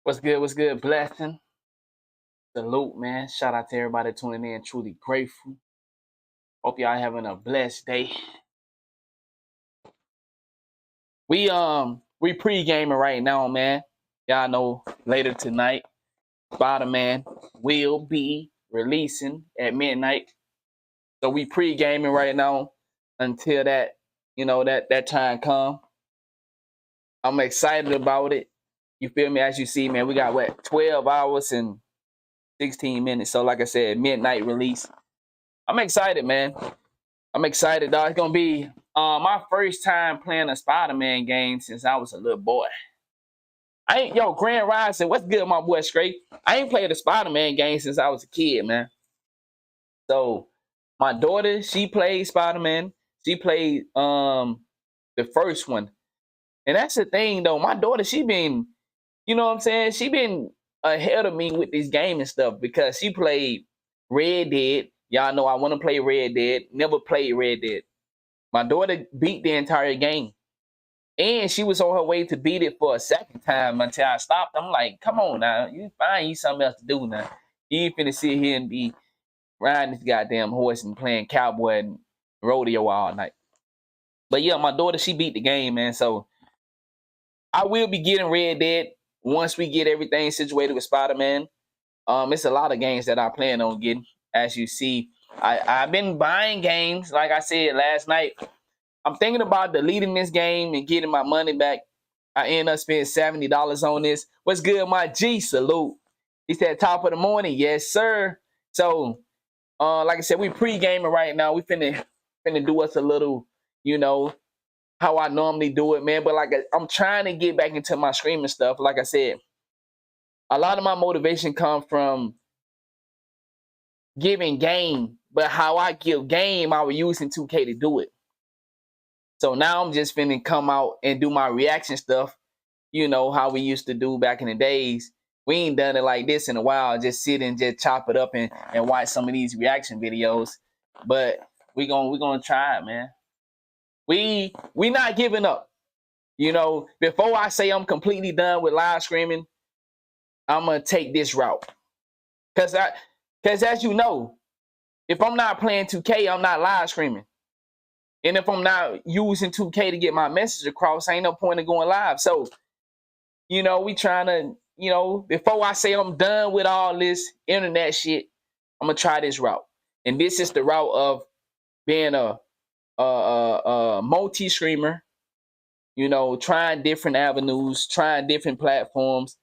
What's good? What's good? Blessing. Salute, man. Shout out to everybody tuning in. Truly grateful. Hope y'all having a blessed day. We pre-gaming right now, man. Y'all know later tonight, Spider-Man will be releasing at midnight. So we pre-gaming right now until that, that time come. I'm excited about it. You feel me? As you see, man, we got what 12 hours and 16 minutes. So like I said, midnight release. I'm excited, man. I'm excited, dog. It's gonna be my first time playing a Spider-Man game since I was a little boy. Grand Rising, what's good, my boy Straight? I ain't played a Spider-Man game since I was a kid, man. So my daughter, she played Spider-Man. She played the first one. And that's the thing though. My daughter, she been, you know what I'm saying? She been ahead of me with this game and stuff because she played Red Dead. Y'all know I want to play Red Dead. Never played Red Dead. My daughter beat the entire game. And she was on her way to beat it for a second time until I stopped. I'm like, come on now. You find you something else to do now. You ain't finna sit here and be riding this goddamn horse and playing cowboy and rodeo all night. But yeah, my daughter, she beat the game, man. So I will be getting Red Dead once we get everything situated with Spider-Man. It's a lot of games that I plan on getting. As you see, I've been buying games. Like I said last night, I'm thinking about deleting this game and getting my money back. I end up spending $70 on this. What's good, my G? Salute. He said top of the morning. Yes, sir. So, like I said, we pre-gaming right now. We finna do us a little, how I normally do it, man. But I'm trying to get back into my streaming stuff. Like I said, a lot of my motivation comes from giving game, but how I give game, I was using 2K to do it. So now I'm just finna come out and do my reaction stuff you know, how we used to do back in the days. We ain't done it like this in a while. Just sit and just chop it up and watch some of these reaction videos. But we gonna try it, man. We not giving up. You know, before I say I'm completely done with live streaming, I'm gonna take this route. Cause as you know, if I'm not playing 2K, I'm not live streaming. And if I'm not using 2K to get my message across, ain't no point in going live. So, you know, we trying to, you know, before I say I'm done with all this internet shit, I'm gonna try this route. And this is the route of being a multi-streamer, you know, trying different avenues, trying different platforms,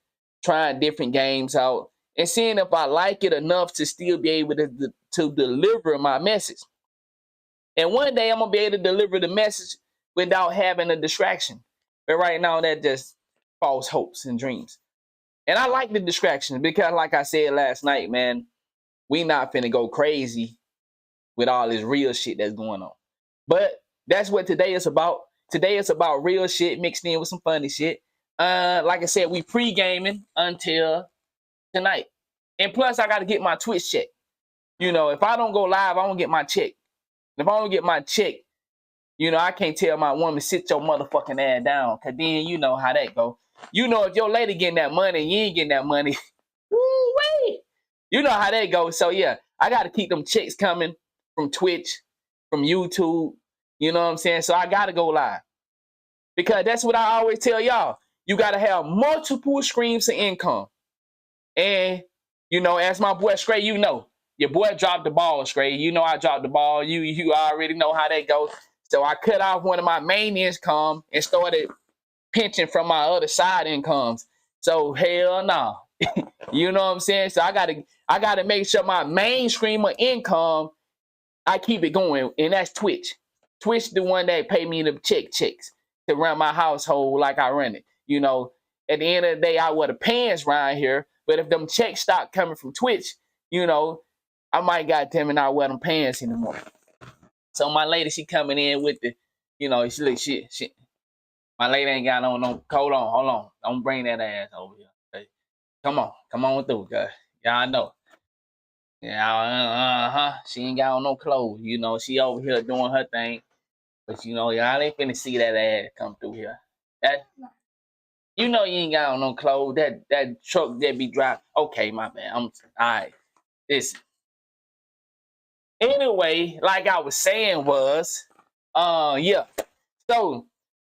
trying different games out, and seeing if I like it enough to still be able to deliver my message. And one day I'm gonna be able to deliver the message without having a distraction. But right now, that just false hopes and dreams. And I like the distraction because, like I said last night, man, we not finna go crazy with all this real shit that's going on. But that's what today is about. Today is about real shit mixed in with some funny shit. Like I said, we pre-gaming until tonight. And plus, I got to get my Twitch check. You know, if I don't go live, I don't get my check. If I don't get my check, you know, I can't tell my woman, sit your motherfucking ass down. Because then you know how that go. You know, if your lady getting that money and you ain't getting that money, woo-wee. You know how that goes. So, yeah, I got to keep them checks coming from Twitch, from YouTube. You know what I'm saying? So, I got to go live. Because that's what I always tell y'all. You got to have multiple streams of income. And, you know, as my boy Scray, you know, your boy dropped the ball, Scray. You know I dropped the ball. You already know how that goes. So I cut off one of my main income and started pinching from my other side incomes. So hell no. You know what I'm saying? So I gotta make sure my main stream of income, I keep it going, and that's Twitch. Twitch the one that pay me the checks to run my household like I run it. You know, at the end of the day, I wear the pants around here, but if them checks stop coming from Twitch, you know, I might goddamn it not wear them pants anymore. So my lady, she coming in with the, you know, she look shit. My lady ain't got no. Hold on. Don't bring that ass over here. Okay? Come on through, cause y'all know. Yeah, She ain't got on no clothes. You know, she over here doing her thing, but you know, y'all ain't finna see that ass come through here. That, you know, you ain't got on no clothes. That truck that be driving. Okay, my bad. I'm all right. Listen. Anyway, like I was saying yeah. So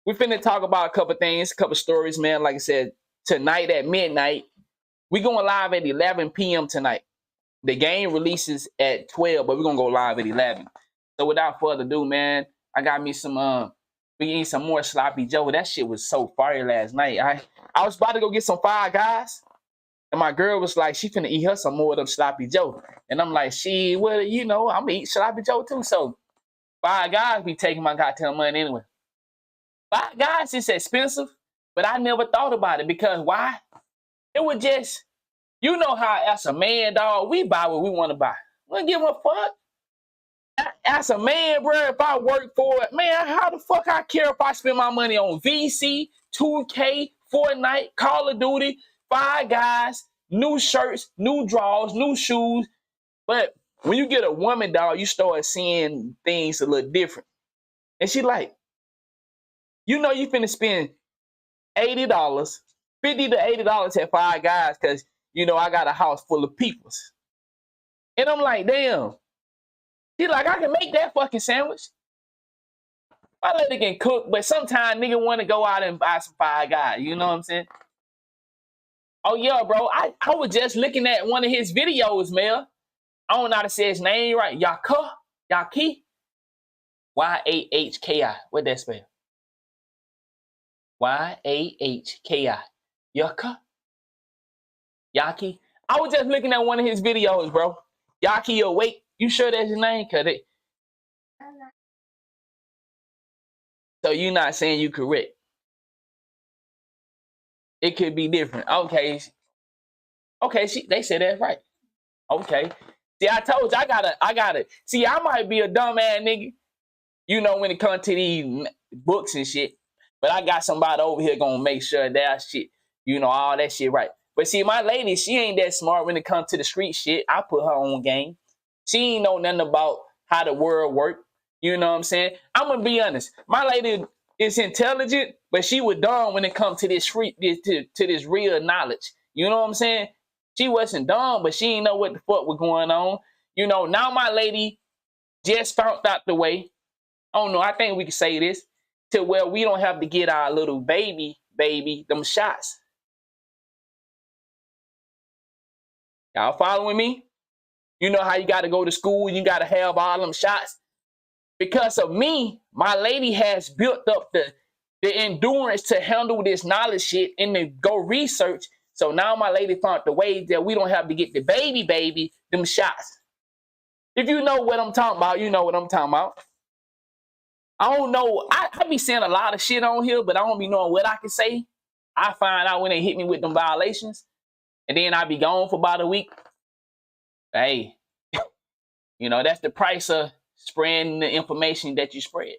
we finna talk about a couple things, a couple stories, man. Like I said, tonight at midnight, we going live at 11 p.m. tonight. The game releases at 12, but we're gonna go live at 11. So without further ado, man, I got me some we eat some more sloppy Joe. That shit was so fire last night. I was about to go get some Five Guys. And my girl was like, she finna eat her some more of them sloppy Joe. And I'm like, well, you know, I'm gonna eat sloppy Joe too. So Five Guys be taking my goddamn money anyway. Five Guys is expensive, but I never thought about it because why? It was just, you know how as a man, dog, we buy what we want to buy. We don't give a fuck. As a man, bro, if I work for it, man, how the fuck I care if I spend my money on VC, 2K, Fortnite, Call of Duty, Five Guys, new shirts, new drawers, new shoes. But when you get a woman, dog, you start seeing things a little different. And she like, you know you finna spend $80, $50 to $80 at Five Guys because, you know, I got a house full of peoples. And I'm like, damn. She like, I can make that fucking sandwich. My lady can cook, but sometimes nigga want to go out and buy some Five Guys. You know what I'm saying? Oh, yeah, bro. I was just looking at one of his videos, man. I don't know how to say his name right. Yaki? Y-A-H-K-I. What that spell? Y-A-H-K-I. Yaki? I was just looking at one of his videos, bro. Yaki Awake. You sure that's his name? So you're not saying you correct. It could be different. Okay. They said that's right. Okay. See, I told you I gotta. See, I might be a dumb ass nigga, you know, when it comes to these books and shit. But I got somebody over here gonna make sure that shit, all that shit right. But see, my lady, she ain't that smart when it comes to the street shit. I put her on game. She ain't know nothing about how the world work. You know what I'm saying? I'm gonna be honest. My lady is intelligent, but she was dumb when it comes to this real knowledge. You know what I'm saying? She wasn't dumb, but she didn't know what the fuck was going on. Now my lady just found out the way. I don't know. I think we can say this to where we don't have to get our little baby them shots. Y'all following me? You know how you got to go to school, you got to have all them shots. Because of me, my lady has built up the endurance to handle this knowledge shit and to go research. So now my lady found the way that we don't have to get the baby them shots. If you know what I'm talking about, you know what I'm talking about. I don't know. I be saying a lot of shit on here, but I don't be knowing what I can say. I find out when they hit me with them violations, and then I be gone for about a week. Hey, that's the price of spreading the information that you spread.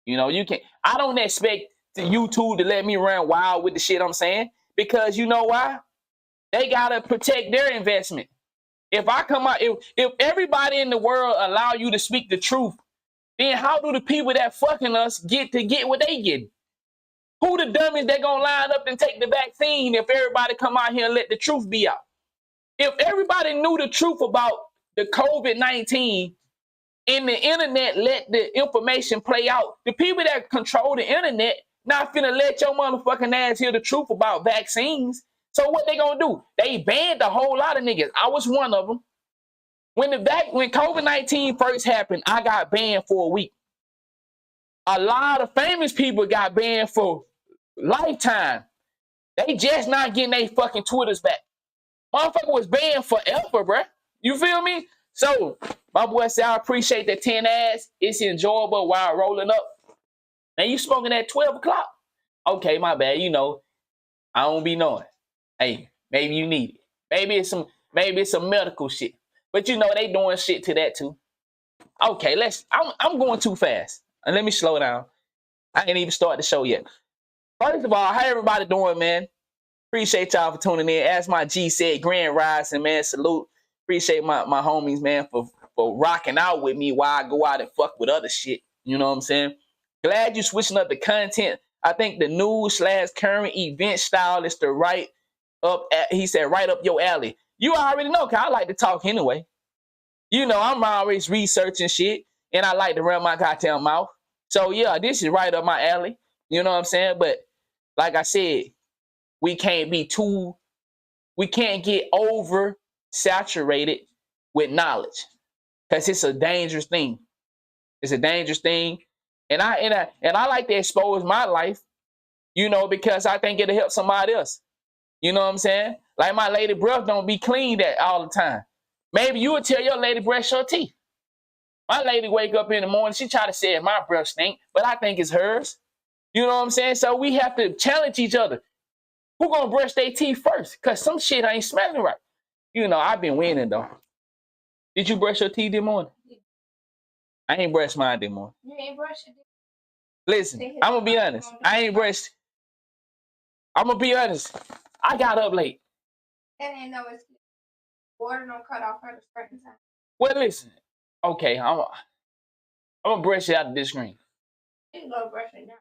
You can. I don't expect YouTube to let me run wild with the shit I'm saying, because you know why? They gotta protect their investment. If I come out, if everybody in the world allow you to speak the truth, then how do the people that fucking us get what they get? Who the dummies that gonna line up and take the vaccine if everybody come out here and let the truth be out? If everybody knew the truth about the COVID-19 and the internet let the information play out, the people that control the internet not finna let your motherfucking ass hear the truth about vaccines. So what they gonna do? They banned a whole lot of niggas. I was one of them. When COVID-19 first happened, I got banned for a week. A lot of famous people got banned for lifetime. They just not getting their fucking Twitters back. Motherfucker was banned forever, bruh. You feel me? So, my boy said, I appreciate the 10 ass. It's enjoyable while rolling up. Man, you smoking at 12 o'clock? Okay, my bad. I don't be knowing. Hey, maybe you need it. Maybe it's some medical shit. But they doing shit to that too. Okay, I'm going too fast. And let me slow down. I ain't even started the show yet. First of all, how everybody doing, man? Appreciate y'all for tuning in. As my G said, Grand Rising, man. Salute. Appreciate my homies, man, for rocking out with me while I go out and fuck with other shit. You know what I'm saying? Glad you switching up the content. I think the news/current event style is the right up, he said, right up your alley. You already know, because I like to talk anyway. I'm always researching shit, and I like to run my goddamn mouth. So, yeah, this is right up my alley. You know what I'm saying? But, like I said, we can't get over-saturated with knowledge, because it's a dangerous thing. It's a dangerous thing. And I like to expose my life, because I think it'll help somebody else. You know what I'm saying? Like my lady breath don't be clean that all the time. Maybe you would tell your lady brush your teeth. My lady wake up in the morning, she try to say my breath stink, but I think it's hers. You know what I'm saying? So we have to challenge each other. Who gonna brush their teeth first? Because some shit ain't smelling right. I've been winning though. Did you brush your teeth this morning? Yeah. I ain't brushed mine this morning. You ain't brushed it? Listen, I'm gonna be honest. I ain't brushed. I'm gonna be honest. I got up late. That ain't no excuse. Water don't cut off her certain time. Well, listen. Okay, I'm gonna brush it out of this screen. You can go brush it now.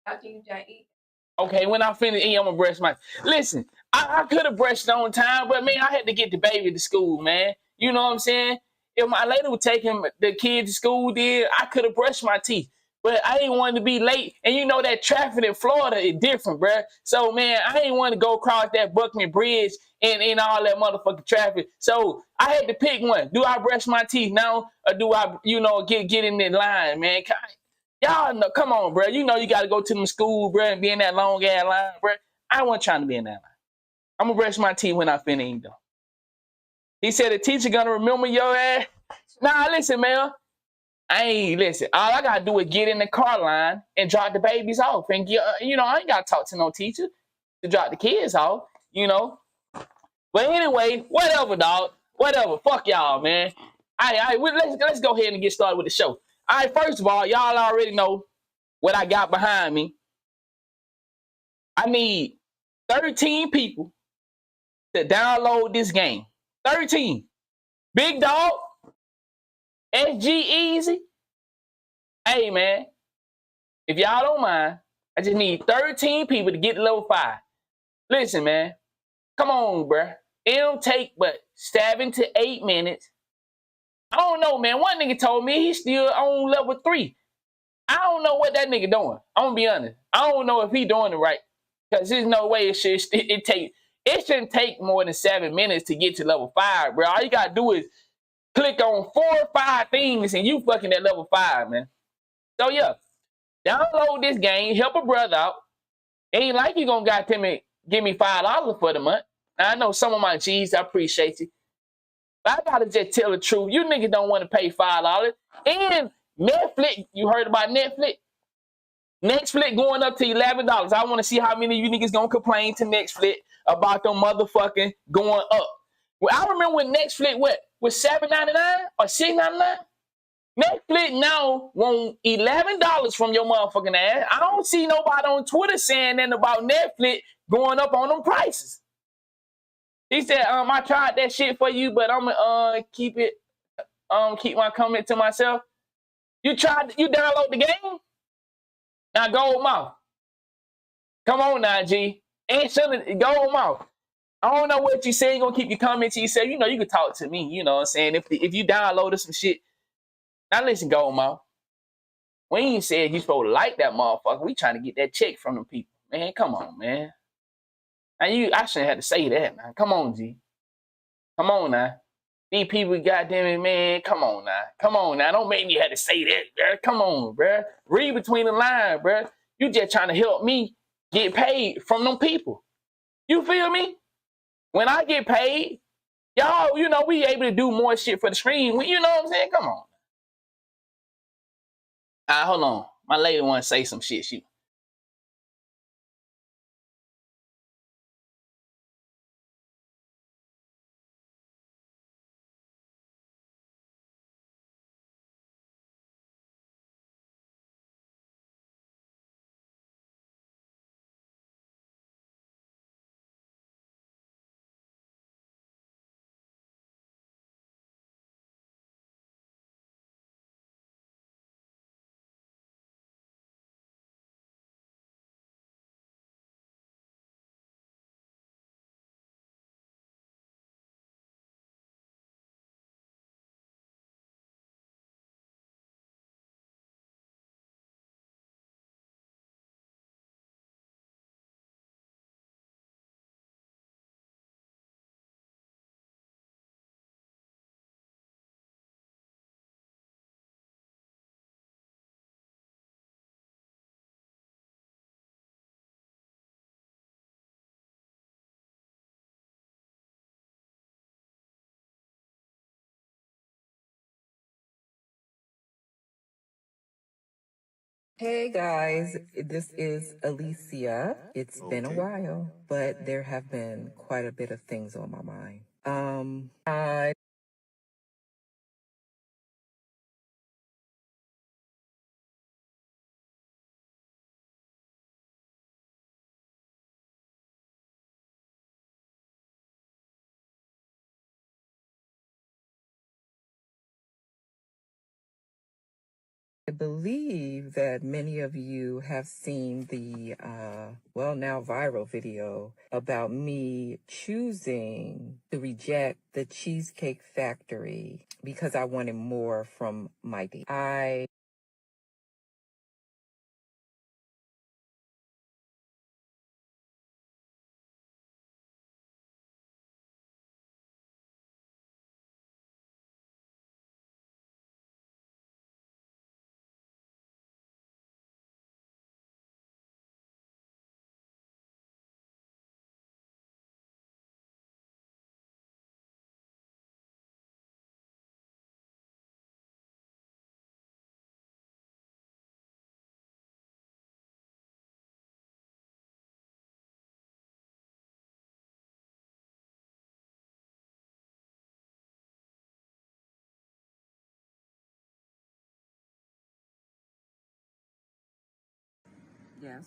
After you done eat. Okay, when I finish eating, I'm gonna brush my. Listen, I could have brushed it on time, but man, I had to get the baby to school, man. You know what I'm saying? If my lady would take the kids to school, I could have brushed my teeth. But I didn't want to be late. And that traffic in Florida is different, bruh. So, man, I didn't want to go across that Buckman Bridge and all that motherfucking traffic. So, I had to pick one. Do I brush my teeth now or do I, get in that line, man? Y'all know, come on, bruh. You got to go to them school, bruh, and be in that long-ass line, bruh. I wasn't trying to be in that line. I'm going to brush my teeth when I finish, though. He said the teacher going to remember your ass. Nah, listen, man. Listen, all I gotta do is get in the car line and drop the babies off. And I ain't gotta talk to no teacher to drop the kids off, But anyway, whatever, dog. Whatever. Fuck y'all, man. Let's go ahead and get started with the show. All right, first of all, y'all already know what I got behind me. I need 13 people to download this game. 13. Big Dog, SG Easy. Hey, man, if y'all don't mind, I just need 13 people to get to level 5. Listen, man, come on, bruh. It don't take but 7 to 8 minutes. I don't know, man. One nigga told me he's still on level 3. I don't know what that nigga doing. I'm gonna be honest. I don't know if he doing it right. Cause there's no way it shouldn't take more than 7 minutes to get to level 5, bro. All you gotta do is click on 4 or 5 things and you fucking at level 5, man. So yeah, download this game, help a brother out. Ain't like you gonna goddamn give me $5 for the month. I know some of my G's, I appreciate you. But I gotta just tell the truth. You niggas don't want to pay $5. And Netflix, you heard about Netflix? Netflix going up to $11. I want to see how many of you niggas gonna complain to Netflix about them motherfucking going up. Well, I remember when Netflix was $7.99 or $6.99. Netflix now want $11 from your motherfucking ass. I don't see nobody on Twitter saying nothing about Netflix going up on them prices. He said, I tried that shit for you, but I'm gonna keep my comment to myself. You download the game? Now go mouth. Come on now, G. Ain't something go mouth. I don't know what you say. You gonna keep your comments to yourself. You know, you can talk to me, you know what I'm saying? If you downloaded some shit. Now listen, go mouth. We ain't said you supposed to like that motherfucker. We trying to get that check from them people. Man, come on, man. Now I shouldn't have to say that, man. Come on, G. Come on now. These people, goddamn it, man. Come on now. Come on now. Don't make me have to say that, bro. Come on, bro. Read between the lines, bro. You just trying to help me get paid from them people. You feel me? When I get paid, y'all, you know, we able to do more shit for the stream. You know what I'm saying? Come on. Hold on. My lady want to say some shit. Hey guys, this is Alicia. It's been a while, but there have been quite a bit of things on my mind. I believe that many of you have seen the, now viral video about me choosing to reject the Cheesecake Factory because I wanted more from Mikey. I Yes.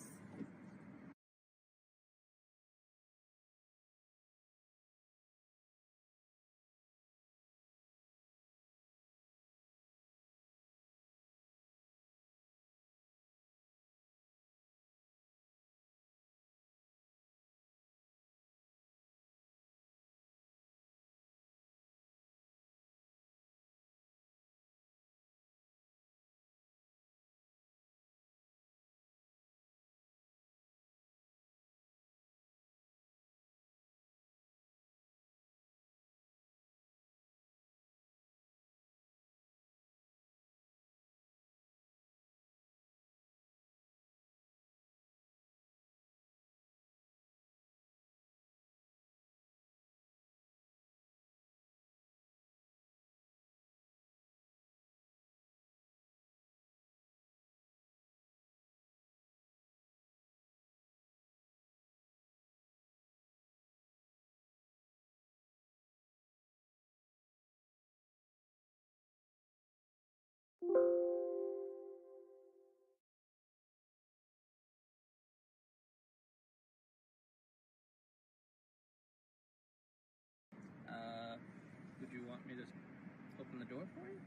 door for you?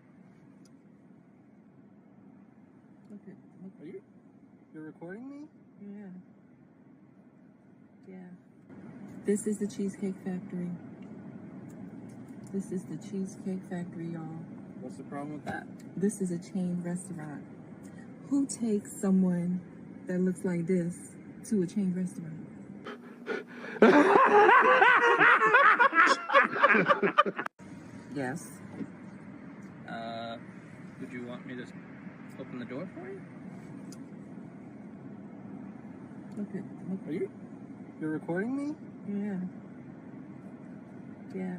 Look. You're recording me? Yeah. Yeah. This is the Cheesecake Factory. This is the Cheesecake Factory, y'all. What's the problem with that? This is a chain restaurant. Who takes someone that looks like this to a chain restaurant? Yes. Would you want me to open the door for you? Look. You're recording me? Yeah. Yeah.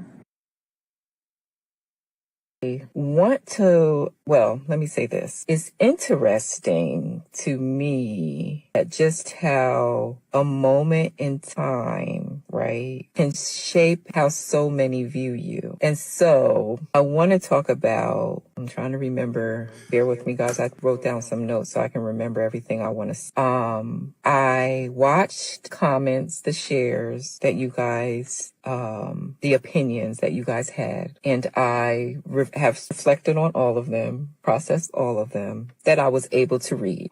Want to, well, let me say this. It's interesting to me that just how a moment in time, right, can shape how so many view you. And so I want to talk about, I'm trying to remember, bear with me guys, I wrote down some notes so I can remember everything I want to say. I watched comments, the shares that you guys, the opinions that you guys had, and I have reflected on all of them, processed all of them that I was able to read.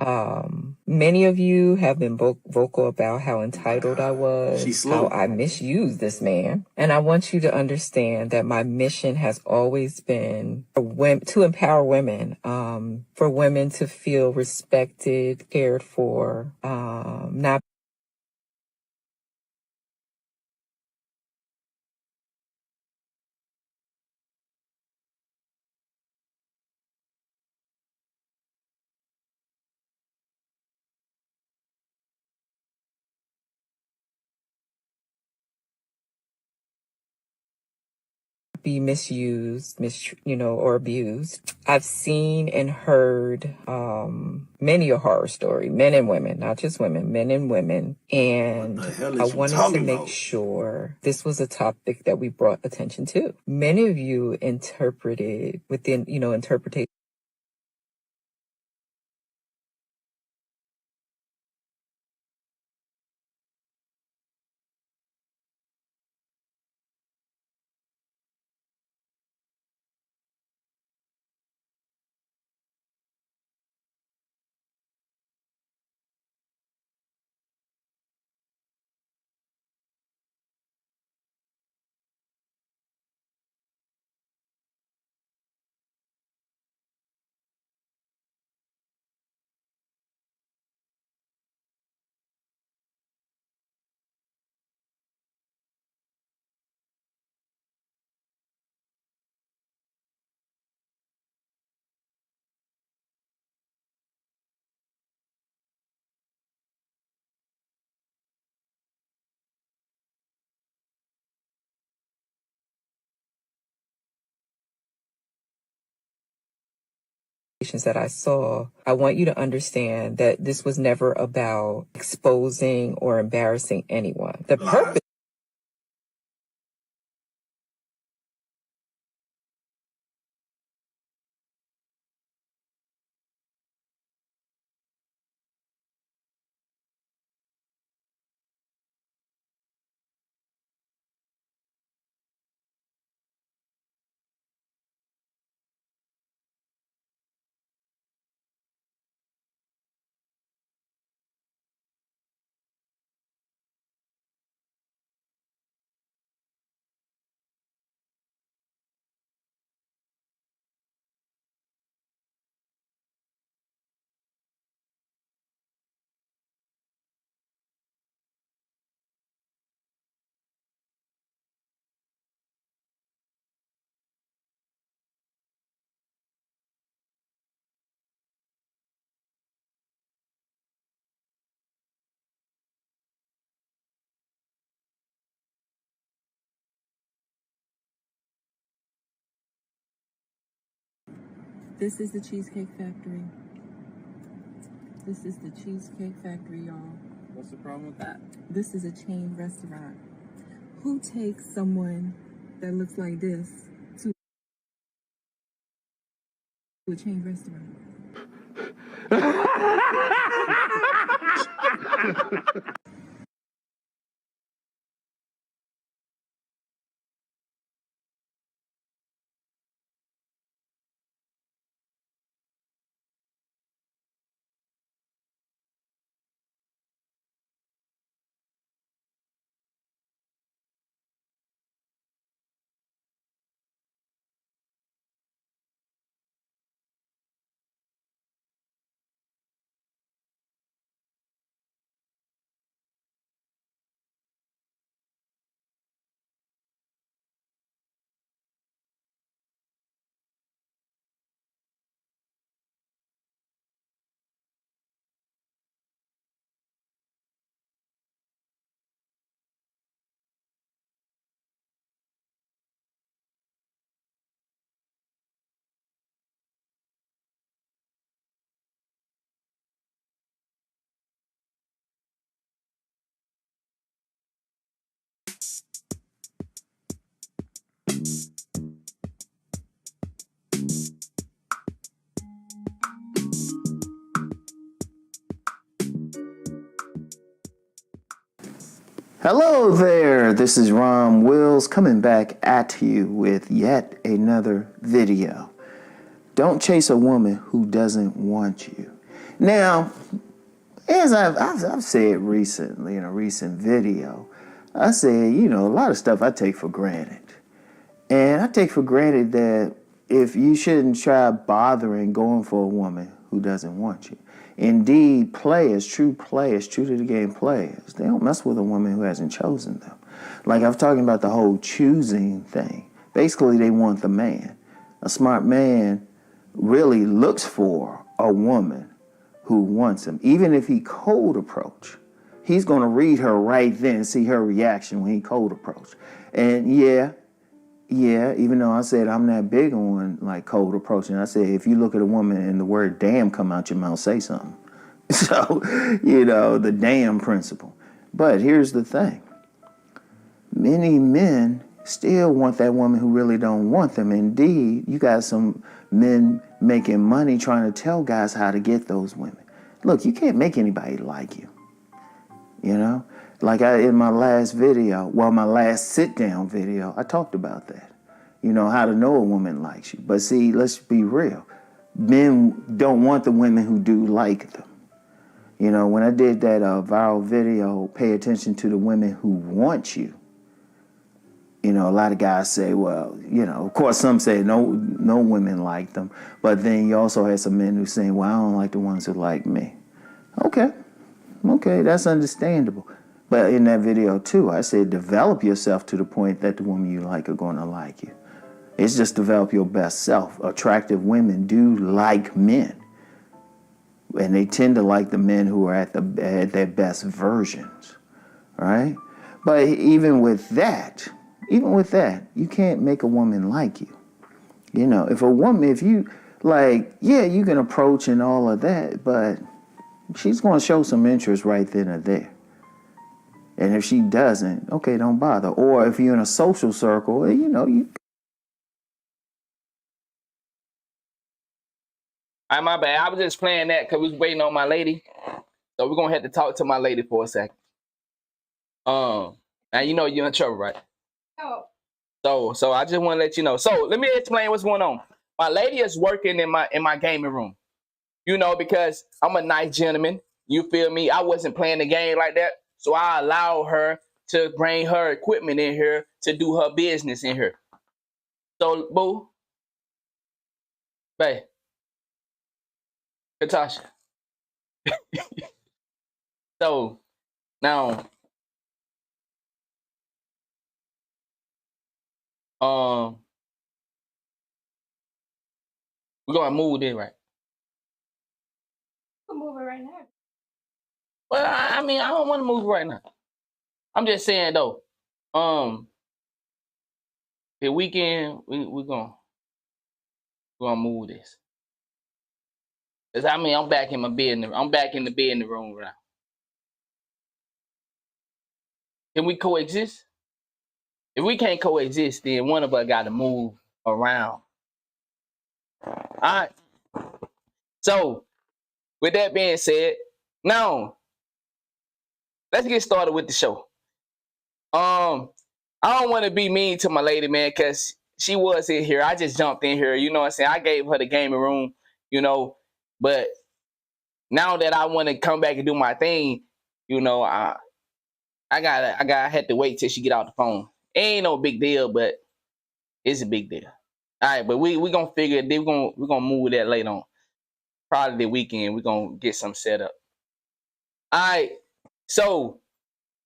Many of you have been vocal about how entitled I was, how I misused this man. And I want you to understand that my mission has always been to empower women, for women to feel respected, cared for, not be misused, or abused. I've seen and heard many a horror story, men and women, not just women, men and women. And I wanted to make sure this was a topic that we brought attention to. Many of you interpreted within, interpretation that I saw. I want you to understand that this was never about exposing or embarrassing anyone. The purpose This is the Cheesecake Factory. This is the Cheesecake Factory, y'all. What's the problem with that? This is a chain restaurant. Who takes someone that looks like this to a chain restaurant? Hello there, this is Ron Wills coming back at you with yet another video. Don't chase a woman who doesn't want you. Now, as I've said recently in a recent video, I said, a lot of stuff I take for granted. And I take for granted that if you shouldn't try bothering going for a woman who doesn't want you. Indeed, true to the game players, they don't mess with a woman who hasn't chosen them. Like I was talking about the whole choosing thing. Basically, they want the man. A smart man really looks for a woman who wants him. Even if he cold approach, he's going to read her right then and see her reaction when he cold approach. And yeah, even though I said I'm not big on like cold approaching, I said if you look at a woman and the word damn come out your mouth, say something. So, the damn principle. But here's the thing. Many men still want that woman who really don't want them. Indeed, you got some men making money trying to tell guys how to get those women. Look, you can't make anybody like you. Like in my last video, my last sit-down video, I talked about that. How to know a woman likes you. But see, let's be real. Men don't want the women who do like them. When I did that viral video, pay attention to the women who want you. A lot of guys say, well, of course some say no women like them. But then you also had some men who saying, well, I don't like the ones who like me. Okay, that's understandable. But in that video, too, I said develop yourself to the point that the woman you like are going to like you. It's just develop your best self. Attractive women do like men. And they tend to like the men who are at their best versions, right? But even with that, you can't make a woman like you. If you you can approach and all of that, but she's going to show some interest right then or there. And if she doesn't, okay, don't bother. Or if you're in a social circle, you. My bad. I was just playing that because we was waiting on my lady. So we're going to have to talk to my lady for a second. Now you're in trouble, right? No. So I just want to let you know. So let me explain what's going on. My lady is working in my gaming room. Because I'm a nice gentleman. You feel me? I wasn't playing the game like that. So I allow her to bring her equipment in here to do her business in here. So, boo. Babe. Katasha. So, now, we're going to move this, right? We'll move it right now. Well, I don't want to move right now. I'm just saying, though, the weekend, we're going to move this. Cause I'm back in my bed. I'm back in the bed in the room right now. Can we coexist? If we can't coexist, then one of us got to move around. All right. So, with that being said, now let's get started with the show. I don't want to be mean to my lady, man, because she was in here. I just jumped in here. You know what I'm saying? I gave her the gaming room, but now that I want to come back and do my thing, I had to wait till she get out the phone. It ain't no big deal, but it's a big deal. All right, but we gonna figure it. We're gonna move that later on. Probably the weekend. We're gonna get some set up. All right. So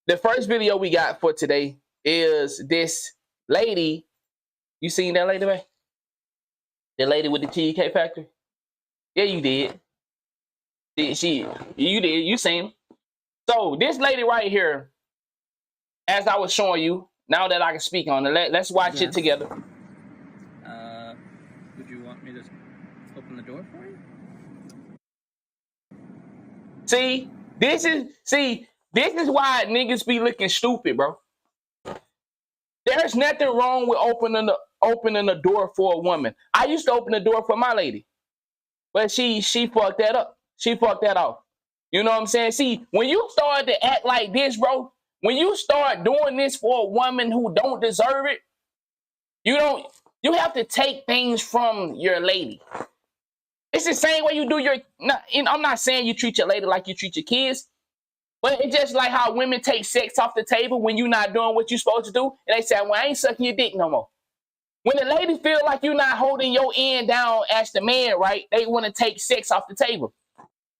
the first video we got for today is this lady. You seen that lady, man? The lady with the Cheesecake Factory? Yeah, you did. You did. You seen her. So this lady right here, as I was showing you, now that I can speak on it, let's watch it together. Would you want me to open the door for you? See, this is why niggas be looking stupid, bro. There's nothing wrong with opening the door for a woman. I used to open the door for my lady, but she fucked that up. She fucked that off. You know what I'm saying? See, when you start to act like this, bro, when you start doing this for a woman who don't deserve it, you have to take things from your lady. It's the same way you do your, I'm not saying you treat your lady like you treat your kids, but it's just like how women take sex off the table when you're not doing what you're supposed to do, and they say, well, I ain't sucking your dick no more. When the lady feel like you're not holding your end down as the man, right, they want to take sex off the table.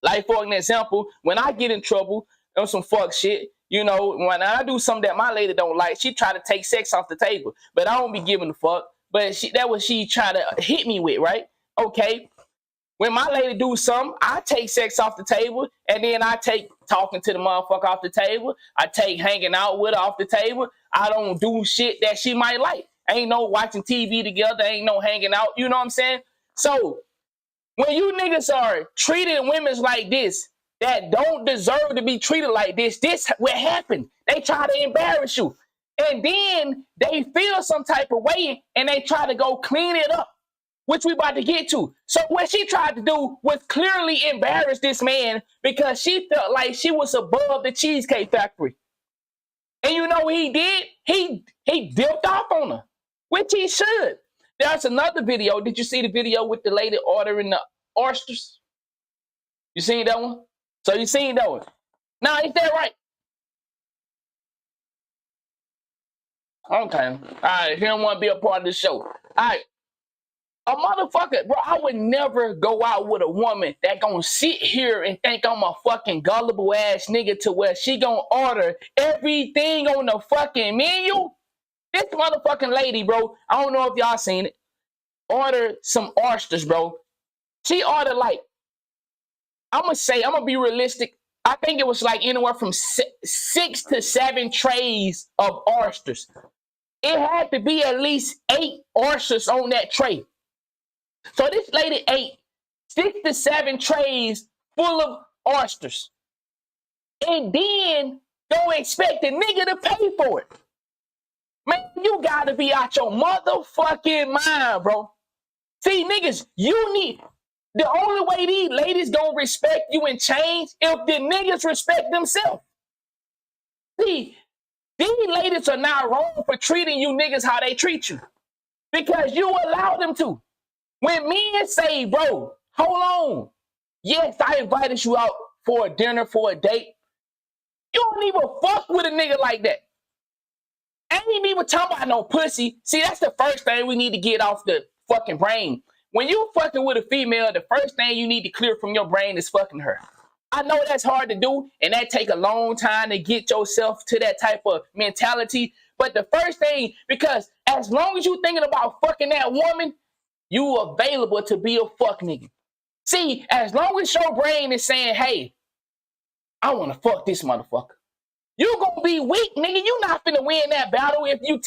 Like, for an example, when I get in trouble on some fuck shit, you know, when I do something that my lady don't like, she try to take sex off the table. But I don't be giving a fuck. But that was she try to hit me with, right? Okay. When my lady do something, I take sex off the table, and then I take talking to the motherfucker off the table. I take hanging out with her off the table. I don't do shit that she might like. Ain't no watching TV together. Ain't no hanging out. You know what I'm saying? So when you niggas are treating women like this, that don't deserve to be treated like this what happened. They try to embarrass you. And then they feel some type of way, and they try to go clean it up, which we about to get to. So what she tried to do was clearly embarrass this man because she felt like she was above the Cheesecake Factory. And you know what he did? He dipped off on her, which he should. There's another video. Did you see the video with the lady ordering the oysters? You seen that one? So you seen that one. Now, ain't that right? Okay. All right. He don't want to be a part of the show. All right. A motherfucker, bro, I would never go out with a woman that gonna sit here and think I'm a fucking gullible ass nigga to where she gonna order everything on the fucking menu. This motherfucking lady, bro, I don't know if y'all seen it, ordered some oysters, bro. She ordered like, I'm gonna be realistic. I think it was like anywhere from 6 to 7 trays of oysters. It had to be at least 8 oysters on that tray. So this lady ate 6 to 7 trays full of oysters. And then don't expect a nigga to pay for it. Man, you gotta be out your motherfucking mind, bro. See, niggas, the only way these ladies gonna respect you and change if the niggas respect themselves. See, these ladies are not wrong for treating you niggas how they treat you. Because you allow them to. When men say, bro, hold on. Yes, I invited you out for a dinner, for a date. You don't even fuck with a nigga like that. I ain't even talking about no pussy. See, that's the first thing we need to get off the fucking brain. When you fucking with a female, the first thing you need to clear from your brain is fucking her. I know that's hard to do, and that take a long time to get yourself to that type of mentality. But the first thing, because as long as you thinking about fucking that woman, you available to be a fuck nigga. See, as long as your brain is saying, hey, I want to fuck this motherfucker, you gonna be weak, nigga. You not finna win that battle if you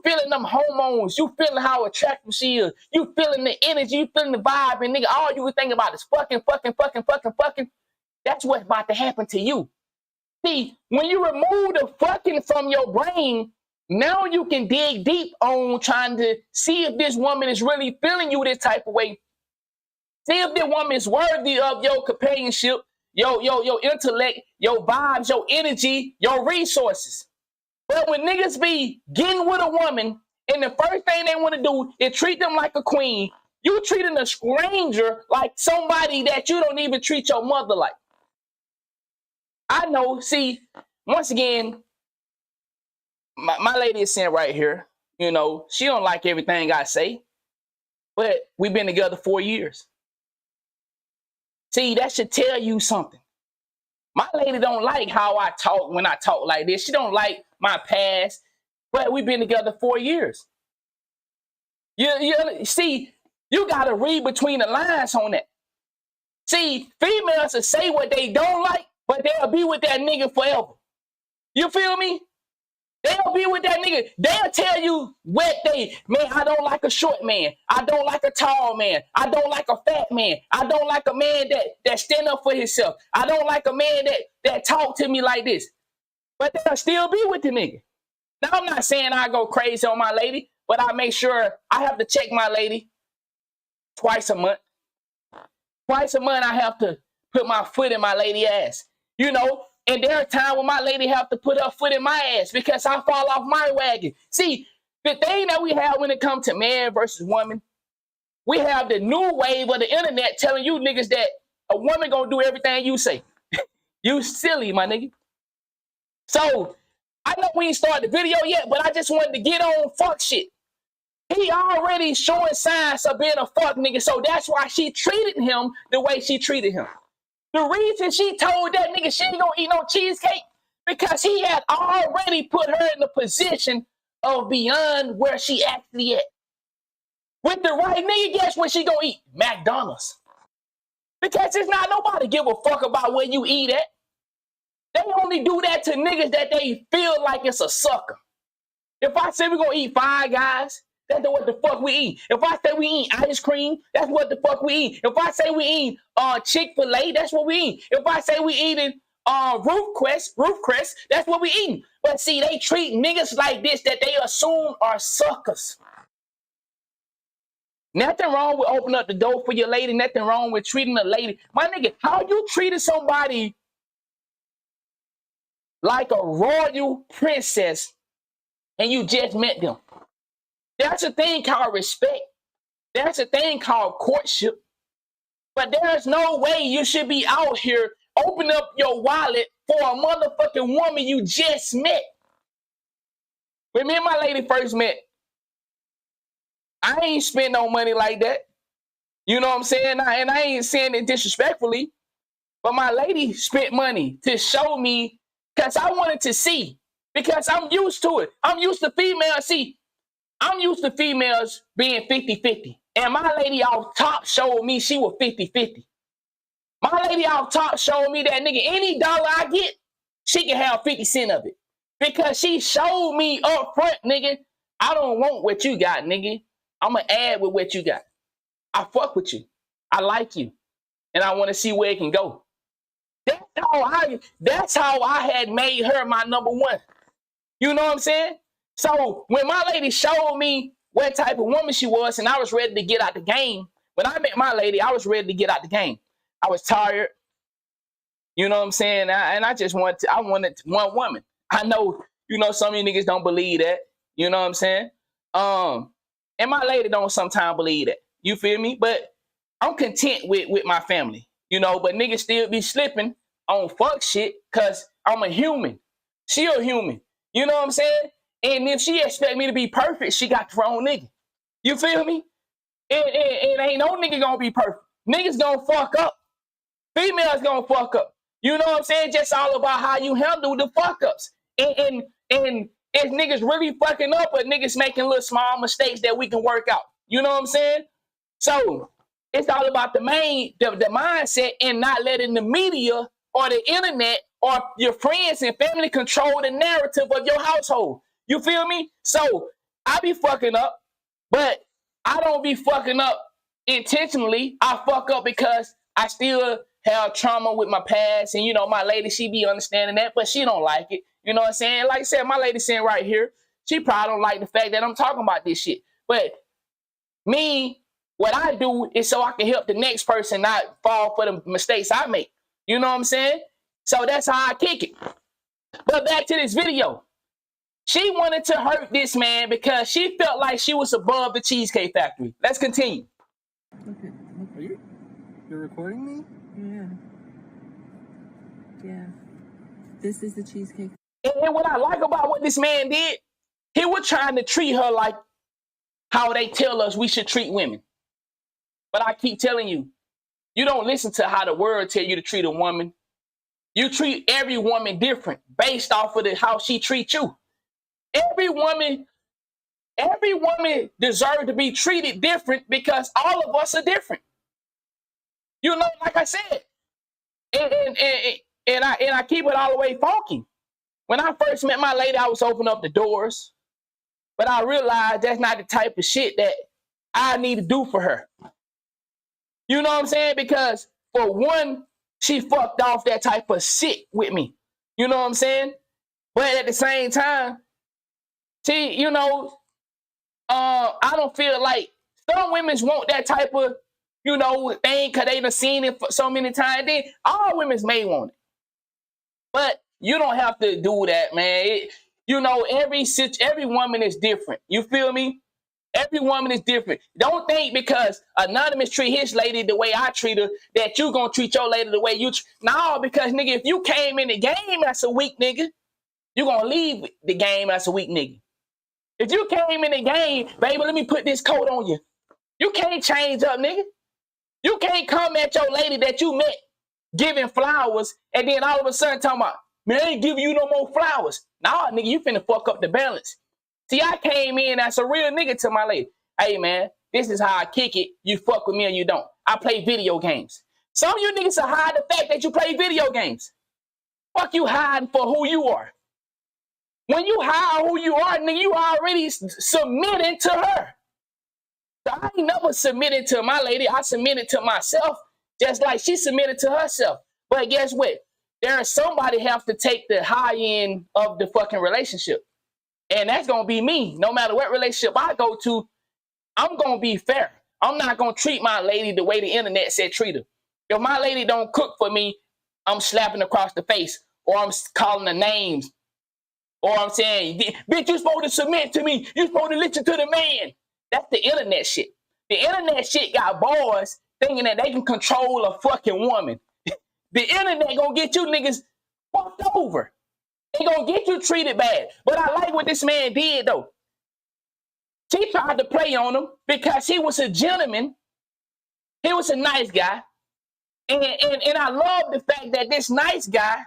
feeling them hormones, you feeling how attractive she is, you feeling the energy, you feeling the vibe, and nigga, all you think about is fucking. That's what's about to happen to you. See, when you remove the fucking from your brain, now you can dig deep on trying to see if this woman is really feeling you this type of way. See if this woman is worthy of your companionship, your intellect, your vibes, your energy, your resources. But when niggas be getting with a woman and the first thing they want to do is treat them like a queen, you treating a stranger like somebody that you don't even treat your mother like. I know, see, once again, my lady is sitting right here. You know, she don't like everything I say, but we've been together 4 years. See, that should tell you something. My lady don't like how I talk when I talk like this. She don't like my past, but we've been together 4 years. See, you got to read between the lines on that. See, females will say what they don't like, but they'll be with that nigga forever. You feel me? They'll be with that nigga. They'll tell you what man, I don't like a short man. I don't like a tall man. I don't like a fat man. I don't like a man that stand up for himself. I don't like a man that talk to me like this. But they'll still be with the nigga. Now, I'm not saying I go crazy on my lady, but I make sure I have to check my lady twice a month. Twice a month, I have to put my foot in my lady ass. You know, And there are times when my lady have to put her foot in my ass because I fall off my wagon. See, the thing that we have when it comes to man versus woman, we have the new wave of the internet telling you niggas that a woman gonna do everything you say. You silly, my nigga. So, I know we ain't started the video yet, but I just wanted to get on fuck shit. He already showing signs of being a fuck nigga, so that's why she treated him the way she treated him. The reason she told that nigga she ain't gonna eat no cheesecake, because he had already put her in the position of beyond where she actually at. With the right nigga, guess what she gonna eat? McDonald's. Because it's not nobody give a fuck about where you eat at. They only do that to niggas that they feel like it's a sucker. If I say we're gonna eat Five Guys, that's what the fuck we eat. If I say we eat ice cream, that's what the fuck we eat. If I say we eat Chick-fil-A, that's what we eat. If I say we eating Roof Crest, that's what we eating. But see, they treat niggas like this that they assume are suckers. Nothing wrong with opening up the door for your lady. Nothing wrong with treating a lady. My nigga, how you treated somebody like a royal princess and you just met them? That's a thing called respect. That's a thing called courtship. But there's no way you should be out here opening up your wallet for a motherfucking woman you just met. When me and my lady first met, I ain't spend no money like that. You know what I'm saying? And I ain't saying it disrespectfully, but my lady spent money to show me because I wanted to see, because I'm used to it. I'm used to females. See, I'm used to females being 50-50. And my lady off top showed me she was 50-50. My lady off top showed me that nigga, any dollar I get, she can have 50 cents of it. Because she showed me up front, nigga, I don't want what you got, nigga. I'm going to add with what you got. I fuck with you. I like you. And I want to see where it can go. That's how I had made her my number one. You know what I'm saying? So when my lady showed me what type of woman she was and I was ready to get out the game, when I met my lady, I was ready to get out the game. I was tired. You know what I'm saying? And I just wanted one woman. I know, some of you niggas don't believe that. You know what I'm saying? And my lady don't sometimes believe that. You feel me? But I'm content with my family. But niggas still be slipping on fuck shit because I'm a human. She a human. You know what I'm saying? And if she expect me to be perfect, she got the wrong nigga. You feel me? And ain't no nigga gonna be perfect. Niggas gonna fuck up. Females gonna fuck up. You know what I'm saying? Just all about how you handle the fuck ups. And if niggas really fucking up, but niggas making little small mistakes that we can work out. You know what I'm saying? So it's all about the mindset and not letting the media or the internet or your friends and family control the narrative of your household. You feel me? So I be fucking up, but I don't be fucking up intentionally. I fuck up because I still have trauma with my past. And, my lady, she be understanding that, but she don't like it. You know what I'm saying? Like I said, my lady sitting right here, she probably don't like the fact that I'm talking about this shit. But me, what I do is so I can help the next person not fall for the mistakes I make. You know what I'm saying? So that's how I kick it. But back to this video. She wanted to hurt this man because she felt like she was above the Cheesecake Factory. Let's continue. Okay. You're recording me? Yeah. This is the Cheesecake. And what I like about what this man did, he was trying to treat her like how they tell us we should treat women. But I keep telling you, you don't listen to how the world tell you to treat a woman. You treat every woman different based off of how she treats you. Every woman deserves to be treated different because all of us are different. Like I said, and I keep it all the way funky. When I first met my lady, I was opening up the doors, but I realized that's not the type of shit that I need to do for her. You know what I'm saying? Because for one, she fucked off that type of shit with me. You know what I'm saying? But at the same time, see, I don't feel like some women want that type of, thing because they done seen it for so many times. Then all women may want it. But you don't have to do that, man. You know, every woman is different. You feel me? Every woman is different. Don't think because Anonymous treat his lady the way I treat her that you gonna treat your lady the way you. No, because nigga, if you came in the game as a weak nigga, you gonna leave the game as a weak nigga. If you came in the game, baby, let me put this coat on you. You can't change up, nigga. You can't come at your lady that you met giving flowers and then all of a sudden talking about, man, I ain't giving you no more flowers. Nah, nigga, you finna fuck up the balance. See, I came in as a real nigga to my lady. Hey, man, this is how I kick it. You fuck with me or you don't. I play video games. Some of you niggas are hide the fact that you play video games. Fuck you hiding for who you are. When you hide who you are, nigga, you already submitting to her. So I ain't never submitted to my lady. I submitted to myself just like she submitted to herself. But guess what? There is somebody have to take the high end of the fucking relationship. And that's going to be me. No matter what relationship I go to, I'm going to be fair. I'm not going to treat my lady the way the internet said treat her. If my lady don't cook for me, I'm slapping across the face or I'm calling her names. Or I'm saying, bitch, you supposed to submit to me. You supposed to listen to the man. That's the internet shit. The internet shit got boys thinking that they can control a fucking woman. The internet gonna get you niggas fucked over. They gonna get you treated bad. But I like what this man did though. She tried to play on him because he was a gentleman. He was a nice guy. And I love the fact that this nice guy,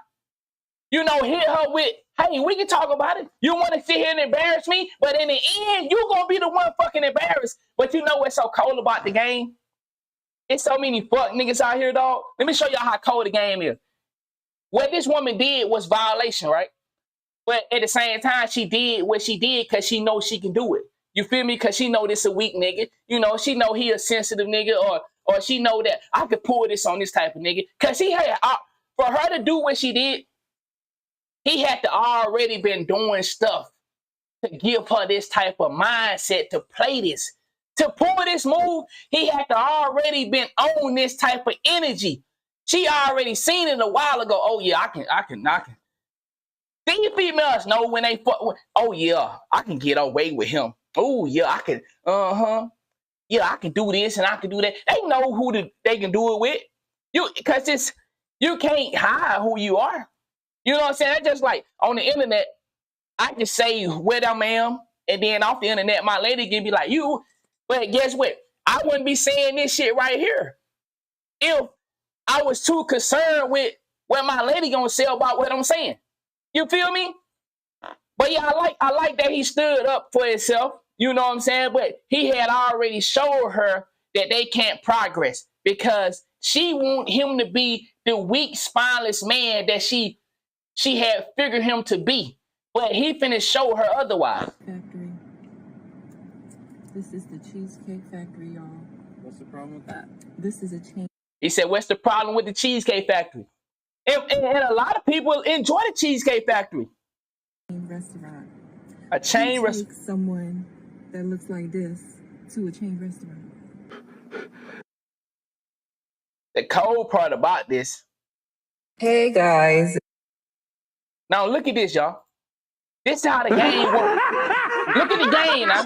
you know, hit her with, hey, we can talk about it. You want to sit here and embarrass me? But in the end, you're going to be the one fucking embarrassed. But you know what's so cold about the game? It's so many fuck niggas out here, dog. Let me show y'all how cold the game is. What this woman did was violation, right? But at the same time, she did what she did because she knows she can do it. You feel me? Because she know this a weak nigga. You know, she know he a sensitive nigga or she know that I could pull this on this type of nigga. Because he had, for her to do what she did, he had to already been doing stuff to give her this type of mindset to play this. To pull this move, he had to already been on this type of energy. She already seen it a while ago. Oh, yeah, I can. These females know when they fuck with, oh, yeah, I can get away with him. Oh, yeah, I can, yeah, I can do this and I can do that. They know who they can do it with. Because you can't hide who you are. You know what I'm saying? That's just like on the internet, I can say where I am, and then off the internet, my lady can be like, you. But guess what? I wouldn't be saying this shit right here if I was too concerned with what my lady gonna say about what I'm saying. You feel me? But yeah, I like that he stood up for himself. You know what I'm saying? But he had already showed her that they can't progress because she want him to be the weak, spineless man that she had figured him to be, but he finna show her otherwise. Factory. This is the Cheesecake Factory, y'all. What's the problem with that? This is a chain He said, what's the problem with the Cheesecake Factory? And a lot of people enjoy the Cheesecake Factory. restaurant. A chain restaurant. Take someone that looks like this to a chain restaurant. The cold part about this. Hey, guys. Now, look at this, y'all. This is how the game works. Look at the game now.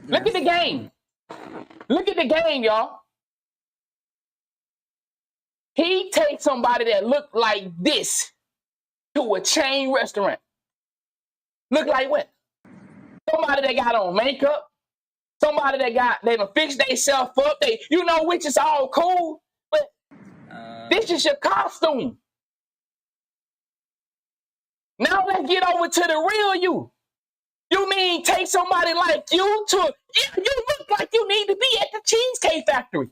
Look at the game. Look at the game, y'all. He takes somebody that looked like this to a chain restaurant. Look like what? Somebody that got on makeup. Somebody that they done fixed themselves up. Which is all cool. But this is your costume. Now let's get over to the real you. You mean take somebody like you to, you look like you need to be at the Cheesecake Factory.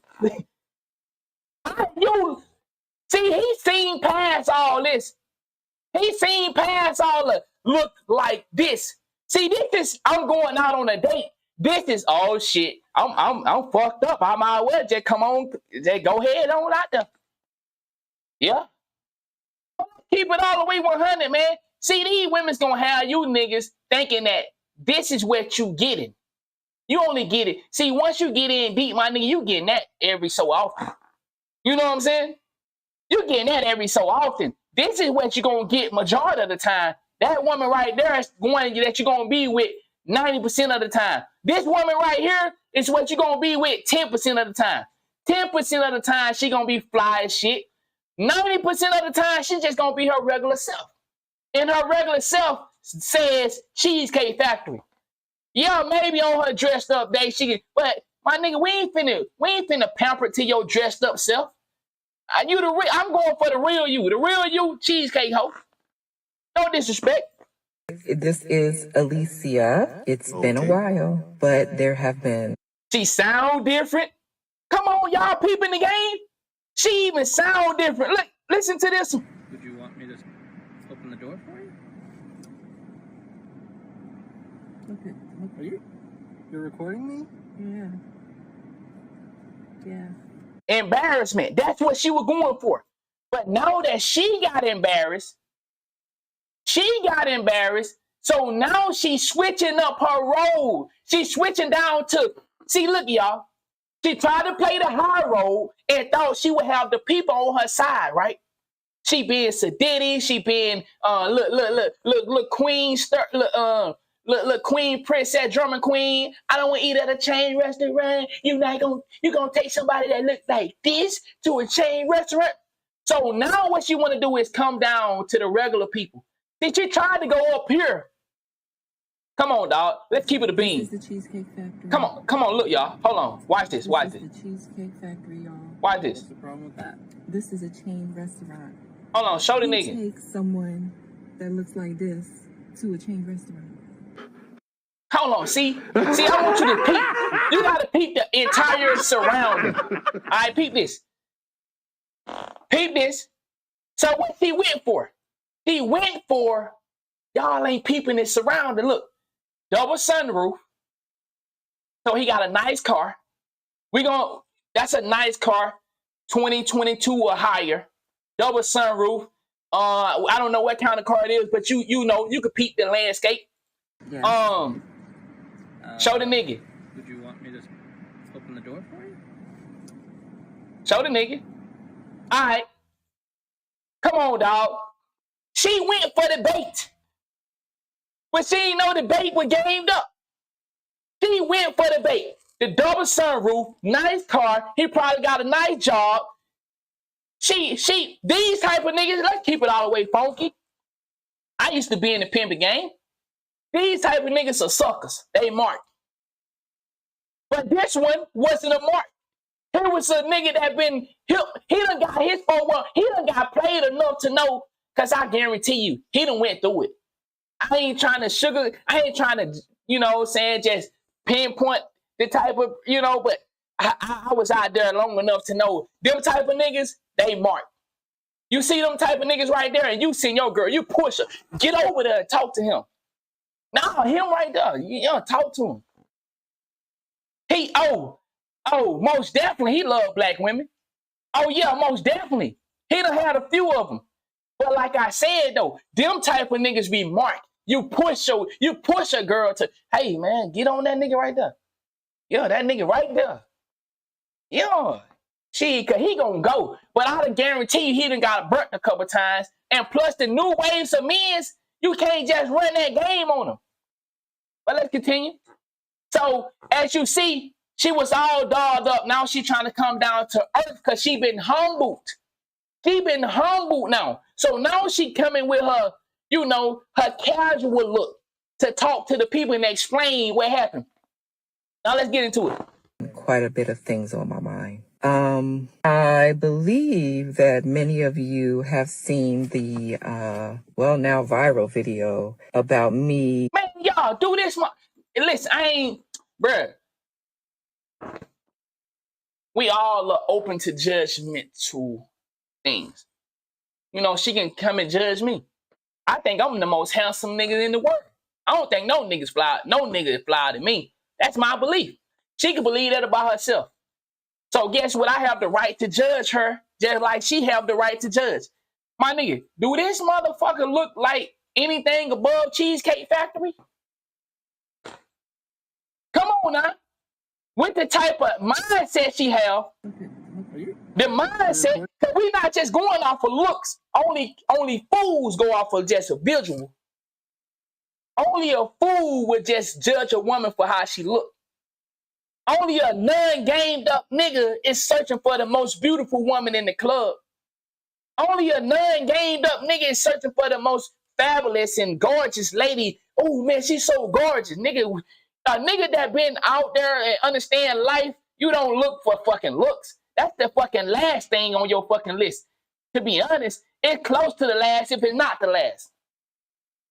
He's seen past all this. He's seen past all the look like this. See, this is, I'm going out on a date. This is, oh shit, I'm fucked up. I might as well just come on, just go ahead on out there. Yeah. Keep it all the way 100, man. See, these women's gonna have you niggas thinking that this is what you getting. You only get it. See, once you get in deep, my nigga, you getting that every so often. You know what I'm saying? You're getting that every so often. This is what you're going to get majority of the time. That woman right there is one that you're going to be with 90% of the time. This woman right here is what you're going to be with 10% of the time. 10% of the time, she going to be fly as shit. 90% of the time, she's just going to be her regular self. And her regular self says Cheesecake Factory. Yeah, maybe on her dressed up day, but my nigga, we ain't finna pamper to your dressed up self. I'm going for the real you, Cheesecake hoe. No disrespect. This is Alicia. It's been a while, but there have been. She sound different. Come on, y'all peeping the game. She even sound different. Look, listen to this. Would you want me to open the door for you? Okay. You're recording me? Yeah. Embarrassment. That's what she was going for. But now that she got embarrassed, so now she's switching up her role. She's switching down to, see, look, y'all. She tried to play the high role and thought she would have the people on her side, right? She being sedity, she being look queen, look queen, princess, German queen. I don't want to eat at a chain restaurant. You gonna take somebody that looks like this to a chain restaurant? So now what she want to do is come down to the regular people. See, she tried to go up here. Come on, dog. Let's keep it a bean. This is the Cheesecake Factory. Come on, look, y'all. Hold on. Watch this. This is the Cheesecake Factory, y'all. Watch this. What's the problem with that? This is a chain restaurant. Hold on, show the You nigga. take someone that looks like this to a chain restaurant. Hold on, see, I want you to peep. You gotta peep the entire surrounding. All right, peep this. Peep this. So what he went for? He went for, y'all ain't peeping his surrounding. Look, double sunroof. So he got a nice car. That's a nice car, 2022 or higher. Double sunroof. I don't know what kind of car it is, but you know, you could peep the landscape. Yeah. Show the nigga. Would you want me to open the door for you? Show the nigga. All right. Come on, dog. She went for the bait. But she didn't know the bait was gamed up. She went for the bait. The double sunroof, nice car. He probably got a nice job. These type of niggas, let's keep it all the way funky. I used to be in the pimping game. These type of niggas are suckers. They mark. But this one wasn't a mark. Here was a nigga that he done got his phone. Well, he done got played enough to know, because I guarantee you, he done went through it. I ain't trying to, you know what I'm saying, just pinpoint the type of, you know, but I was out there long enough to know them type of niggas, they mark. You see them type of niggas right there, and you seen your girl, you push her. Get over there and talk to him. Nah, him right there, you don't talk to him. Most definitely, he loved black women. Oh yeah, most definitely. He done had a few of them. But like I said though, them type of niggas be marked. You push a girl to, hey man, get on that nigga right there. Yeah, that nigga right there. Yeah. Cause he gonna go. But I done guarantee you he done got burnt a couple times. And plus the new waves of men's, you can't just run that game on them. But let's continue. So as you see, she was all dolled up. Now she trying to come down to earth because she been humbled. She been humbled now. So now she coming with her, you know, her casual look to talk to the people and explain what happened. Now let's get into it. Quite a bit of things on my mind. I believe that many of you have seen the, now viral video about me. Man, y'all do this. Listen, bruh. We all are open to judgmental things. You know, she can come and judge me. I think I'm the most handsome nigga in the world. I don't think no nigga is fly to me. That's my belief. She can believe that about herself. So guess what? I have the right to judge her just like she have the right to judge. My nigga, do this motherfucker look like anything above Cheesecake Factory? Come on now. With the type of mindset she have. The mindset, because we not just going off of looks. Only fools go off of just a visual. Only a fool would just judge a woman for how she look. Only a non-gamed up nigga is searching for the most beautiful woman in the club. Only a non-gamed up nigga is searching for the most fabulous and gorgeous lady. Oh man, she's so gorgeous. Nigga, a nigga that been out there and understand life, you don't look for fucking looks. That's the fucking last thing on your fucking list. To be honest, it's close to the last if it's not the last.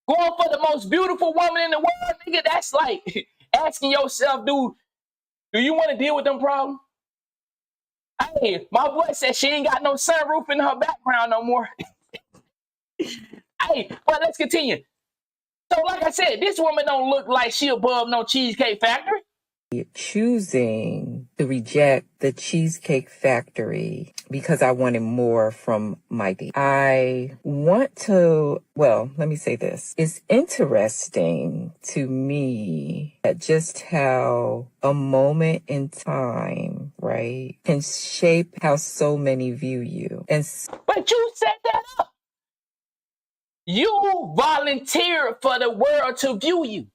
Going for the most beautiful woman in the world, nigga, that's like asking yourself, dude, do you want to deal with them problems? Hey, my boy said she ain't got no sunroof in her background no more. Hey, but let's continue. So like I said, this woman don't look like she above no Cheesecake Factory. Choosing to reject the Cheesecake Factory because I wanted more from Mikey. I want to, well, let me say this. It's interesting to me that just how a moment in time, right, can shape how so many view you. But you set that up. You volunteered for the world to view you.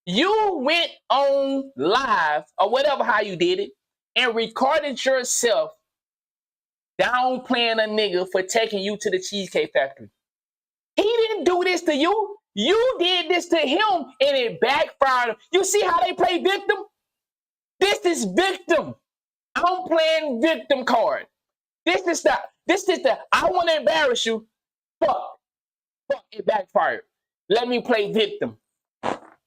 You went on live or whatever how you did it and recorded yourself downplaying a nigga for taking you to the Cheesecake Factory. He didn't do this to you. You did this to him and it backfired. You see how they play victim? This is victim. I'm playing victim card. This is the I want to embarrass you. Fuck, it backfired. Let me play victim.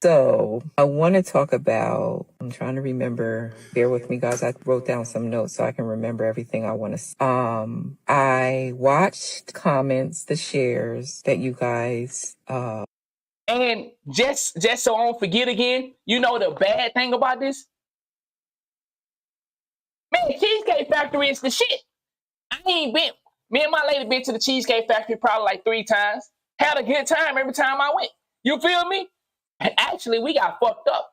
So I want to talk about, I'm trying to remember, bear with me guys, I wrote down some notes so I can remember everything I want to say. I watched comments, the shares that you guys, and just so I don't forget again, you know the bad thing about this? Man, Cheesecake Factory is the shit. Me and my lady been to the Cheesecake Factory probably like 3 times. Had a good time every time I went. You feel me? Actually, we got fucked up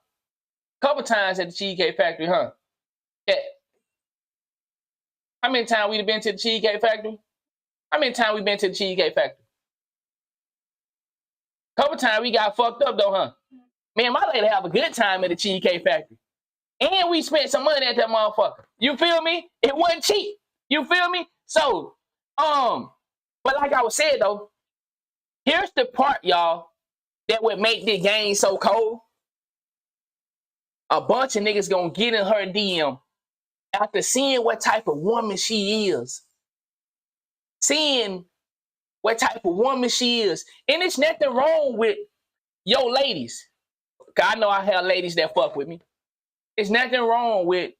a couple times at the Cheesecake Factory, huh? Yeah. How many times we been to the Cheesecake Factory? How many times we been to the Cheesecake Factory? Couple times we got fucked up though, huh? Me and my lady have a good time at the Cheesecake Factory. And we spent some money at that motherfucker. You feel me? It wasn't cheap. You feel me? So, but like I was saying though, here's the part, y'all, that would make this game so cold. A bunch of niggas gonna get in her DM after seeing what type of woman she is. Seeing what type of woman she is. And there's nothing wrong with yo ladies. Cause I know I have ladies that fuck with me. There's nothing wrong with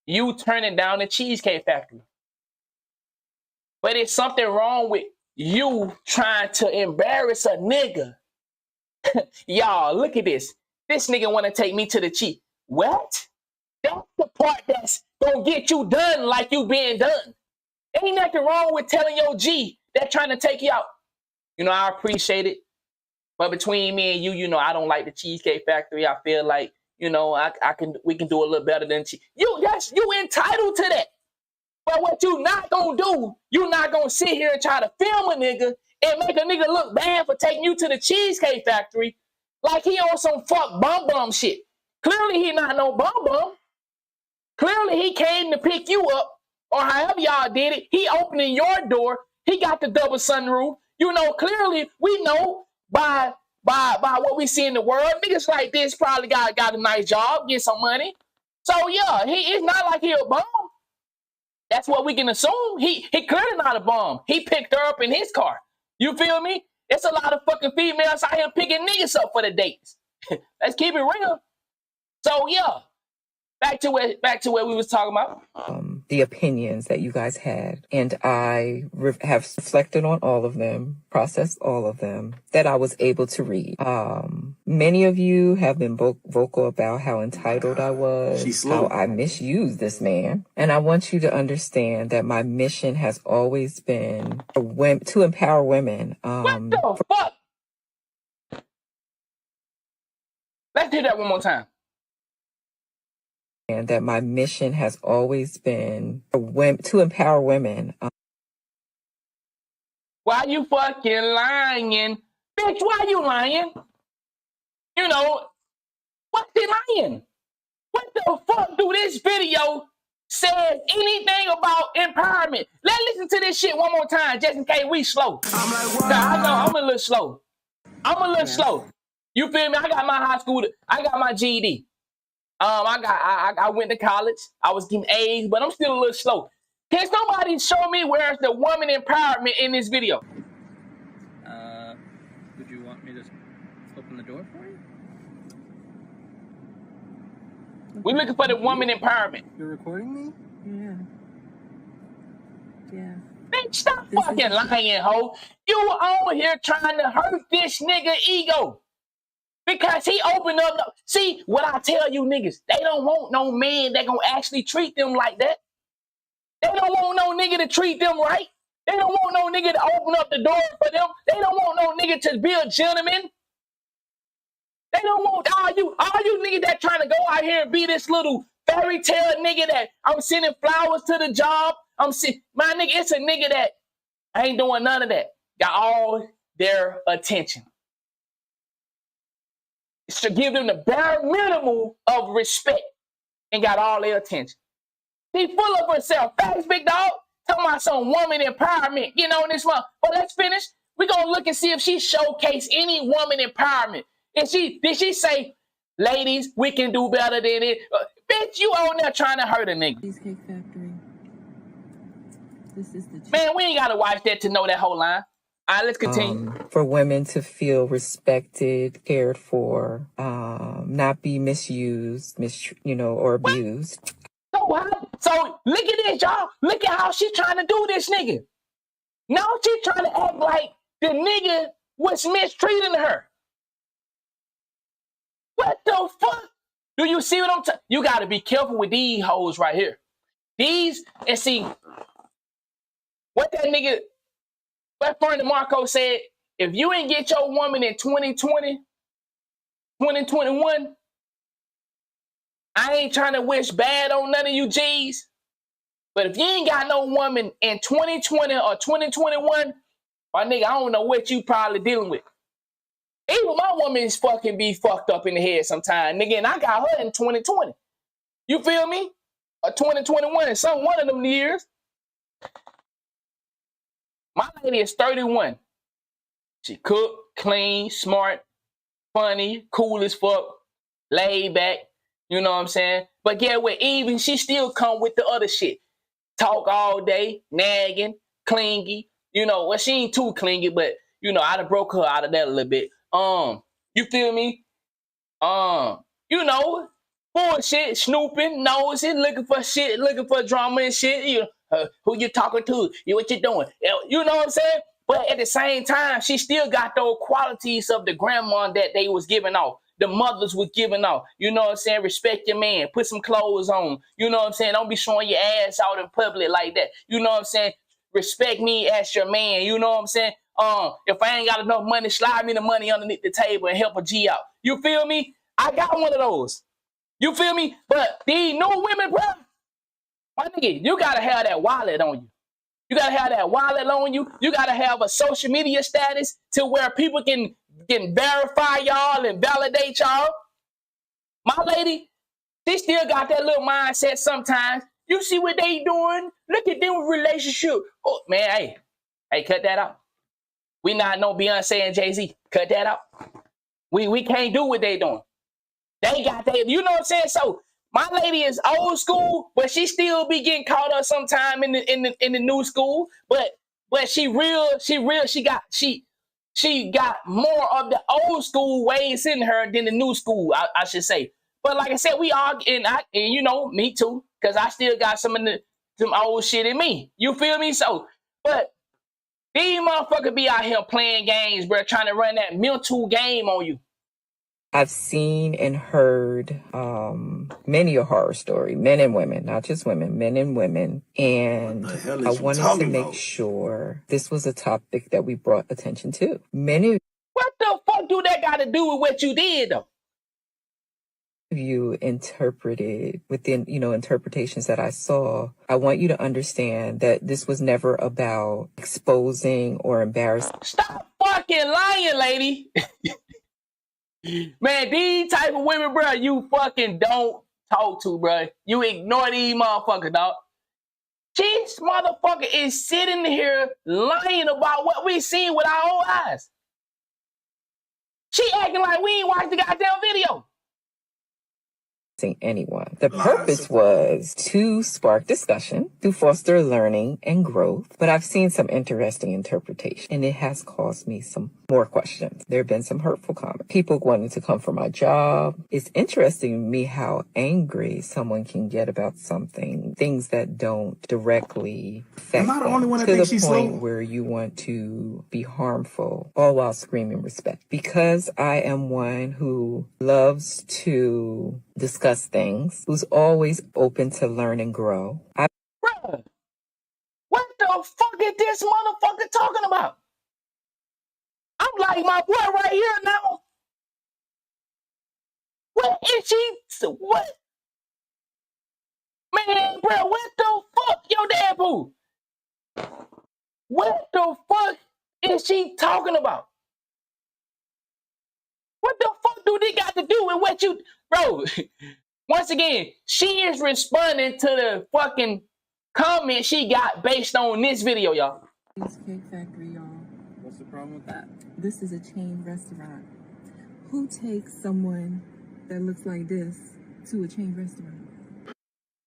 you turning down the Cheesecake Factory. But it's something wrong with you trying to embarrass a nigga. Y'all, look at this. This nigga want to take me to the cheese. What? That's the part that's gonna get you done like you being done. Ain't nothing wrong with telling your G that trying to take you out. You know, I appreciate it. But between me and you, you know, I don't like the Cheesecake Factory. I feel like, you know, we can do a little better than you entitled to that. But what you not gonna do, you not gonna sit here and try to film a nigga and make a nigga look bad for taking you to the Cheesecake Factory like he on some fuck bum shit. Clearly he not no bum. Clearly he came to pick you up, or however y'all did it. He opening your door. He got the double sunroof. You know, clearly we know by what we see in the world, niggas like this probably got a nice job, get some money. So yeah, it's not like he a bum. That's what we can assume. He clearly not a bum. He picked her up in his car. You feel me? It's a lot of fucking females out here picking niggas up for the dates. Let's keep it real. So yeah, back to where we was talking about. The opinions that you guys had, and I have reflected on all of them, processed all of them that I was able to read. Many of you have been vocal about how entitled I was, how I misused this man, and I want you to understand that my mission has always been to empower women. What the fuck? Let's do that one more time. and that my mission has always been for women, to empower women. Why you fucking lying? Bitch, why you lying? You know, what's he lying? What the fuck do this video say anything about empowerment? Let's listen to this shit one more time just in case we slow. I know I'm a little slow. Slow. You feel me? I got my high school, I got my GED. I went to college. I was getting A's, but I'm still a little slow. Can somebody show me where's the woman empowerment in this video? Would you want me to open the door for you? We're looking for the woman empowerment. You're recording me? Yeah. Bitch, stop fucking lying, ho. You over here trying to hurt this nigga ego. Because he opened up. See, what I tell you niggas, they don't want no man that gonna actually treat them like that. They don't want no nigga to treat them right. They don't want no nigga to open up the door for them. They don't want no nigga to be a gentleman. They don't want all you niggas that trying to go out here and be this little fairy tale nigga that I'm sending flowers to the job. My nigga, it's a nigga that ain't doing none of that. Got all their attention. To give them the bare minimum of respect and got all their attention. She full of herself. Thanks, big dog. Talking about some woman empowerment, this month. But let's finish. We're going to look and see if she showcased any woman empowerment. Did she say, ladies, we can do better than it? Bitch, you on there trying to hurt a nigga. Cheesecake Factory. This is the Man, we ain't got to watch that to know that whole line. All right, let's continue. For women to feel respected, cared for, not be misused, or abused. So look at this, y'all. Look at how she trying to do this nigga. Now she trying to act like the nigga was mistreating her. What the fuck? Do you see what I'm saying? You got to be careful with these hoes right here. And see, what that nigga, what Fernie Marco said, if you ain't get your woman in 2020, 2021, I ain't trying to wish bad on none of you G's, but if you ain't got no woman in 2020 or 2021, my nigga, I don't know what you probably dealing with. Even my woman is fucking be fucked up in the head sometime, nigga, and I got her in 2020. You feel me? Or 2021, one of them years. My lady is 31. She cook, clean, smart, funny, cool as fuck, laid back. You know what I'm saying? But get what? Even she still come with the other shit. Talk all day, nagging, clingy. Well, she ain't too clingy, but I done broke her out of that a little bit. You feel me? Bullshit, snooping, nosing, looking for shit, looking for drama and shit. Who you talking to? What you doing? You know what I'm saying? But at the same time, she still got those qualities of the grandma that they was giving off. The mothers was giving off. You know what I'm saying? Respect your man. Put some clothes on. You know what I'm saying? Don't be showing your ass out in public like that. You know what I'm saying? Respect me as your man. You know what I'm saying? If I ain't got enough money, slide me the money underneath the table and help a G out. You feel me? I got one of those. You feel me? But these new women, bro, my nigga, you gotta have that wallet on you. You gotta have that wallet on you. You gotta have a social media status to where people can verify y'all and validate y'all. My lady, she still got that little mindset sometimes. You see what they doing? Look at them relationship. Oh man, hey, cut that out. We not no Beyonce and Jay-Z. Cut that out. We can't do what they doing. They got that, you know what I'm saying? So my lady is old school, but she still be getting caught up sometime in the new school. But she got more of the old school ways in her than the new school, I should say. But like I said, we all and me too, because I still got some old shit in me. You feel me? So, but these motherfuckers be out here playing games, bro, trying to run that mental game on you. I've seen and heard many a horror story, men and women, not just women, men and women. And I wanted to make sure this was a topic that we brought attention to. What the fuck do that got to do with what you did, though? you interpreted within, interpretations that I saw, I want you to understand that this was never about exposing or embarrassing. Stop fucking lying, lady. Man, these type of women, bro, you fucking don't talk to, bro. You ignore these motherfuckers, dog. This motherfucker is sitting here lying about what we seen with our own eyes. She acting like we ain't watched the goddamn video. Anyone. The purpose was to spark discussion, to foster learning and growth. But I've seen some interesting interpretation, and it has caused me some more questions. There have been some hurtful comments. People wanting to come for my job. It's interesting to me how angry someone can get about something, things that don't directly affect them, to the point where you want to be harmful, all while screaming respect. Because I am one who loves to discuss things, who's always open to learn and grow. Bruh, what the fuck is this motherfucker talking about? I'm like my boy right here now. What is she? What? Man, bro, what the fuck, yo, dad boo? What the fuck is she talking about? What the fuck do they got to do with what you, bro? Once again, she is responding to the fucking comment she got based on this video, y'all. Cheesecake Factory, y'all. What's the problem with that? This is a chain restaurant. Who takes someone that looks like this to a chain restaurant?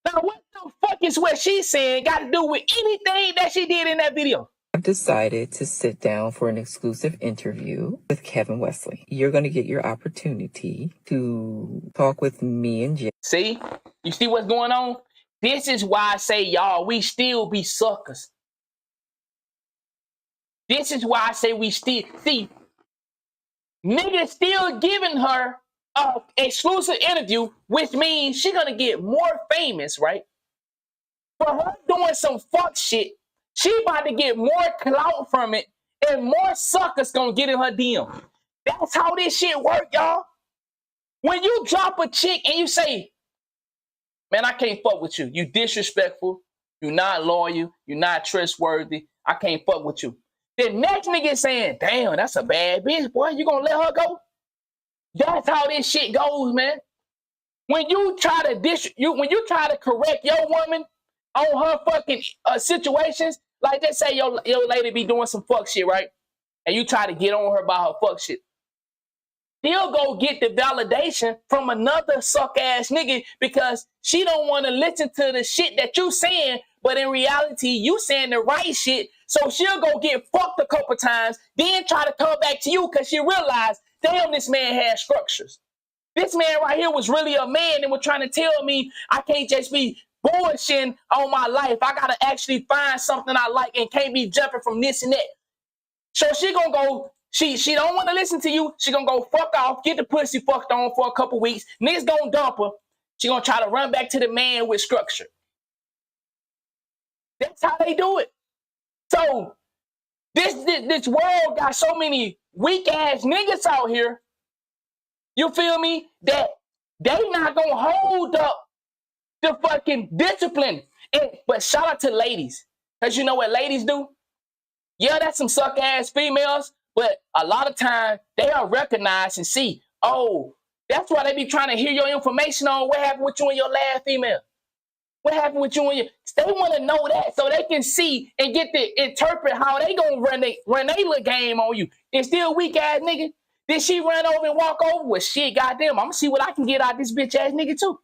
Now, what the fuck is what she's saying got to do with anything that she did in that video? I've decided to sit down for an exclusive interview with Kevin Wesley. You're going to get your opportunity to talk with me and Jay. See? You see what's going on? This is why I say, y'all, we still be suckers. This is why I say we still, see, niggas still giving her an exclusive interview, which means she's going to get more famous, right? For her doing some fuck shit, she about to get more clout from it, and more suckers gonna get in her DM. That's how this shit work, y'all. When you drop a chick and you say, man, I can't fuck with you. You disrespectful. You not loyal. You not trustworthy. I can't fuck with you. The next nigga saying, damn, that's a bad bitch, boy. You gonna let her go? That's how this shit goes, man. When you try to when you try to correct your woman on her fucking situations, like just say your lady be doing some fuck shit, right? And you try to get on her about her fuck shit. She'll go get the validation from another suck ass nigga because she don't want to listen to the shit that you saying, but in reality, you saying the right shit. So she'll go get fucked a couple times, then try to come back to you because she realized, damn, this man has structures. This man right here was really a man and was trying to tell me I can't just be bullshitting on my life. I gotta actually find something I like and can't be jumping from this and that. So she gonna go, she don't want to listen to you. She gonna go fuck off, get the pussy fucked on for a couple weeks. Niggas gonna dump her. She gonna try to run back to the man with structure. That's how they do it. So this world got so many weak ass niggas out here. You feel me? That they not gonna hold up the fucking discipline. But shout out to ladies. Because you know what ladies do? Yeah, that's some suck ass females, but a lot of times they are recognized and see, oh, that's why they be trying to hear your information on what happened with you and your last female. What happened with you and your... They want to know that so they can see and get to interpret how they gonna run they little game on you. It's still weak ass nigga. Did she run over and walk over? Well, shit, goddamn, I'm gonna see what I can get out of this bitch ass nigga too.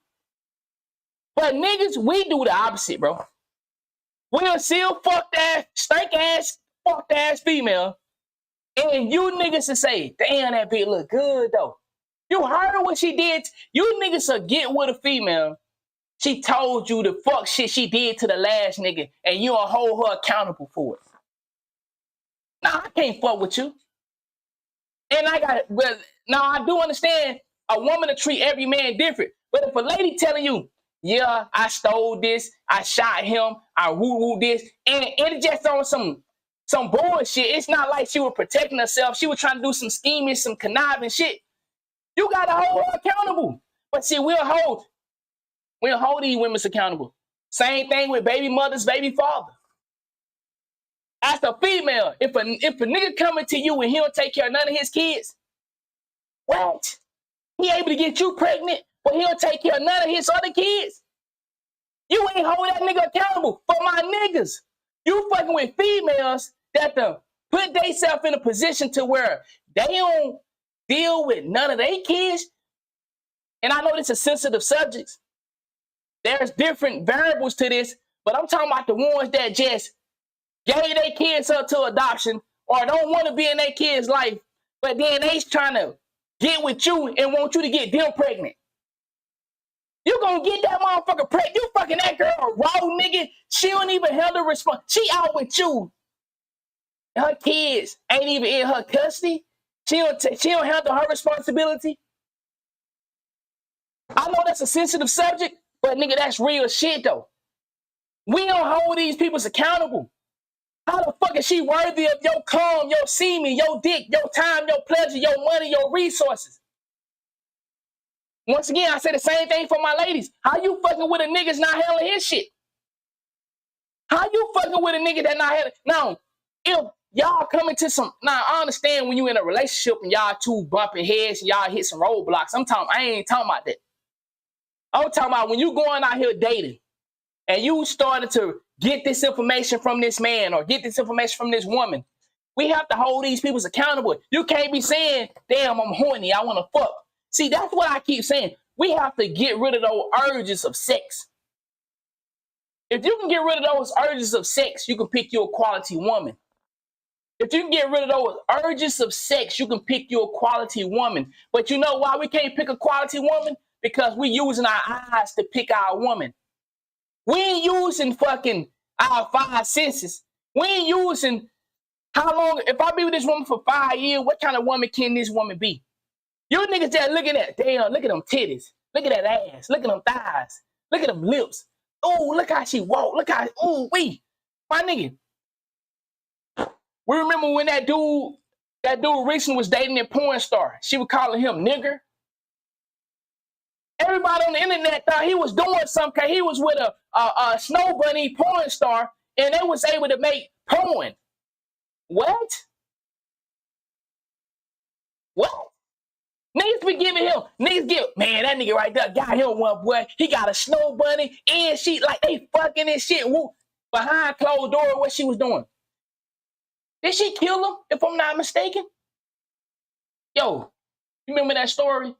But niggas, we do the opposite, bro. We'll still fuck that stank ass, fucked ass female, and you niggas will say, damn, that bitch look good though. You heard what she did. You niggas will get with a female. She told you the fuck shit she did to the last nigga, and you'll hold her accountable for it. Nah, I can't fuck with you. And now I do understand a woman to treat every man different. But if a lady telling you, yeah, I stole this, I shot him, I woo-woo this, and it just on some bullshit. It's not like she was protecting herself. She was trying to do some scheming, some conniving shit. You gotta hold her accountable. But see, we'll hold these women accountable. Same thing with baby mothers, baby father. As a female, if a nigga coming to you and he don't take care of none of his kids, what? He able to get you pregnant, but he don't take care of none of his other kids? You ain't hold that nigga accountable for my niggas. You fucking with females that put themselves in a position to where they don't deal with none of their kids. And I know this is a sensitive subject. There's different variables to this, but I'm talking about the ones that just gave their kids up to adoption or don't want to be in their kids' life, but then they trying to get with you and want you to get them pregnant. You gonna get that motherfucker pregnant. You fucking that girl raw, nigga. She don't even handle response. She out with you. Her kids ain't even in her custody. She don't handle her responsibility. I know that's a sensitive subject, but nigga, that's real shit though. We don't hold these people accountable. How the fuck is she worthy of your cum, your semen, your dick, your time, your pleasure, your money, your resources? Once again, I say the same thing for my ladies. How you fucking with a nigga's not handling his shit? How you fucking with a nigga that not handling? Now, if y'all coming to some, now I understand when you in a relationship and y'all two bumping heads and y'all hit some roadblocks. I ain't talking about that. I'm talking about when you going out here dating and you started to get this information from this man or get this information from this woman. We have to hold these people accountable. You can't be saying, damn, I'm horny, I want to fuck. See, that's what I keep saying. We have to get rid of those urges of sex. If you can get rid of those urges of sex, you can pick you a quality woman. If you can get rid of those urges of sex, you can pick you a quality woman. But you know why we can't pick a quality woman? Because we using our eyes to pick our woman. We ain't using fucking our 5 senses. We ain't using how long, if I be with this woman for 5 years, what kind of woman can this woman be? You niggas just looking at, damn, look at them titties. Look at that ass. Look at them thighs. Look at them lips. Oh, look how she walk. Look how, ooh, wee. My nigga. We remember when that dude recently was dating a porn star. She was calling him nigger. Everybody on the internet thought he was doing something. He was with a snow bunny porn star, and they was able to make porn. What? What? Niggas be giving him, man, that nigga right there got him one, boy. He got a snow bunny, and she, like, they fucking and shit. Woo. Behind closed door, what she was doing. Did she kill him, if I'm not mistaken? Yo, you remember that story?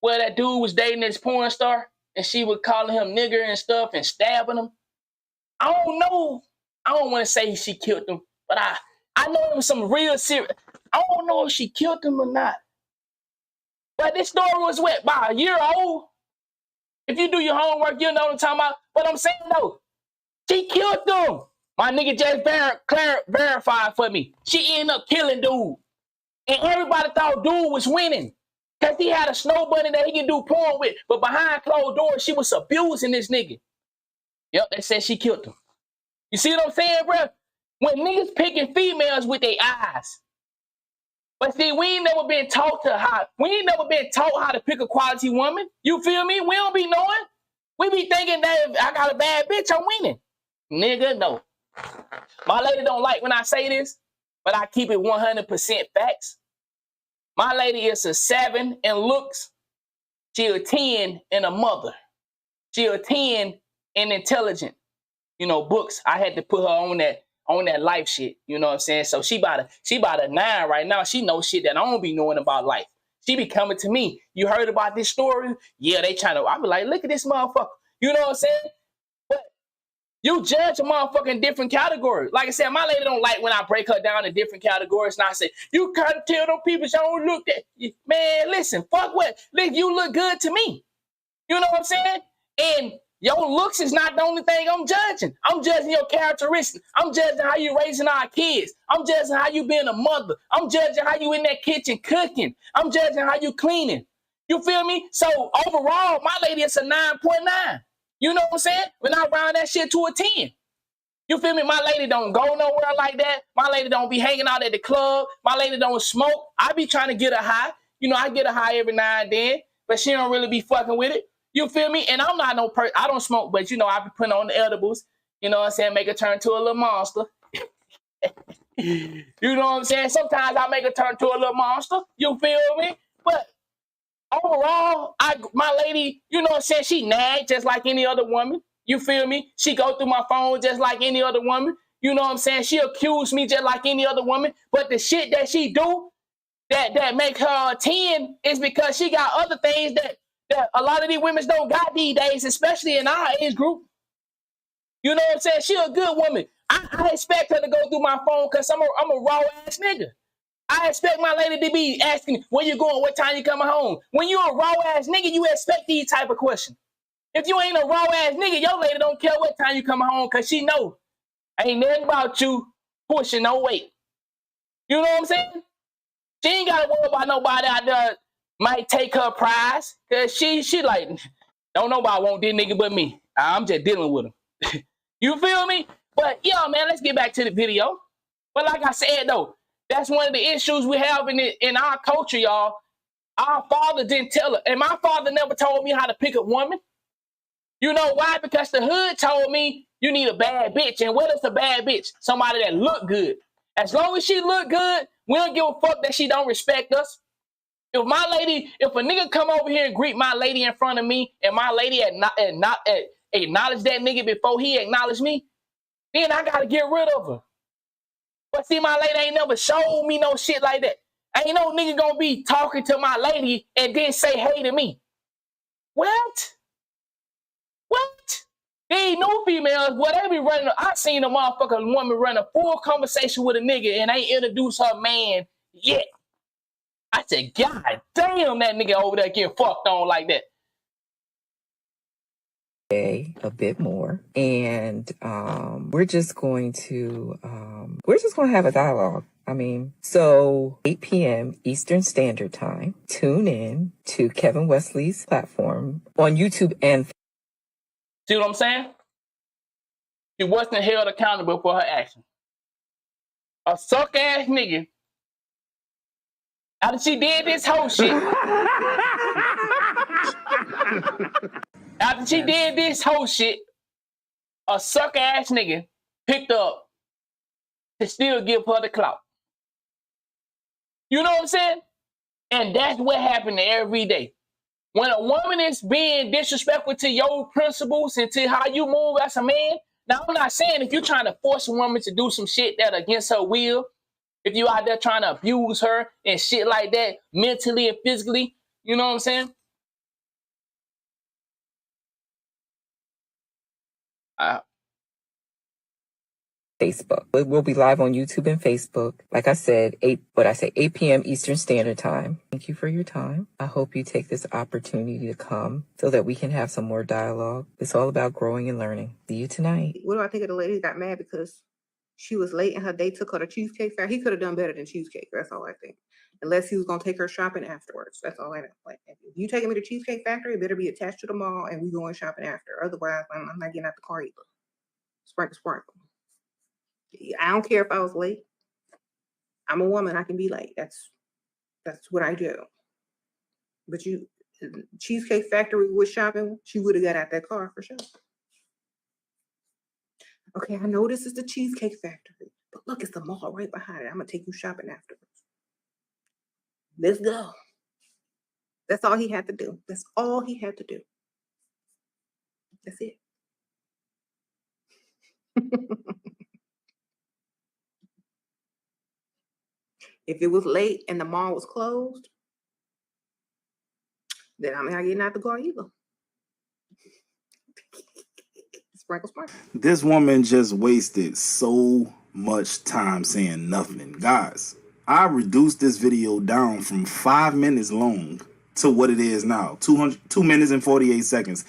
Where that dude was dating this porn star, and she was calling him nigger and stuff and stabbing him? I don't know. I don't want to say she killed him, but I know it was some real serious. I don't know if she killed him or not. But this story was what, by a year old? If you do your homework, you know what I'm talking about. But I'm saying, though, she killed them. My nigga just verified for me. She ended up killing dude. And everybody thought dude was winning. Because he had a snow bunny that he can do porn with. But behind closed doors, she was abusing this nigga. Yep, they said she killed him. You see what I'm saying, bro? When niggas picking females with their eyes. But see, we ain't never been taught how to pick a quality woman. You feel me? We don't be knowing. We be thinking that if I got a bad bitch, I'm winning. Nigga, no. My lady don't like when I say this, but I keep it 100% facts. My lady is a 7 in looks. She a 10 in a mother. She a 10 in intelligent. You know, books. I had to put her on that life shit. You know what I'm saying? So she about a 9 right now. She knows shit that I don't be knowing about life. She be coming to me. You heard about this story? Yeah, they trying to. I be like, look at this motherfucker. You know what I'm saying? But you judge a motherfucker in different categories. Like I said, my lady don't like when I break her down in different categories. And I say, you can't tell them people you don't look at. Man, listen, fuck what? Look, you look good to me. You know what I'm saying? And your looks is not the only thing I'm judging. I'm judging your characteristics. I'm judging how you raising our kids. I'm judging how you being a mother. I'm judging how you in that kitchen cooking. I'm judging how you cleaning. You feel me? So overall, my lady is a 9.9. You know what I'm saying? When I round that shit to a 10. You feel me? My lady don't go nowhere like that. My lady don't be hanging out at the club. My lady don't smoke. I be trying to get a high. You know, I get a high every now and then. but she don't really be fucking with it. You feel me? And I'm not no person. I don't smoke, but you know, I be putting on the edibles. You know what I'm saying? Make her turn to a little monster. You know what I'm saying? Sometimes I make her turn to a little monster. You feel me? But overall, my lady, you know what I'm saying? She nag just like any other woman. You feel me? She go through my phone just like any other woman. You know what I'm saying? She accuse me just like any other woman. But the shit that she do that make her a 10 is because she got other things that a lot of these women don't got these days, especially in our age group. You know what I'm saying? She a good woman. I expect her to go through my phone because I'm a raw ass nigga. I expect my lady to be asking, where you going? What time you coming home? When you a raw ass nigga, you expect these type of questions. If you ain't a raw ass nigga, your lady don't care what time you coming home because she know ain't nothing about you pushing no weight. You know what I'm saying? She ain't got to worry about nobody out there might take her prize because she like, don't nobody want this nigga but me. I'm just dealing with him. You feel me? But yeah, man, let's get back to the video. But like I said, though, that's one of the issues we have in our culture, y'all. Our father didn't tell her. And my father never told me how to pick a woman. You know why? Because the hood told me you need a bad bitch. And what is a bad bitch? Somebody that look good. As long as she look good, we don't give a fuck that she don't respect us. If a nigga come over here and greet my lady in front of me, and my lady acknowledge that nigga before he acknowledge me, then I gotta get rid of her. But see, my lady ain't never showed me no shit like that. Ain't no nigga gonna be talking to my lady and then say hey to me. What? These new females, boy, they be running. I seen a motherfucking woman run a full conversation with a nigga and ain't introduced her man yet. I said, God damn, that nigga over there getting fucked on like that. A bit more, and we're just going to have a dialogue. I mean, so 8 p.m. Eastern Standard Time. Tune in to Kevin Wesley's platform on YouTube and. See what I'm saying? She wasn't held accountable for her actions. A suck ass nigga. After she did this whole shit. After she did this whole shit, a suck ass nigga picked up to still give her the clout. You know what I'm saying? And that's what happened every day. When a woman is being disrespectful to your principles and to how you move as a man, now I'm not saying if you're trying to force a woman to do some shit that against her will, if you out there trying to abuse her and shit like that, mentally and physically, you know what I'm saying? Facebook. We'll be live on YouTube and Facebook. Like I said, 8 p.m. Eastern Standard Time. Thank you for your time. I hope you take this opportunity to come so that we can have some more dialogue. It's all about growing and learning. See you tonight. What do I think of the lady who got mad because she was late and her date took her to Cheesecake Factory? He could have done better than Cheesecake. That's all I think. Unless he was going to take her shopping afterwards. That's all I know. Like, if you taking me to Cheesecake Factory, it better be attached to the mall and we going shopping after. Otherwise, I'm not getting out the car either. Sprinkle. I don't care if I was late. I'm a woman. I can be late. That's what I do. But Cheesecake Factory was shopping. She would have got out that car for sure. Okay, I know this is the Cheesecake Factory, but look, it's the mall right behind it. I'm gonna take you shopping afterwards. Let's go. That's all he had to do. That's all he had to do. That's it. If it was late and the mall was closed, then I'm not getting out the car either. Sprinkle. This woman just wasted so much time saying nothing. Guys, I reduced this video down from 5 minutes long to what it is now, 2 minutes and 48 seconds.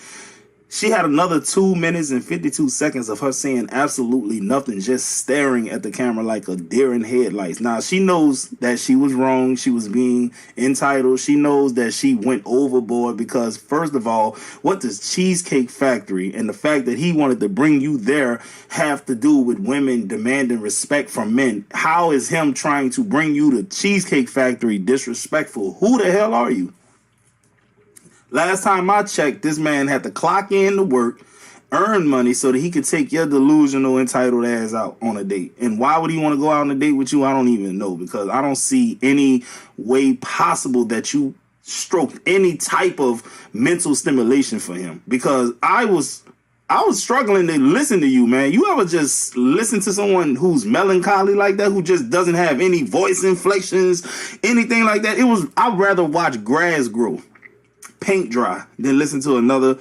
She had another 2 minutes and 52 seconds of her saying absolutely nothing, just staring at the camera like a deer in headlights. Now, she knows that she was wrong. She was being entitled. She knows that she went overboard because, first of all, what does Cheesecake Factory and the fact that he wanted to bring you there have to do with women demanding respect from men? How is him trying to bring you to Cheesecake Factory disrespectful? Who the hell are you? Last time I checked, this man had to clock in to work, earn money so that he could take your delusional, entitled ass out on a date. And why would he want to go out on a date with you? I don't even know, because I don't see any way possible that you stroked any type of mental stimulation for him, because I was struggling to listen to you, man. You ever just listen to someone who's melancholy like that, who just doesn't have any voice inflections, anything like that? I'd rather watch grass grow, paint dry, than listen to another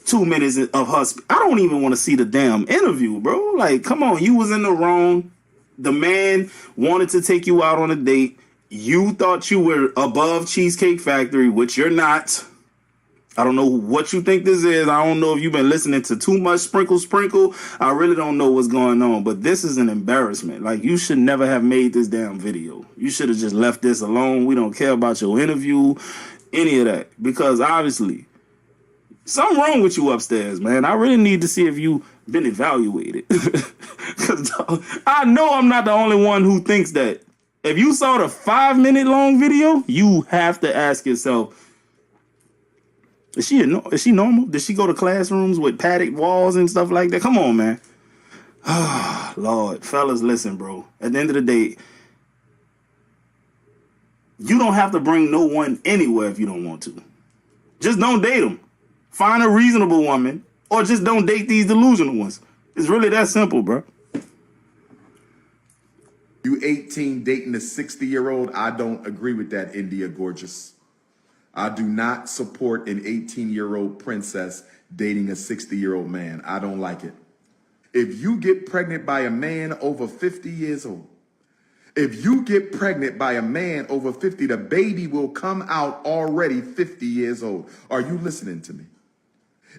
2 minutes of her. I don't even want to see the damn interview, bro. Like, come on, you was in the wrong. The man wanted to take you out on a date. You thought you were above Cheesecake Factory, which you're not. I don't know what you think this is. I don't know if you've been listening to too much Sprinkle. I really don't know what's going on, but this is an embarrassment. Like, you should never have made this damn video. You should have just left this alone. We don't care about your interview, any of that, because obviously something wrong with you upstairs, man. I really need to see if you've been evaluated, because I know I'm not the only one who thinks that. If you saw the 5-minute long video, you have to ask yourself, is she normal? Did she go to classrooms with padded walls and stuff like that? Come on, man. Oh, Lord. Fellas, listen, bro. At the end of the day, you don't have to bring no one anywhere if you don't want to. Just don't date them. Find a reasonable woman, or just don't date these delusional ones. It's really that simple, bro. You 18 dating a 60-year-old, I don't agree with that, India Gorgeous. I do not support an 18-year-old princess dating a 60-year-old man. I don't like it. If you get pregnant by a man over 50 years old, if you get pregnant by a man over 50, the baby will come out already 50 years old. Are you listening to me?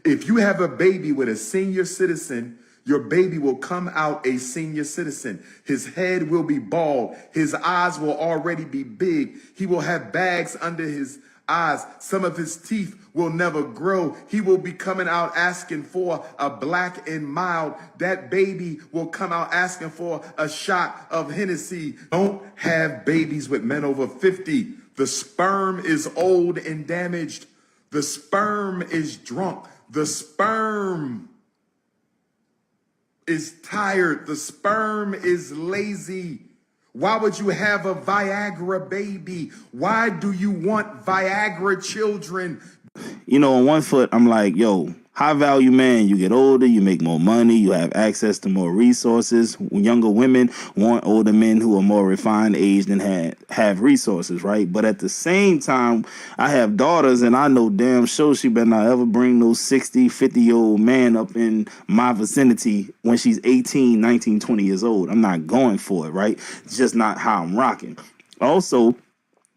If you have a baby with a senior citizen, your baby will come out a senior citizen. His head will be bald. His eyes will already be big. He will have bags under his eyes. Some of his teeth will never grow. He will be coming out asking for a black and mild. That baby will come out asking for a shot of Hennessy. Don't have babies with men over 50. The sperm is old and damaged. The sperm is drunk. The sperm is tired. The sperm is lazy. Why would you have a Viagra baby? Why do you want Viagra children? You know, on one foot, I'm like, yo, high value man, you get older, you make more money, you have access to more resources. Younger women want older men who are more refined, aged, and have resources, right? But at the same time, I have daughters, and I know damn sure she better not ever bring no 60, 50-year-old man up in my vicinity when she's 18, 19, 20 years old. I'm not going for it, right? It's just not how I'm rocking. Also,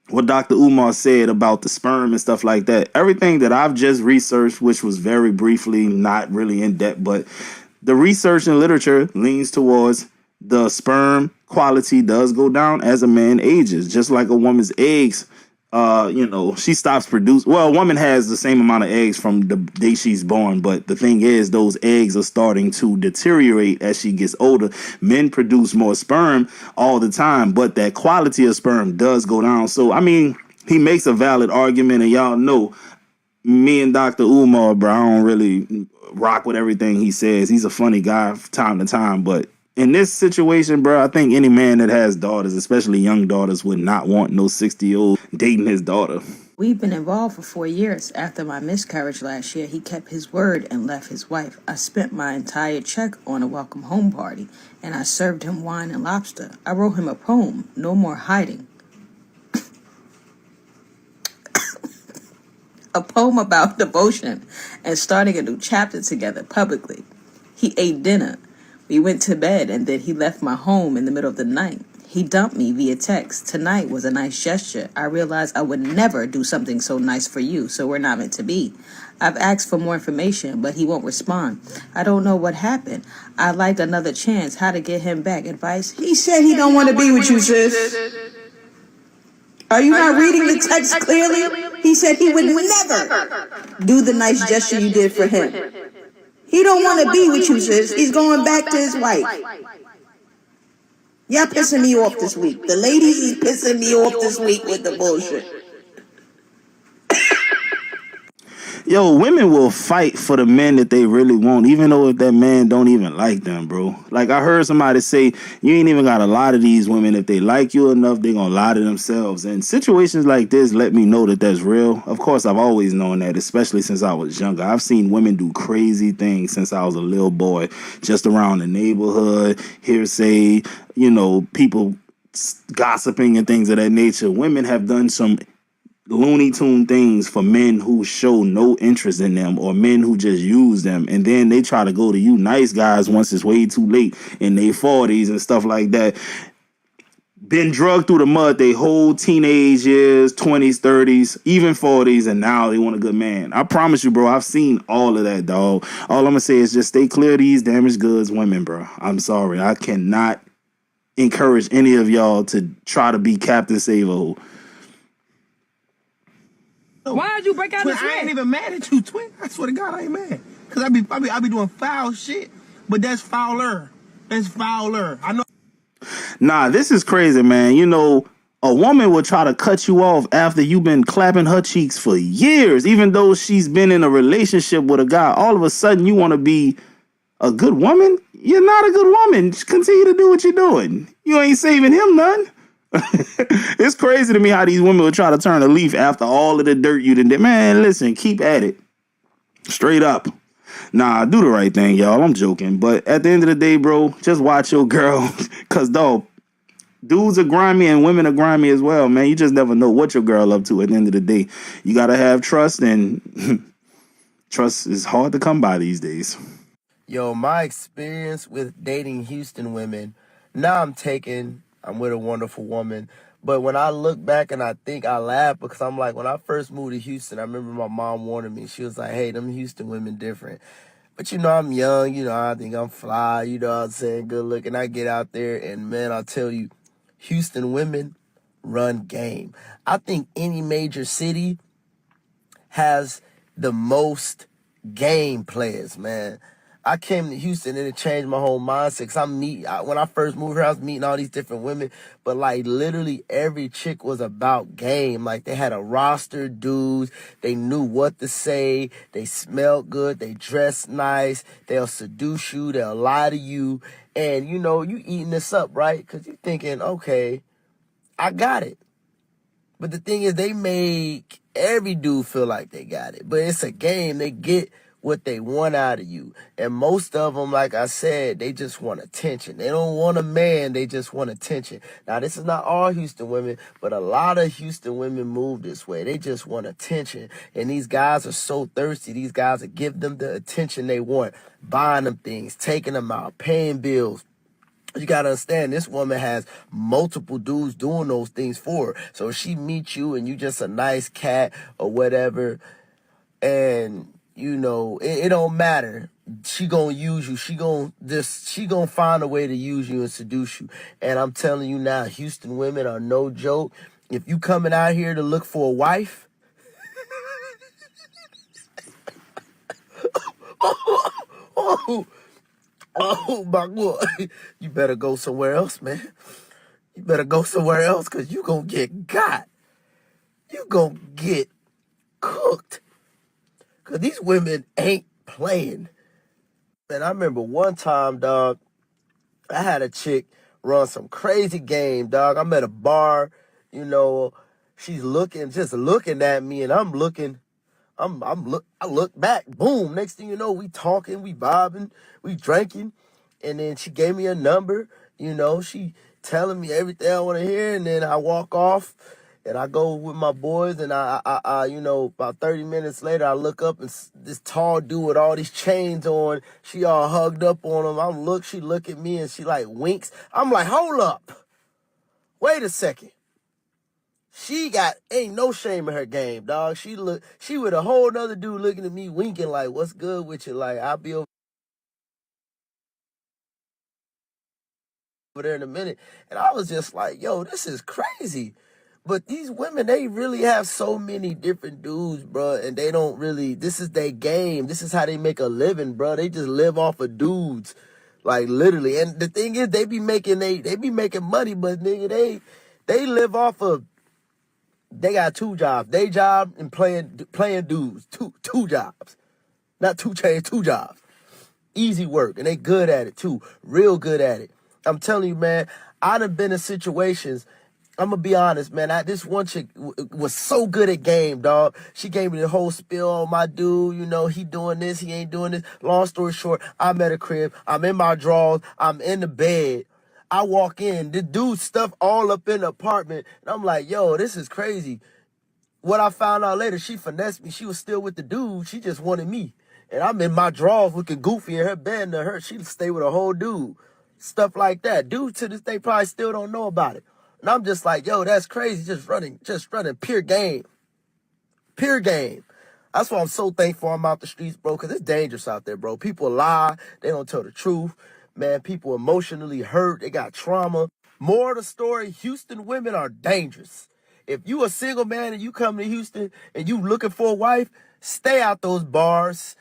what Dr. Umar said about the sperm and stuff like that, everything that I've just researched, which was very briefly, not really in depth, but the research and literature leans towards the sperm quality does go down as a man ages, just like a woman's eggs. She stops producing. Well, a woman has the same amount of eggs from the day she's born, but the thing is, those eggs are starting to deteriorate as she gets older. Men produce more sperm all the time, but that quality of sperm does go down. So, I mean, he makes a valid argument, and y'all know me and Dr. Umar, bro, I don't really rock with everything he says. He's a funny guy from time to time, but in this situation, bro, I think any man that has daughters, especially young daughters, would not want no 60-year-old dating his daughter. We've been involved for 4 years. After my miscarriage last year, he kept his word and left his wife. I spent my entire check on a welcome home party, and I served him wine and lobster. I wrote him a poem, No More Hiding. A poem about devotion and starting a new chapter together publicly. He ate dinner. We went to bed, and then he left my home in the middle of the night. He dumped me via text. Tonight was a nice gesture. I realized I would never do something so nice for you, so we're not meant to be. I've asked for more information, but he won't respond. I don't know what happened. I'd like another chance. How to get him back? Advice? He said he don't want to be with you, sis. Are you not reading the text clearly? He said he would never do the nice gesture you did for him. He don't want to be with you, sis. He's going back to his wife. Y'all pissing me off this week. The ladies is pissing me off this week with the bullshit. Yo, women will fight for the men that they really want, even though if that man don't even like them, bro. Like I heard somebody say, you ain't even got a lot of these women. If they like you enough, they gonna lie to themselves. And situations like this let me know that that's real. Of course, I've always known that, especially since I was younger. I've seen women do crazy things since I was a little boy, just around the neighborhood, hearsay, people gossiping and things of that nature. Women have done some Looney Tune things for men who show no interest in them or men who just use them, and then they try to go to you nice guys once it's way too late in their 40s and stuff like that. Been drugged through the mud they whole teenage years, 20s, 30s, even 40s, and now they want a good man. I promise you, bro, I've seen all of that, dog. All I'm gonna say is just stay clear of these damaged goods women, bro. I'm sorry. I cannot encourage any of y'all to try to be Captain Save-A. Why'd you break out the sweat? I ain't even mad at you, twin. I swear to God, I ain't mad. Cause I be doing foul shit, but that's fouler. That's fouler. I know. Nah, this is crazy, man. A woman will try to cut you off after you've been clapping her cheeks for years, even though she's been in a relationship with a guy. All of a sudden, you want to be a good woman? You're not a good woman. Just continue to do what you're doing. You ain't saving him none. It's crazy to me how these women will try to turn a leaf after all of the dirt you did. Man, listen, keep at it. Straight up. Nah, do the right thing, y'all. I'm joking. But at the end of the day, bro, just watch your girl. Because, dog, dudes are grimy and women are grimy as well, man. You just never know what your girl up to at the end of the day. You got to have trust, and trust is hard to come by these days. Yo, my experience with dating Houston women, now I'm with a wonderful woman. But when I look back and I think, I laugh because I'm like, when I first moved to Houston, I remember my mom warning me. She was like, hey, them Houston women different. But I'm young, I think I'm fly, what I'm saying, good looking. I get out there and man, I'll tell you, Houston women run game. I think any major city has the most game players, man. I came to Houston and it changed my whole mindset. Cause when I first moved here, I was meeting all these different women, but like literally every chick was about game. Like they had a roster of dudes. They knew what to say. They smelled good. They dressed nice. They'll seduce you. They'll lie to you. And you eating this up, right? Cause you thinking, okay, I got it. But the thing is, they make every dude feel like they got it. But it's a game. They get what they want out of you. And most of them, like I said, they just want attention. They don't want a man. They just want attention. Now, this is not all Houston women, but a lot of Houston women move this way. They just want attention. And these guys are so thirsty. These guys will give them the attention they want, buying them things, taking them out, paying bills. You gotta understand, this woman has multiple dudes doing those things for her. So if she meets you and you just a nice cat or whatever, and it don't matter. She gonna use you. She gonna find a way to use you and seduce you. And I'm telling you now, Houston women are no joke. If you coming out here to look for a wife, oh my God, you better go somewhere else, man. You better go somewhere else because you gonna get got. You gonna get cooked. Because these women ain't playing. Man, I remember one time, dog, I had a chick run some crazy game, dog. I'm at a bar, she's just looking at me, and I'm looking. I look back, boom. Next thing you know, we talking, we bobbing, we drinking, and then she gave me a number. She telling me everything I want to hear, and then I walk off, and I go with my boys, and I about 30 minutes later, I look up, and this tall dude with all these chains on, she all hugged up on him. She look at me, and she like winks. I'm like, hold up, wait a second. Ain't no shame in her game, dog. She with a whole nother dude looking at me, winking like, what's good with you? Like, I'll be over there in a minute. And I was just like, yo, this is crazy. But these women, they really have so many different dudes, bro. And they don't really, this is their game. This is how they make a living, bro. They just live off of dudes. Like, literally. And the thing is, they be making money, but nigga, they live off of They got 2 jobs. Day job and playing dudes. Two jobs. Not 2 chains, 2 jobs. Easy work. And they good at it too. Real good at it. I'm telling you, man, I done been in situations. I'm gonna be honest, man. This one chick was so good at game, dog. She gave me the whole spiel on my dude. You know, he doing this, he ain't doing this. Long story short, I'm at a crib. I'm in my drawers. I'm in the bed. I walk in. The dude stuff all up in the apartment. And I'm like, yo, this is crazy. What I found out later, she finessed me. She was still with the dude. She just wanted me. And I'm in my drawers looking goofy in her bed. And she'd stay with a whole dude. Stuff like that. Dude to this day probably still don't know about it. And I'm just like, yo, that's crazy. Just running pure game. Pure game. That's why I'm so thankful I'm out the streets, bro, because it's dangerous out there, bro. People lie. They don't tell the truth. Man, people emotionally hurt. They got trauma. More of the story, Houston women are dangerous. If you a single man and you come to Houston and you looking for a wife, stay out those bars.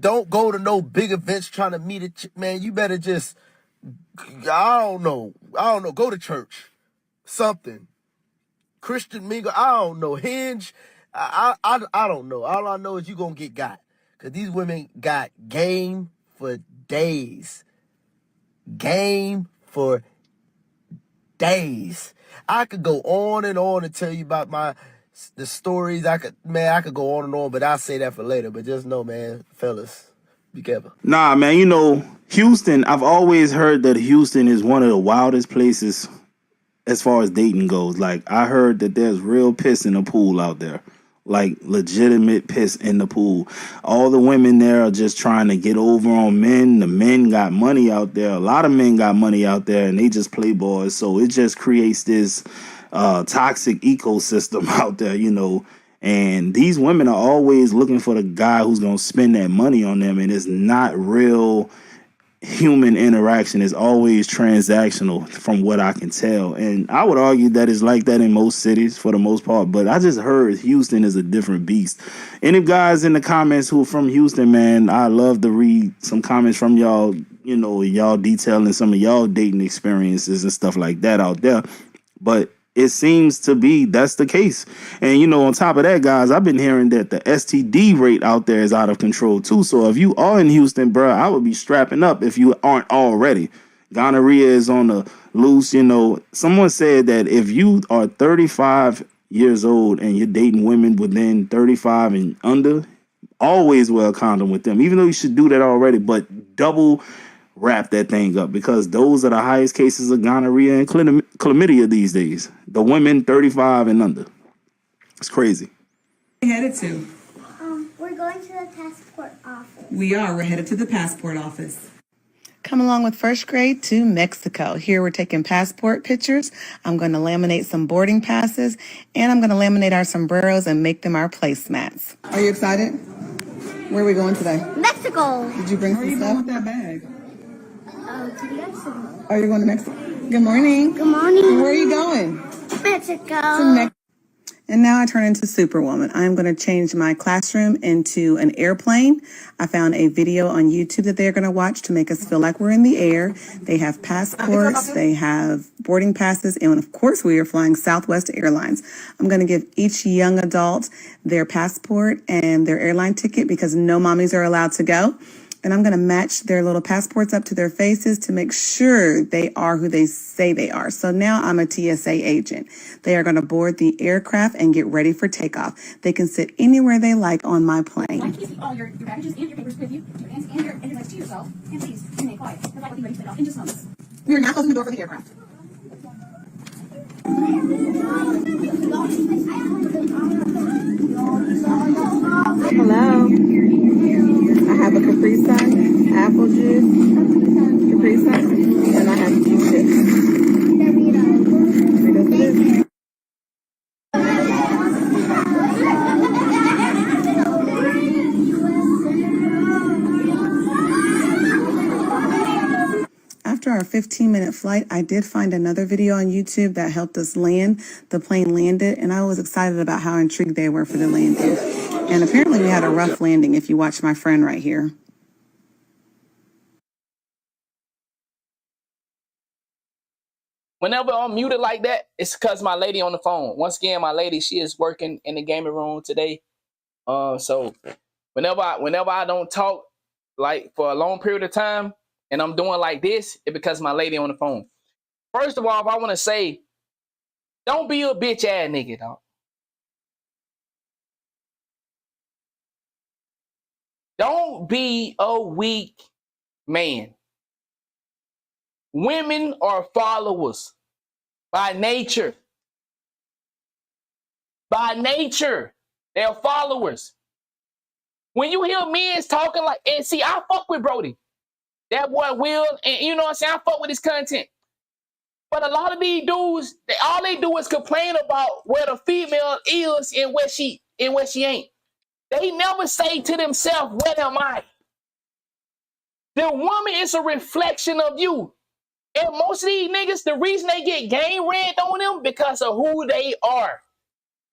Don't go to no big events trying to meet a chick, man. You better just, I don't know, go to church. Something. Christian mingle, I don't know. Hinge, I don't know. All I know is you gonna get got. Because these women got game for days. Game for days. I could go on and tell you about the stories. I could go on and on, but I'll say that for later. But just know, man, fellas, be careful. Nah, man, you know, Houston, I've always heard that Houston is one of the wildest places as far as dating goes. Like, I heard that there's real piss in the pool out there. Like, legitimate piss in the pool. All the women there are just trying to get over on men. The men got money out there. A lot of men got money out there, and they just play boys. So it just creates this toxic ecosystem out there, you know. And these women are always looking for the guy who's going to spend that money on them, and it's not real human interaction. Is always transactional from what I can tell. And I would argue that it's like that in most cities for the most part, but I just heard Houston is a different beast. Any guys in the comments who are from Houston, man, I love to read some comments from y'all, you know, y'all detailing some of y'all dating experiences and stuff like that out there. But it seems to be that's the case. And, you know, on top of that, guys, I've been hearing that the STD rate out there is out of control, too. So if you are in Houston, bro, I would be strapping up if you aren't already. Gonorrhea is on the loose. You know, someone said that if you are 35 years old and you're dating women within 35 and under, always wear a condom with them, even though you should do that already, but double wrap that thing up, because those are the highest cases of gonorrhea and chlamydia these days. The women 35 and under. It's crazy. Where are we headed to? We're going to the passport office. We are. We're headed to the passport office. Come along with first grade to Mexico. Here we're taking passport pictures. I'm going to laminate some boarding passes, and I'm going to laminate our sombreros and make them our placemats. Are you excited? Where are we going today? Mexico. Did you bring some stuff? Where are you going with that bag? To Mexico. Are you going to Mexico? Good morning. Good morning. Where are you going? Mexico. And now I turn into Superwoman. I'm going to change my classroom into an airplane. I found a video on YouTube that they're going to watch to make us feel like we're in the air. They have passports, they have boarding passes, and of course we are flying Southwest Airlines. I'm going to give each young adult their passport and their airline ticket because no mommies are allowed to go. And I'm going to match their little passports up to their faces to make sure they are who they say they are. So now I'm a TSA agent. They are going to board the aircraft and get ready for takeoff. They can sit anywhere they like on my plane. Please keep all your baggages and your papers with you, your hands and your legs to yourself. And please remain quiet, because I will be ready to take off in just moments. We are now closing the door for the aircraft. Hello. I have a Capri Sun, apple juice, Capri Sun, and I have Q-tips. After our 15-minute flight, I did find another video on YouTube that helped us land. The plane landed, and I was excited about how intrigued they were for the landing. And apparently we had a rough landing if you watch my friend right here. Whenever I'm muted like that, it's because my lady on the phone. Once again, my lady, she is working in the gaming room today. So whenever I don't talk like for a long period of time and I'm doing like this, it's because my lady on the phone. First of all, I want to say, don't be a bitch ass nigga, dog. Don't be a weak man. Women are followers by nature. By nature, they're followers. When you hear men talking like, and see, I fuck with Brody. That boy Will, and you know what I'm saying? I fuck with his content. But a lot of these dudes, all they do is complain about where the female is and where she ain't. They never say to themselves, where am I? The woman is a reflection of you. And most of these niggas, the reason they get gang red on them because of who they are.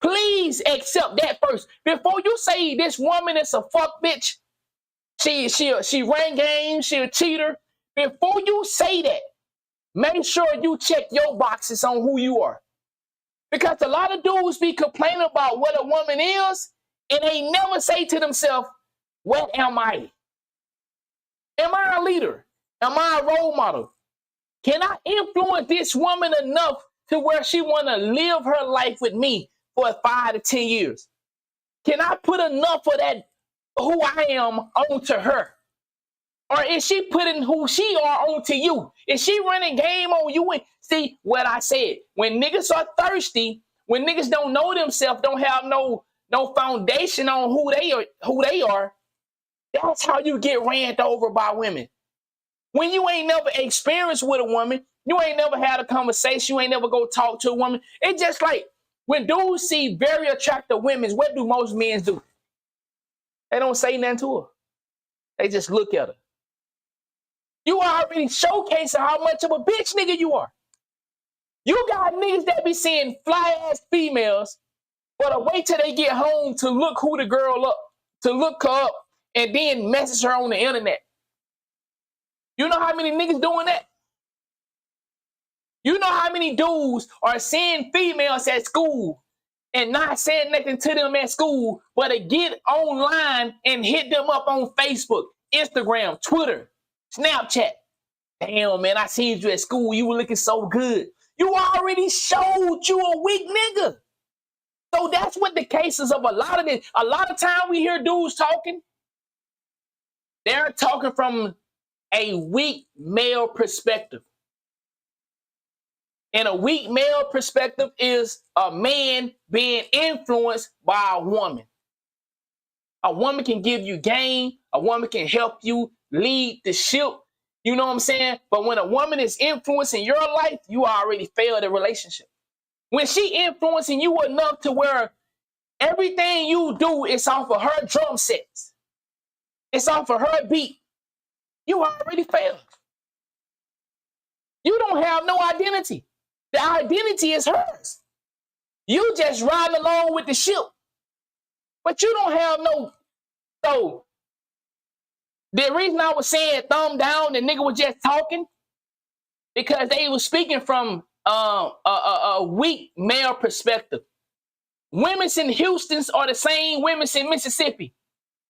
Please accept that first. Before you say this woman is a fuck bitch, she ran games, she a cheater. Before you say that, make sure you check your boxes on who you are. Because a lot of dudes be complaining about what a woman is, and they never say to themselves, what am I? Am I a leader? Am I a role model? Can I influence this woman enough to where she want to live her life with me for 5 to 10 years? Can I put enough of that, who I am, onto her? Or is she putting who she are onto you? Is she running game on you? And see what I said. When niggas are thirsty, when niggas don't know themselves, don't have no foundation on who they are, that's how you get ran over by women. When you ain't never experienced with a woman, you ain't never had a conversation, you ain't never go talk to a woman. It's just like when dudes see very attractive women, what do most men do? They don't say nothing to her. They just look at her. You are already showcasing how much of a bitch nigga you are. You got niggas that be seeing fly-ass females, but wait till they get home to look who the girl up, to look her up, and then message her on the internet. You know how many niggas doing that? You know how many dudes are seeing females at school and not saying nothing to them at school, but to get online and hit them up on Facebook, Instagram, Twitter, Snapchat. Damn, man, I seen you at school. You were looking so good. You already showed you a weak nigga. So that's what the case is of a lot of this. A lot of time we hear dudes talking, they're talking from a weak male perspective. And a weak male perspective is a man being influenced by a woman. A woman can give you game. A woman can help you lead the ship. You know what I'm saying? But when a woman is influencing your life, you already failed a relationship. When she influencing you enough to where everything you do is off of her drum sets, it's off of her beat, you already failed. You don't have no identity. The identity is hers. You just riding along with the ship. But you don't have no. So the reason I was saying thumb down, the nigga was just talking because they was speaking from a weak male perspective. Women in Houston are the same women in Mississippi,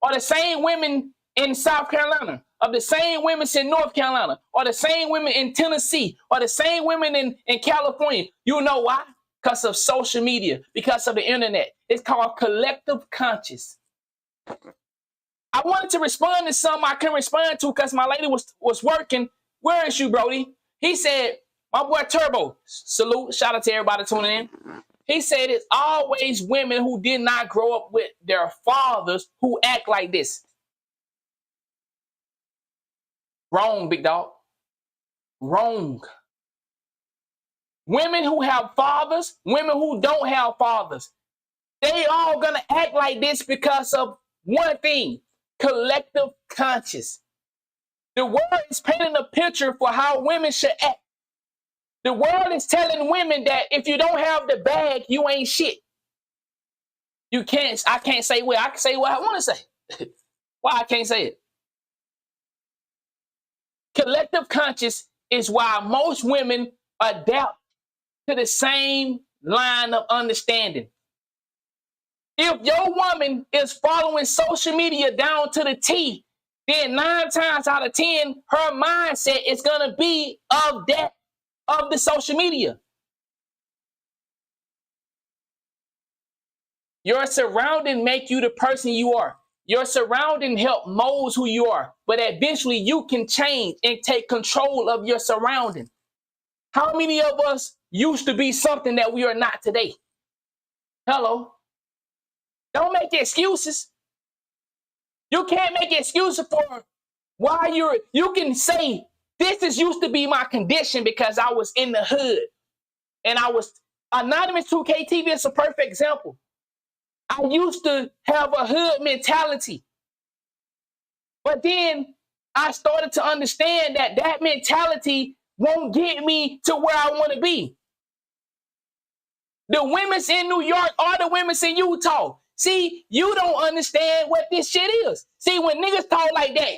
are the same women in South Carolina, are the same women in North Carolina, are the same women in Tennessee, are the same women in California. You know why? Because of social media, because of the internet. It's called collective conscious. I wanted to respond to something I couldn't respond to because my lady was working. Where is you, Brody? He said, my boy Turbo, salute, shout out to everybody tuning in. He said it's always women who did not grow up with their fathers who act like this. Wrong, big dog. Wrong. Women who have fathers, women who don't have fathers, they all gonna act like this because of one thing, collective conscious. The world is painting a picture for how women should act. The world is telling women that if you don't have the bag, you ain't shit. I can't say what I can say what I want to say. Why I can't say it? Collective conscious is why most women adapt to the same line of understanding. If your woman is following social media down to the T, then 9 times out of 10, her mindset is going to be of the social media. Your surrounding make you the person you are. Your surrounding help mold who you are. But eventually you can change and take control of your surrounding. How many of us used to be something that we are not today? Hello. Don't make excuses. You can't make excuses for why you can say, this is used to be my condition because I was in the hood. And I was, Anonymous 2K TV is a perfect example. I used to have a hood mentality. But then I started to understand that that mentality won't get me to where I want to be. The women's in New York are the women's in Utah. See, you don't understand what this shit is. See, when niggas talk like that,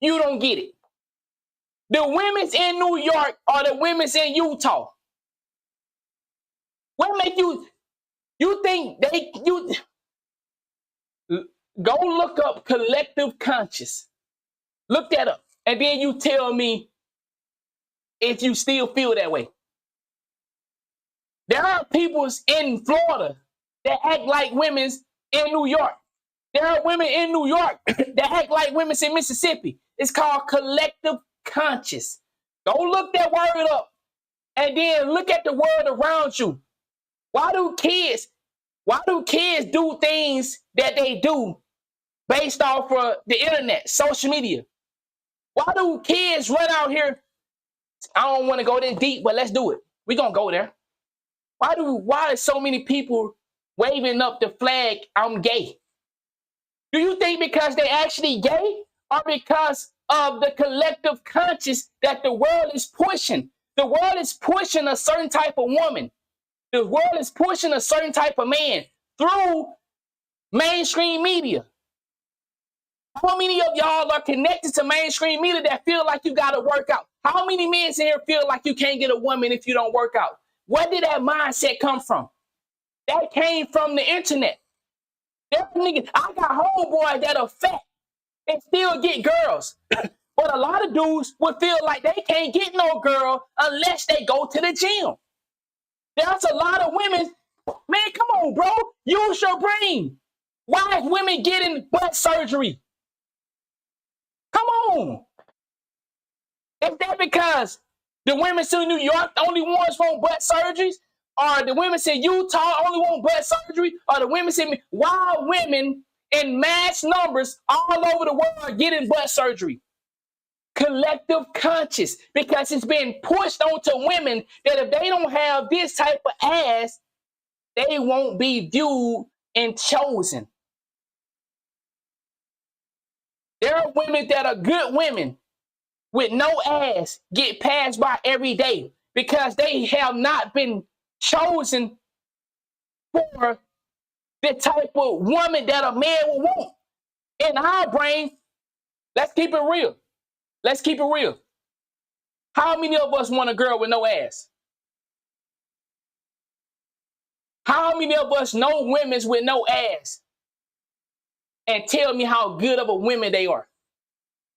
you don't get it. The women's in New York are the women's in Utah. What make you think go look up collective conscious. Look that up. And then you tell me if you still feel that way. There are peoples in Florida that act like women's in New York. There are women in New York that act like women's in Mississippi. It's called collective conscious. Go look that word up and then look at the word around you. Why do kids do things that they do based off of the internet, social media? Why do kids run out here? I don't want to go this deep, but let's do it. We're going to go there. Why is so many people waving up the flag, I'm gay? Do you think because they actually gay or because of the collective conscious that the world is pushing? The world is pushing a certain type of woman. The world is pushing a certain type of man through mainstream media. How many of y'all are connected to mainstream media that feel like you got to work out? How many men in here feel like you can't get a woman if you don't work out? Where did that mindset come from? That came from the internet. I got homeboys that are fat and still get girls. But a lot of dudes would feel like they can't get no girl unless they go to the gym. There's a lot of women, man, come on, bro. Use your brain. Why is women getting butt surgery? Come on. Is that because the women in New York, the only ones want butt surgeries? Or the women in Utah only want butt surgery? Or the women in, why are women in mass numbers all over the world are getting butt surgery? Collective conscious, because it's been pushed onto women that if they don't have this type of ass, they won't be viewed and chosen. There are women that are good women with no ass get passed by every day because they have not been chosen for the type of woman that a man will want. In our brain, let's keep it real. Let's keep it real. How many of us want a girl with no ass? How many of us know women with no ass and tell me how good of a woman they are?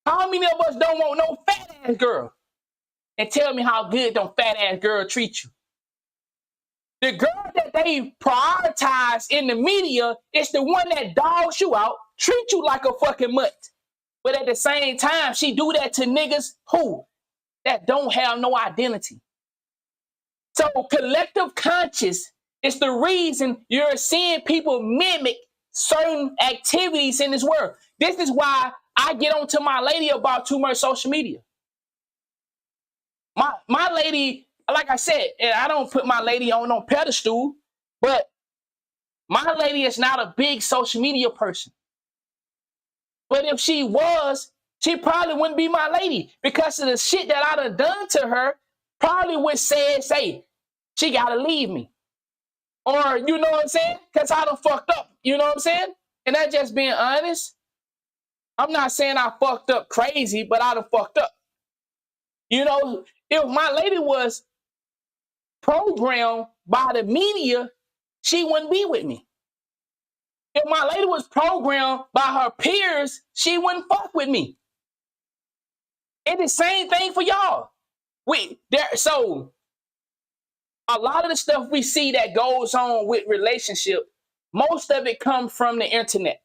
How many of us don't want no fat ass girl and tell me how good them fat ass girl treat you? The girl that they prioritize in the media is the one that dogs you out, treat you like a fucking mutt. But at the same time, she do that to niggas who that don't have no identity. So collective conscious is the reason you're seeing people mimic certain activities in this world. This is why I get on to my lady about too much social media. My lady, like I said, and I don't put my lady on no pedestal, but my lady is not a big social media person. But if she was, she probably wouldn't be my lady because of the shit that I done to her. Probably would say, she gotta leave me. Or, you know what I'm saying? Because I done fucked up. You know what I'm saying? And that's just being honest. I'm not saying I fucked up crazy, but I done fucked up. You know, if my lady was programmed by the media, she wouldn't be with me. If my lady was programmed by her peers, she wouldn't fuck with me. It's the same thing for y'all. So a lot of the stuff we see that goes on with relationship, most of it comes from the internet.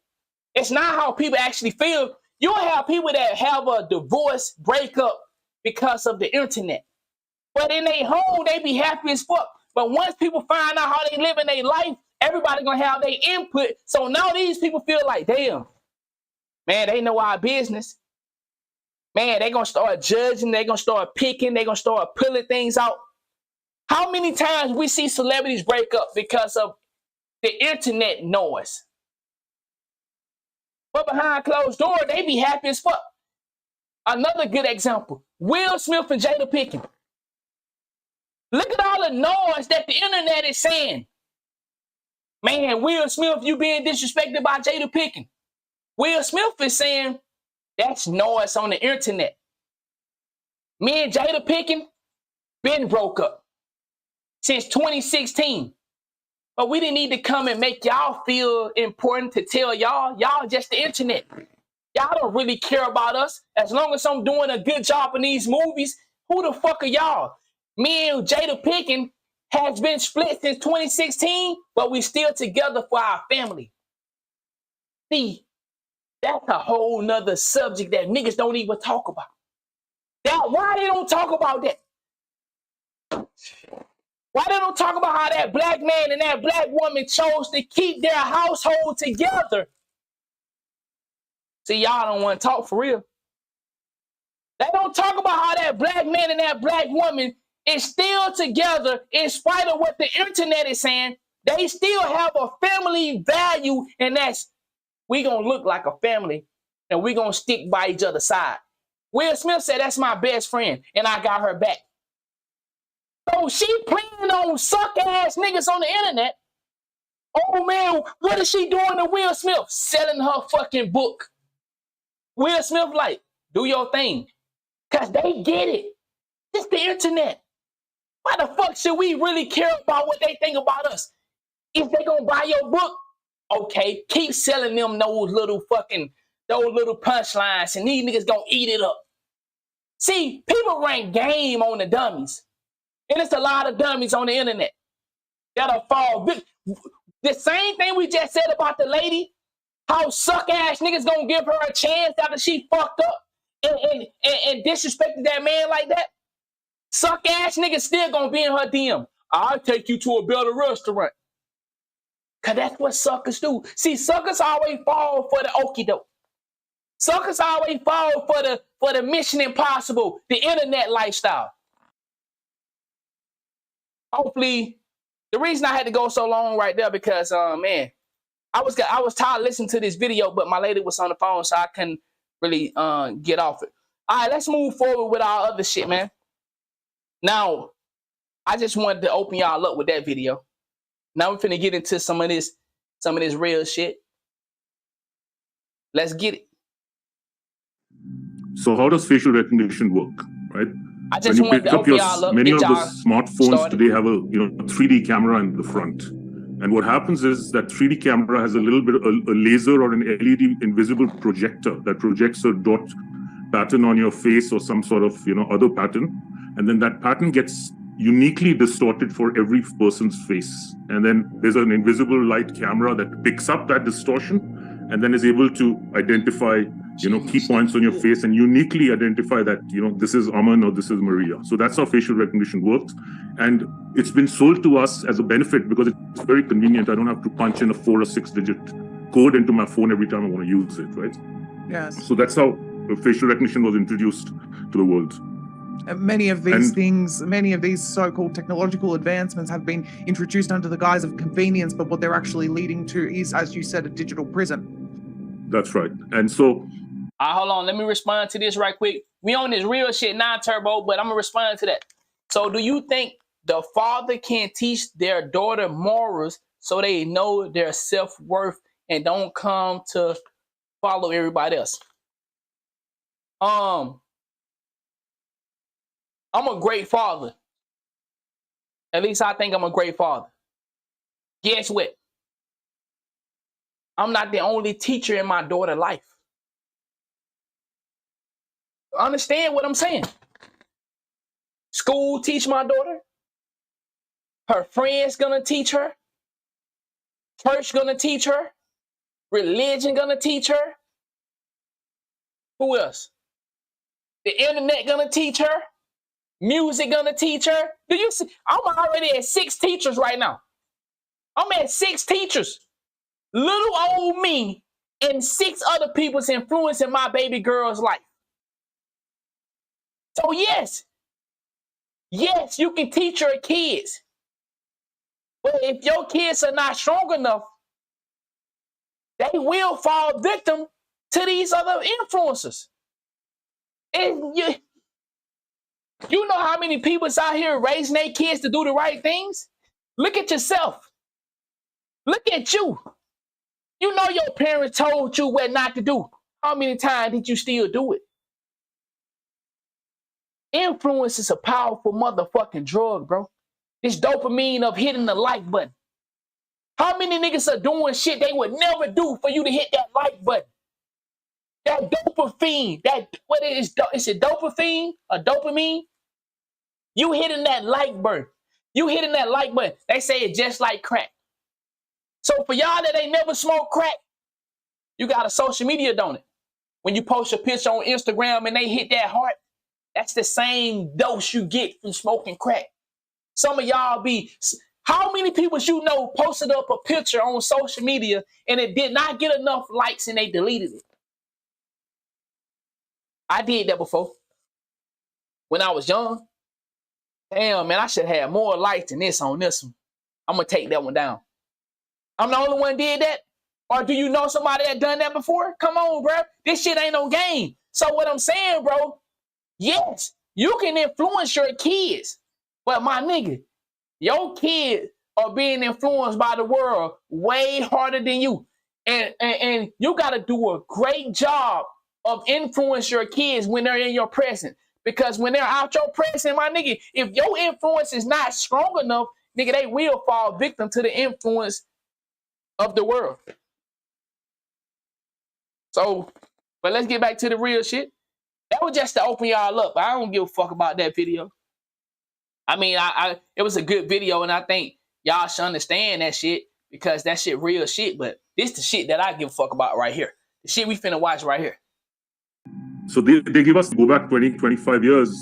It's not how people actually feel. You'll have people that have a divorce breakup because of the internet. But in their home, they be happy as fuck. But once people find out how they live in their life, everybody gonna have their input. So now these people feel like, damn, man, they know our business. Man, they gonna start judging, they gonna start picking, they gonna start pulling things out. How many times we see celebrities break up because of the internet noise? But behind closed doors, they be happy as fuck. Another good example, Will Smith and Jada Pinkett. Look at all the noise that the internet is saying. Man, Will Smith, you being disrespected by Jada Pinkett. Will Smith is saying that's noise on the internet. Me and Jada Pinkett been broke up since 2016. But we didn't need to come and make y'all feel important to tell y'all. Y'all just the internet. Y'all don't really care about us. As long as I'm doing a good job in these movies, who the fuck are y'all? Me and Jada Pinkett has been split since 2016, but we still together for our family. See, that's a whole nother subject that niggas don't even talk about. Why they don't talk about that? Why they don't talk about how that black man and that black woman chose to keep their household together? See, y'all don't want to talk for real. They don't talk about how that black man and that black woman is still together in spite of what the internet is saying. They still have a family value, and that's we gonna look like a family and we gonna stick by each other's side. Will Smith said, that's my best friend, and I got her back. So she playing on suck-ass niggas on the internet. Oh, man, what is she doing to Will Smith? Selling her fucking book. Will Smith like, do your thing. Because they get it. It's the internet. Why the fuck should we really care about what they think about us? If they gonna buy your book, okay, keep selling them those little punchlines, and these niggas gonna eat it up. See, people rank game on the dummies. And it's a lot of dummies on the internet that'll fall. The same thing we just said about the lady, how suck-ass niggas gonna give her a chance after she fucked up and disrespected that man like that. Suck-ass niggas still gonna be in her DM. I'll take you to a better restaurant. Because that's what suckers do. See, suckers always fall for the okie doke. Suckers always fall for the Mission Impossible, the internet lifestyle. Hopefully, the reason I had to go so long right there because, man, I was tired of listening to this video, but my lady was on the phone, so I couldn't really get off it. All right, let's move forward with our other shit, man. Now, I just wanted to open y'all up with that video. Now we're finna get into some of this real shit. Let's get it. So how does facial recognition work, right? I just wanted to open y'all up. Many of the smartphones today have a 3D camera in the front. And what happens is that 3D camera has a little bit of a laser or an LED invisible projector that projects a dot pattern on your face or some sort of other pattern. And then that pattern gets uniquely distorted for every person's face. And then there's an invisible light camera that picks up that distortion and then is able to identify key points on your face and uniquely identify that, this is Aman or this is Maria. So that's how facial recognition works. And it's been sold to us as a benefit because it's very convenient. I don't have to punch in a 4 or 6 digit code into my phone every time I want to use it, right? Yes. So that's how facial recognition was introduced to the world. Many of these so-called technological advancements have been introduced under the guise of convenience, but what they're actually leading to is, as you said, a digital prison. That's right. And so... hold on. Let me respond to this right quick. We on this real shit now, Turbo, but I'm going to respond to that. So do you think the father can teach their daughter morals so they know their self-worth and don't come to follow everybody else? I'm a great father. At least I think I'm a great father. Guess what? I'm not the only teacher in my daughter's life. Understand what I'm saying? School teach my daughter. Her friends gonna teach her. Church gonna teach her. Religion gonna teach her. Who else? The internet gonna teach her. Music gonna teach her. Do you see? I'm already at 6 teachers right now. I'm at 6 teachers. Little old me and 6 other people's influencing my baby girl's life. So yes, you can teach your kids. But if your kids are not strong enough, they will fall victim to these other influencers. And you know how many people's out here raising their kids to do the right things? Look at yourself. Look at you. You know your parents told you what not to do. How many times did you still do it? Influence is a powerful motherfucking drug, bro. This dopamine of hitting the like button. How many niggas are doing shit they would never do for you to hit that like button? That dopamine, what is it dopamine or dopamine? You hitting that like button. You hitting that like button. They say it's just like crack. So for y'all that ain't never smoked crack, you got a social media, don't it? When you post a picture on Instagram and they hit that heart, that's the same dose you get from smoking crack. Some of y'all how many people you know posted up a picture on social media and it did not get enough likes and they deleted it? I did that before. When I was young. Damn, man, I should have more likes than this on this one. I'm going to take that one down. I'm the only one did that? Or do you know somebody that done that before? Come on, bro. This shit ain't no game. So what I'm saying, bro, yes, you can influence your kids. But my nigga, your kids are being influenced by the world way harder than you. And you got to do a great job of influence your kids when they're in your presence. Because when they're out your presence, my nigga, if your influence is not strong enough, nigga, they will fall victim to the influence of the world. So, but let's get back to the real shit. That was just to open y'all up. I don't give a fuck about that video. I mean, it was a good video, and I think y'all should understand that shit because that shit real shit. But this the shit that I give a fuck about right here. The shit we finna watch right here. So they give us, go back 20, 25 years,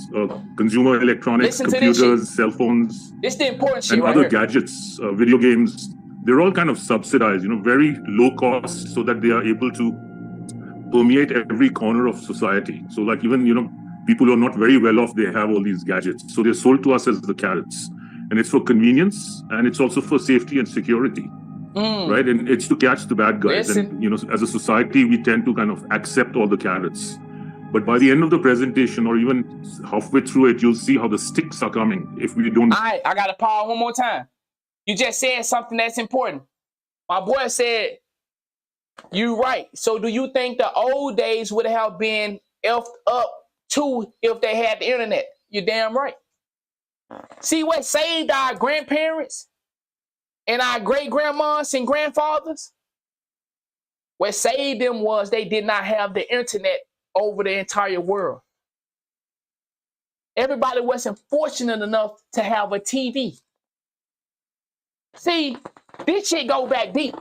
consumer electronics, computers, cell phones, this the important shit and right other here. Gadgets, video games. They're all kind of subsidized, very low cost so that they are able to permeate every corner of society. So like even, people who are not very well off, they have all these gadgets. So they're sold to us as the carrots. And it's for convenience and it's also for safety and security. Right? And it's to catch the bad guys. Listen. And, as a society, we tend to kind of accept all the carrots. But by the end of the presentation or even halfway through it, you'll see how the sticks are coming if we don't. All right, I got to pause one more time. You just said something that's important. My boy said, you right. So do you think the old days would have been effed up too if they had the internet? You're damn right. See what saved our grandparents and our great-grandmas and grandfathers? What saved them was they did not have the internet over the entire world. Everybody wasn't fortunate enough to have a TV. See, this shit go back deep.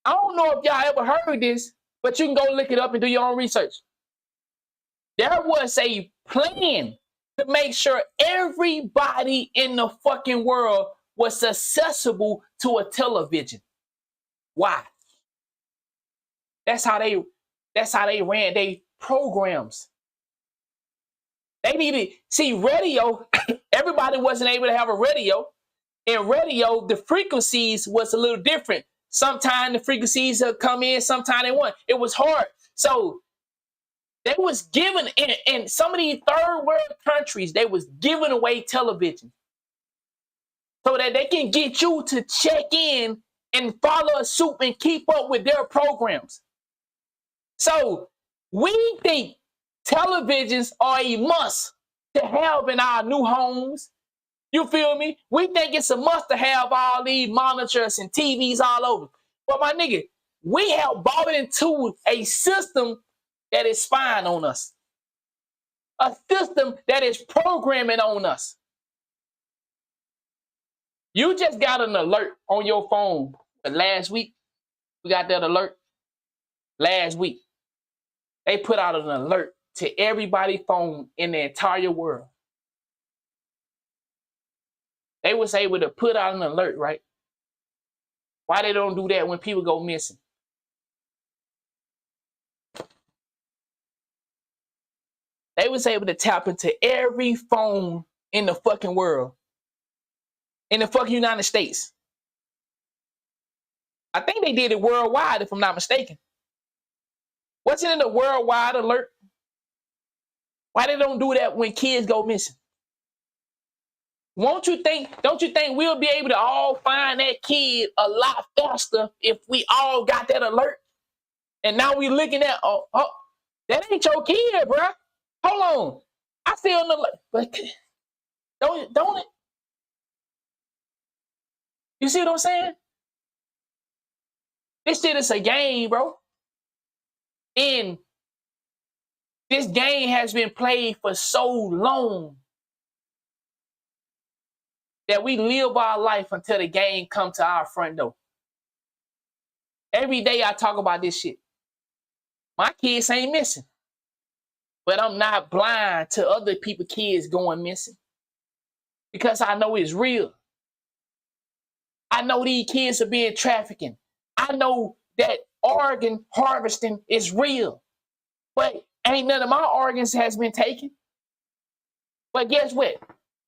I don't know if y'all ever heard this, but you can go look it up and do your own research. There was a plan to make sure everybody in the fucking world was accessible to a television. Why? That's how they ran their programs. They needed, see, radio, everybody wasn't able to have a radio. In radio, the frequencies was a little different. Sometimes the frequencies would come in, sometimes they wouldn't. It was hard. So they was giving, in some of these third world countries, they was giving away television so that they can get you to check in and follow suit and keep up with their programs. So we think televisions are a must to have in our new homes, You feel me? We think it's a must to have all these monitors and TVs all over. But my nigga, we have bought into a system that is spying on us. A system that is programming on us. You just got an alert on your phone last week. We got that alert last week. They put out an alert to everybody's phone in the entire world. They was able to put out an alert, right? Why they don't do that when people go missing? They was able to tap into every phone in the fucking world. In the fucking United States. I think they did it worldwide, if I'm not mistaken. Wasn't it a worldwide alert? Why they don't do that when kids go missing? Don't you think we'll be able to all find that kid a lot faster if we all got that alert? And now we looking at, oh, that ain't your kid, bro. Hold on. I feel an alert, but don't it? You see what I'm saying? This shit is a game, bro. And this game has been played for so long that we live our life until the game come to our front door. Every day I talk about this shit. My kids ain't missing. But I'm not blind to other people's kids going missing. Because I know it's real. I know these kids are being trafficked. I know that organ harvesting is real. But ain't none of my organs has been taken. But guess what?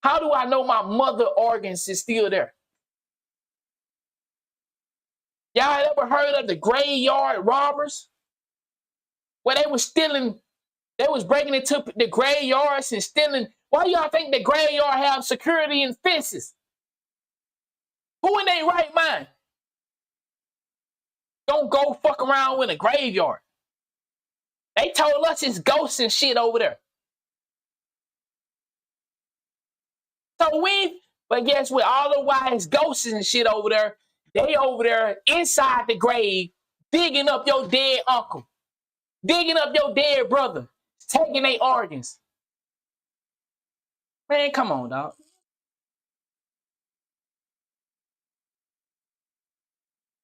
How do I know my mother organs is still there? Y'all ever heard of the graveyard robbers? Where they was stealing, they was breaking into the graveyards and stealing. Why y'all think the graveyard have security and fences? Who in their right mind? Don't go fuck around with a graveyard. They told us it's ghosts and shit over there. But guess what? All the while it's ghosts and shit over there. They over there inside the grave, digging up your dead uncle, digging up your dead brother, taking their organs. Man, come on, dog.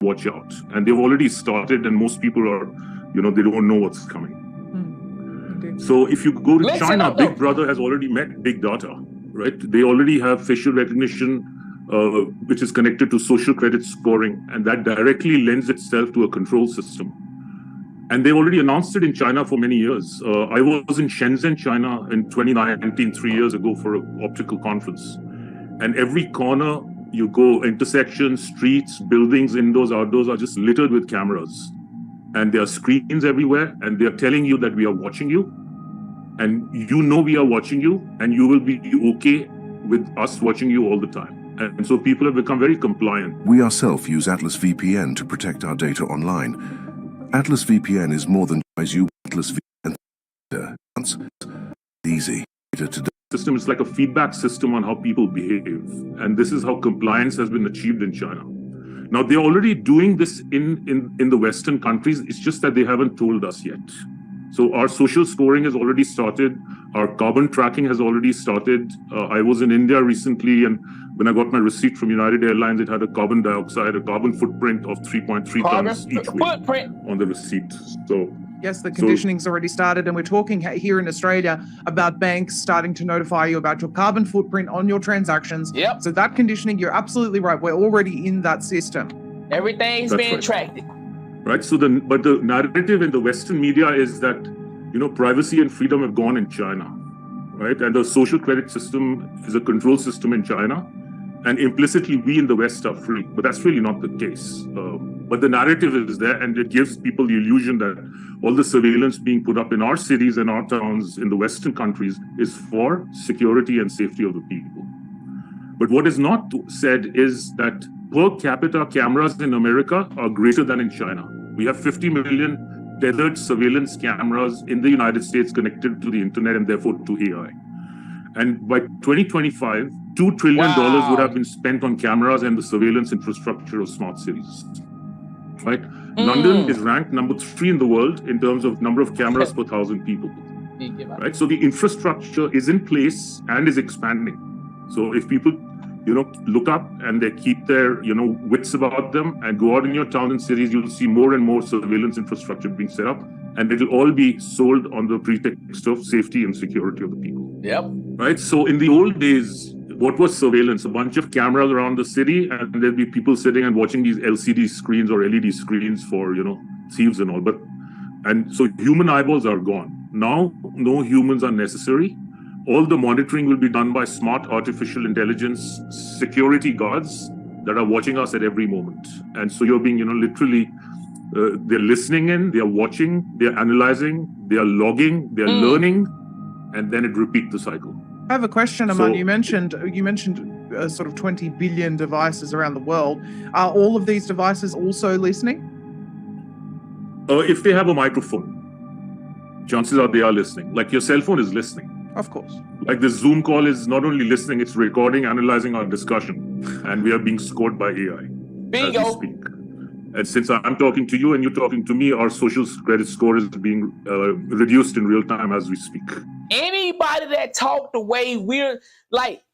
Watch out. And they've already started, and most people are, they don't know what's coming. So if you go to China, Big Brother has already met Big Data, right? They already have facial recognition, which is connected to social credit scoring, and that directly lends itself to a control system. And they already announced it in China for many years. I was in Shenzhen, China in 2019, 3 years ago, for an optical conference. And every corner you go, intersections, streets, buildings, indoors, outdoors, are just littered with cameras. And there are screens everywhere, and they're telling you that we are watching you. And we are watching you, and you will be okay with us watching you all the time. And so people have become very compliant. We ourselves use Atlas VPN to protect our data online. Atlas VPN is more than just you. Atlas VPN it's easy to system is like a feedback system on how people behave, and this is how compliance has been achieved in China. Now they're already doing this in the Western countries. It's just that they haven't told us yet. So our social scoring has already started. Our carbon tracking has already started. I was in India recently, and when I got my receipt from United Airlines, it had a carbon footprint of 3.3 tons each way on the receipt. So yes, the conditioning's already started, and we're talking here in Australia about banks starting to notify you about your carbon footprint on your transactions. Yep. So that conditioning, you're absolutely right. We're already in that system. Everything's being tracked. Right. So but the narrative in the Western media is that, privacy and freedom have gone in China, right? And the social credit system is a control system in China, and implicitly we in the West are free. But that's really not the case. But the narrative is there, and it gives people the illusion that all the surveillance being put up in our cities and our towns in the Western countries is for security and safety of the people. But what is not said is that per capita cameras in America are greater than in China. We have 50 million tethered surveillance cameras in the United States connected to the internet and therefore to AI. And by 2025, $2 trillion would have been spent on cameras and the surveillance infrastructure of smart cities. Right? London is ranked number 3 in the world in terms of number of cameras per 1,000 people. Right? So the infrastructure is in place and is expanding. So if people, look up and they keep their, wits about them and go out in your towns and cities, you'll see more and more surveillance infrastructure being set up, and it'll all be sold on the pretext of safety and security of the people. Yep. Right? So in the old days, what was surveillance? A bunch of cameras around the city, and there'd be people sitting and watching these LCD screens or LED screens for, thieves and all. And so human eyeballs are gone. Now, no humans are necessary. All the monitoring will be done by smart artificial intelligence security guards that are watching us at every moment. And so you're being, literally, they're listening in, they're watching, they're analyzing, they're logging, they're learning, and then it repeats the cycle. I have a question, Aman. You mentioned sort of 20 billion devices around the world. Are all of these devices also listening? If they have a microphone, chances are they are listening. Like your cell phone is listening. Of course. Like the Zoom call is not only listening, it's recording, analyzing our discussion, and we are being scored by AI as we speak. And since I'm talking to you and you're talking to me, our social credit score is being reduced in real time as we speak. Anybody that talk the way we're like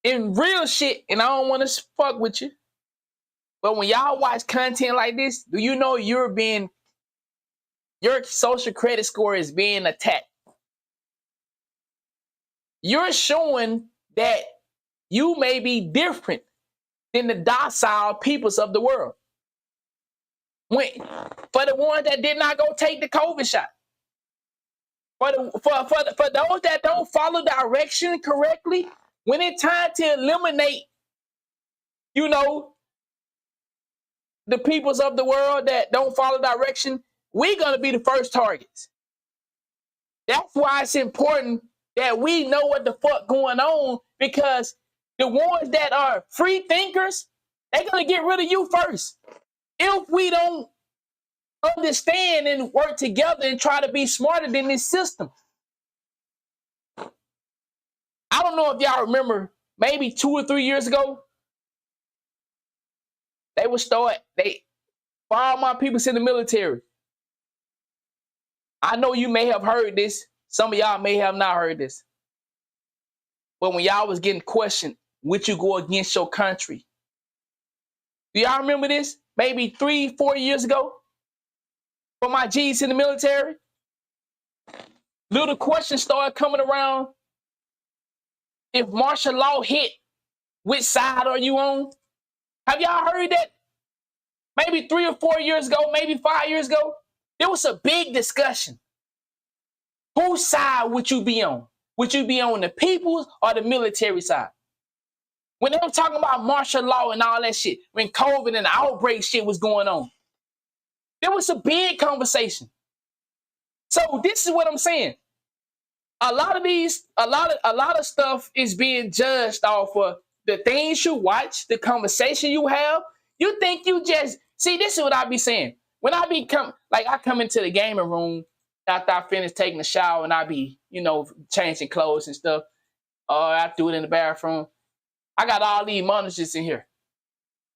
in real shit, and I don't want to fuck with you, but when y'all watch content like this, do you know your social credit score is being attacked? You're showing that you may be different than the docile peoples of the world. For the ones that did not go take the COVID shot, for those that don't follow direction correctly, when it's time to eliminate, the peoples of the world that don't follow direction, we're gonna be the first targets. That's why it's important that we know what the fuck going on, because the ones that are free thinkers, they're gonna get rid of you first. If we don't understand and work together and try to be smarter than this system. I don't know if y'all remember, maybe 2 or 3 years ago, for all my people in the military. I know you may have heard this. Some of y'all may have not heard this. But when y'all was getting questioned, would you go against your country? Do y'all remember this? Maybe 3, 4 years ago? For my G's in the military? Little questions started coming around. If martial law hit, which side are you on? Have y'all heard that? Maybe 3 or 4 years ago, maybe 5 years ago, there was a big discussion. Whose side would you be on? Would you be on the people's or the military side? When they were talking about martial law and all that shit, when COVID and the outbreak shit was going on, there was a big conversation. So this is what I'm saying. A lot of stuff is being judged off of the things you watch, the conversation you have. You think you just see, this is what I be saying. When I I come into the gaming room after I finish taking a shower and I be, changing clothes and stuff. Or I do it in the bathroom. I got all these monitors in here.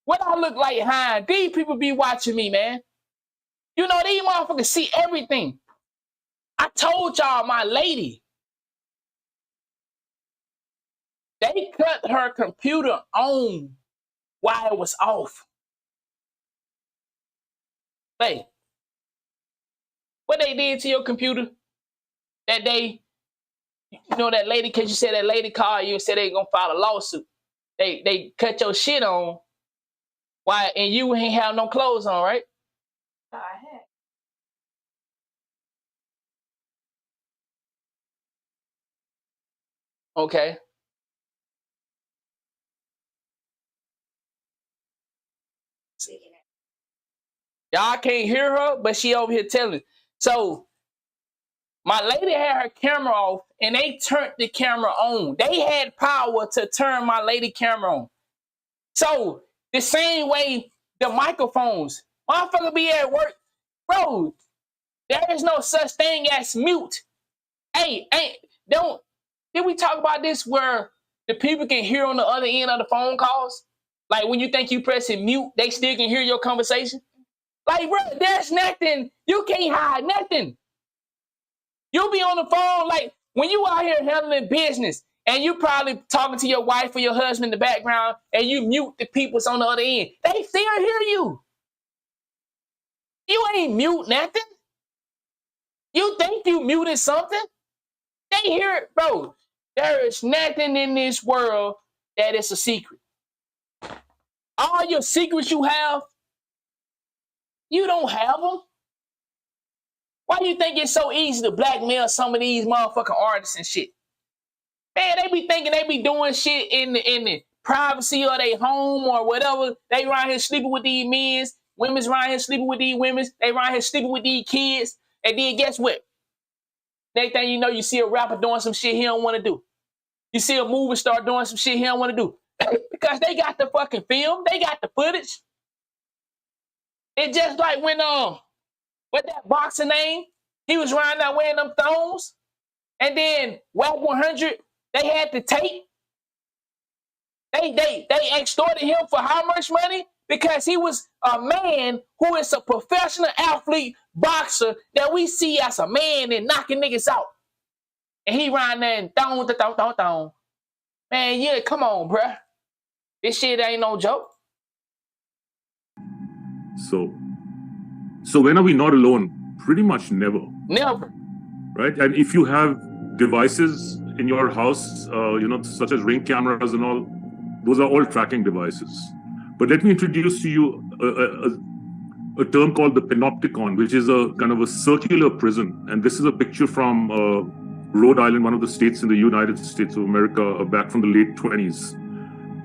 What I look like behind, these people be watching me, man. These motherfuckers see everything. I told y'all my lady, they cut her computer on while it was off. Hey, what they did to your computer that day, that lady, because you said that lady called you and said they gonna file a lawsuit. They cut your shit on and you ain't have no clothes on, right? I had. Okay. Y'all can't hear her, but she over here telling. So my lady had her camera off and they turned the camera on. They had power to turn my lady camera on. So the same way the microphones, motherfucker be at work, bro, there is no such thing as mute. Hey, don't Did we talk about this where the people can hear on the other end of the phone calls? Like when you think you pressing mute, they still can hear your conversation. Like, bro, there's nothing. You can't hide nothing. You'll be on the phone, like when you out here handling business and you probably talking to your wife or your husband in the background and you mute the peoples on the other end. They still hear you. You ain't mute nothing. You think you muted something? They hear it, bro. There is nothing in this world that is a secret. All your secrets you have, you don't have them. Why do you think it's so easy to blackmail some of these motherfucking artists and shit? Man, they be thinking they be doing shit in the privacy of their home or whatever. They around here sleeping with these men. Women's around here sleeping with these women. They around here sleeping with these kids. And then guess what? Next thing you know, you see a rapper doing some shit he don't want to do. You see a movie star doing some shit he don't want to do. Because they got the fucking film. They got the footage. It's just like when, what that boxer name? He was riding out wearing them thongs. And then WAC 100, they had the tape. They extorted him for how much money? Because he was a man who is a professional athlete boxer that we see as a man and knocking niggas out. And he riding there and thong. Man, yeah, come on, bruh. This shit ain't no joke. So when are we not alone? Pretty much never. Never. Right? And if you have devices in your house, such as Ring cameras and all, those are all tracking devices. But let me introduce to you a term called the panopticon, which is a kind of a circular prison. And this is a picture from Rhode Island, one of the states in the United States of America, back from the late 20s.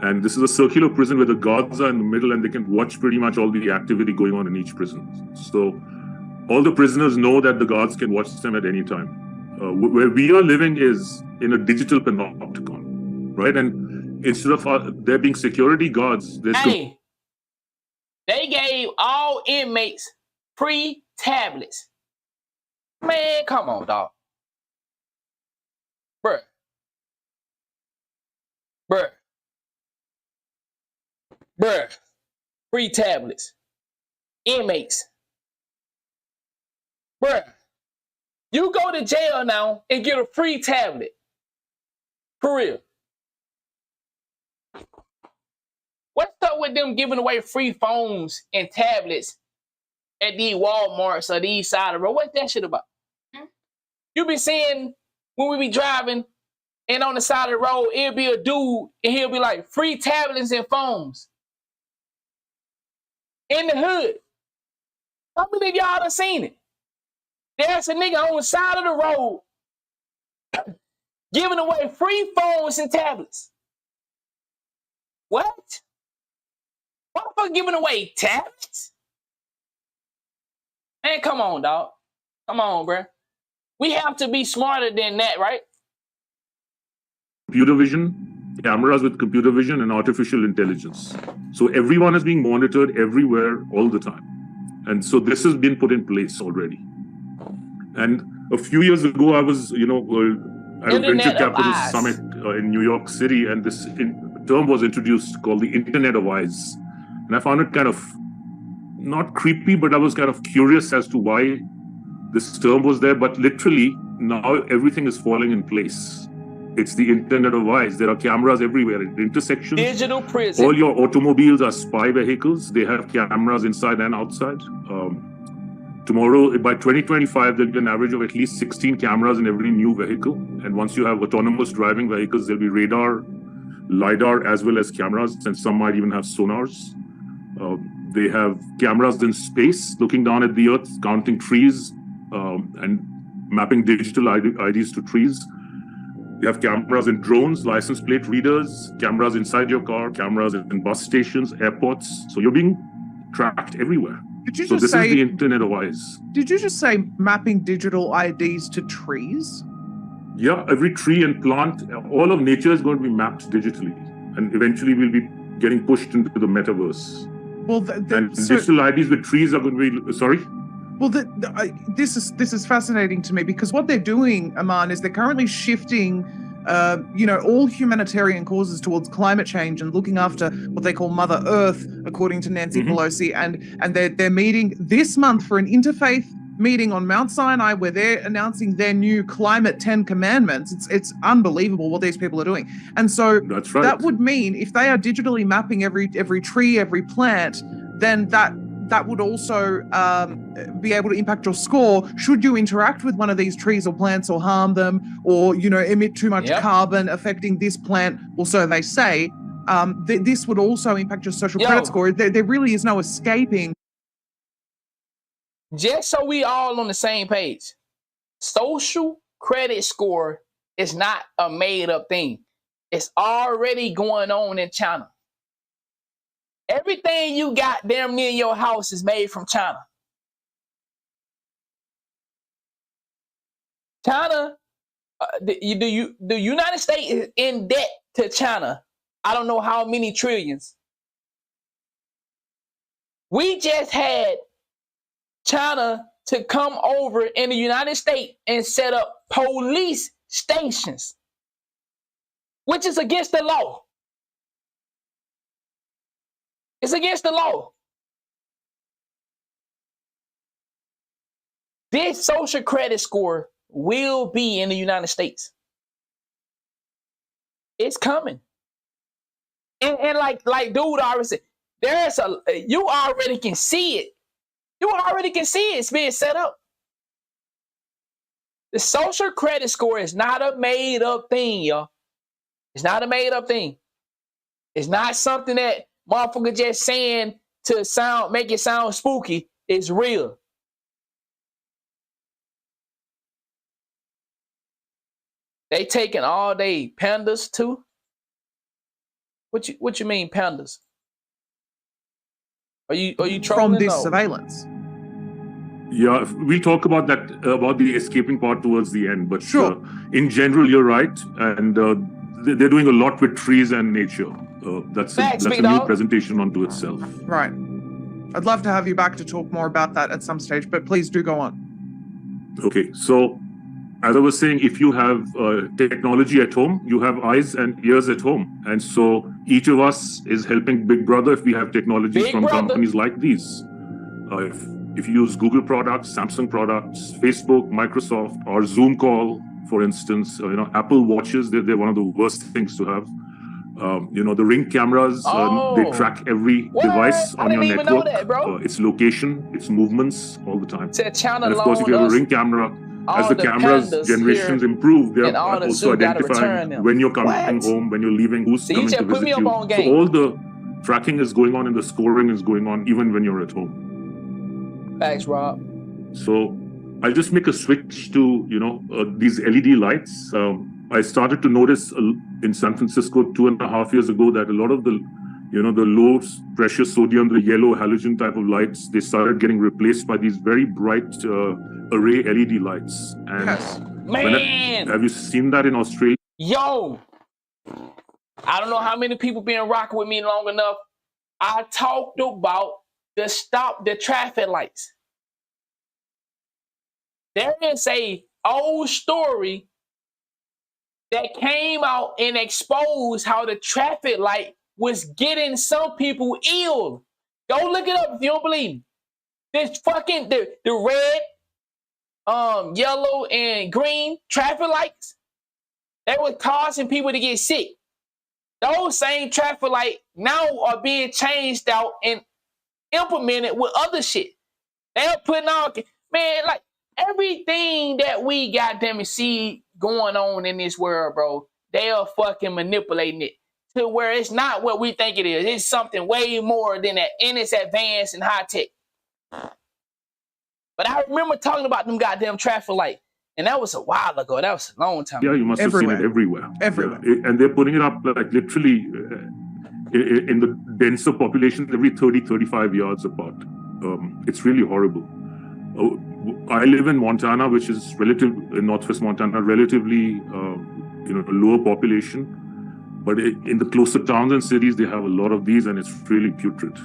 And this is a circular prison where the guards are in the middle and they can watch pretty much all the activity going on in each prison. So all the prisoners know that the guards can watch them at any time. Where we are living is in a digital panopticon, right? And instead of there being security guards, they gave all inmates free tablets. Man, come on, dog. Bruh. Free tablets. Inmates. Bruh. You go to jail now and get a free tablet. For real. What's up with them giving away free phones and tablets at these Walmarts or these side of the road? What's that shit about? You be seeing when we be driving and on the side of the road, it'll be a dude and he'll be like, free tablets and phones. In the hood. I believe y'all done seen it. There's a nigga on the side of the road giving away free phones and tablets. What? Motherfucker giving away tablets? Man, come on, dog. Come on, bro. We have to be smarter than that, right? Computer vision, cameras with computer vision and artificial intelligence. So everyone is being monitored everywhere all the time. And so this has been put in place already. And a few years ago, I was, at a venture capital summit in New York City, and this term was introduced called the Internet of Eyes. And I found it kind of not creepy, but I was kind of curious as to why this term was there. But literally, now everything is falling in place. It's the Internet of Eyes. There are cameras everywhere at intersections. Digital prison. All your automobiles are spy vehicles. They have cameras inside and outside. Tomorrow, by 2025, there'll be an average of at least 16 cameras in every new vehicle. And once you have autonomous driving vehicles, there'll be radar, LiDAR, as well as cameras, and some might even have sonars. They have cameras in space, looking down at the Earth, counting trees, and mapping digital IDs to trees. You have cameras in drones, license plate readers, cameras inside your car, cameras in bus stations, airports. So you're being tracked everywhere. Did you so just this say, is the Internet of Eyes. Did you just say mapping digital IDs to trees? Yeah, every tree and plant, all of nature is going to be mapped digitally. And eventually we'll be getting pushed into the metaverse. Well, digital IDs with trees are going to be, sorry? Well, this is fascinating to me because what they're doing, Aman, is they're currently shifting all humanitarian causes towards climate change and looking after what they call Mother Earth, according to Nancy Pelosi. And they're meeting this month for an interfaith meeting on Mount Sinai where they're announcing their new climate 10 commandments. It's unbelievable what these people are doing. And so that's right. That would mean if they are digitally mapping every tree, every plant, then that would also be able to impact your score should you interact with one of these trees or plants or harm them or, emit too much carbon affecting this plant, or so they say. This would also impact your social credit score. There really is no escaping. Just so we all on the same page, social credit score is not a made-up thing. It's already going on in China. Everything you got damn near your house is made from China. China, the United States is in debt to China. I don't know how many trillions. We just had China to come over in the United States and set up police stations, which is against the law. It's against the law. This social credit score will be in the United States. It's coming. And like dude already said, you already can see it. You already can see it's being set up. The social credit score is not a made up thing, y'all. It's not a made up thing. It's not something that motherfucker just saying to make it sound spooky. It's real. They taking all day pandas too? What you mean pandas? Are you trolling from this surveillance? Yeah, we'll talk about that, about the escaping part towards the end. But sure. In general, you're right. And they're doing a lot with trees and nature. That's a new presentation unto itself. Right. I'd love to have you back to talk more about that at some stage, but please do go on. Okay, so as I was saying, if you have technology at home, you have eyes and ears at home. And so each of us is helping Big Brother if we have technologies from companies like these. If you use Google products, Samsung products, Facebook, Microsoft, or Zoom call, for instance, Apple watches, they're one of the worst things to have. The Ring cameras, they track every device on your network, its location, its movements all the time. And of course, if you have a Ring camera, as the camera's generations improve, they are also identifying when you're coming home, when you're leaving, who's coming to visit you. So all the tracking is going on and the scoring is going on even when you're at home. Thanks, Rob. So I'll just make a switch to, these LED lights. I started to notice in San Francisco 2.5 years ago that a lot of the, the low pressure sodium, the yellow halogen type of lights, they started getting replaced by these very bright array LED lights. And yes. Man! Have you seen that in Australia? Yo! I don't know how many people been rocking with me long enough. I talked about the stop the traffic lights. There is a old story that came out and exposed how the traffic light was getting some people ill. Go look it up if you don't believe me. This fucking the red, yellow, and green traffic lights, they were causing people to get sick. Those same traffic lights now are being changed out and implemented with other shit. They're putting on, man, like everything that we goddamn see going on in this world, bro, they are fucking manipulating it to where it's not what we think it is. It's something way more than that, and it's advanced and high tech. But I remember talking about them goddamn traffic light, and that was a while ago. That was a long time ago. Yeah, you must have seen it everywhere. Everywhere. Yeah. And they're putting it up like literally in the denser population every 30, 35 yards apart. It's really horrible. I live in Montana, which is in northwest Montana, relatively, lower population. But in the closer towns and cities, they have a lot of these, and it's really putrid.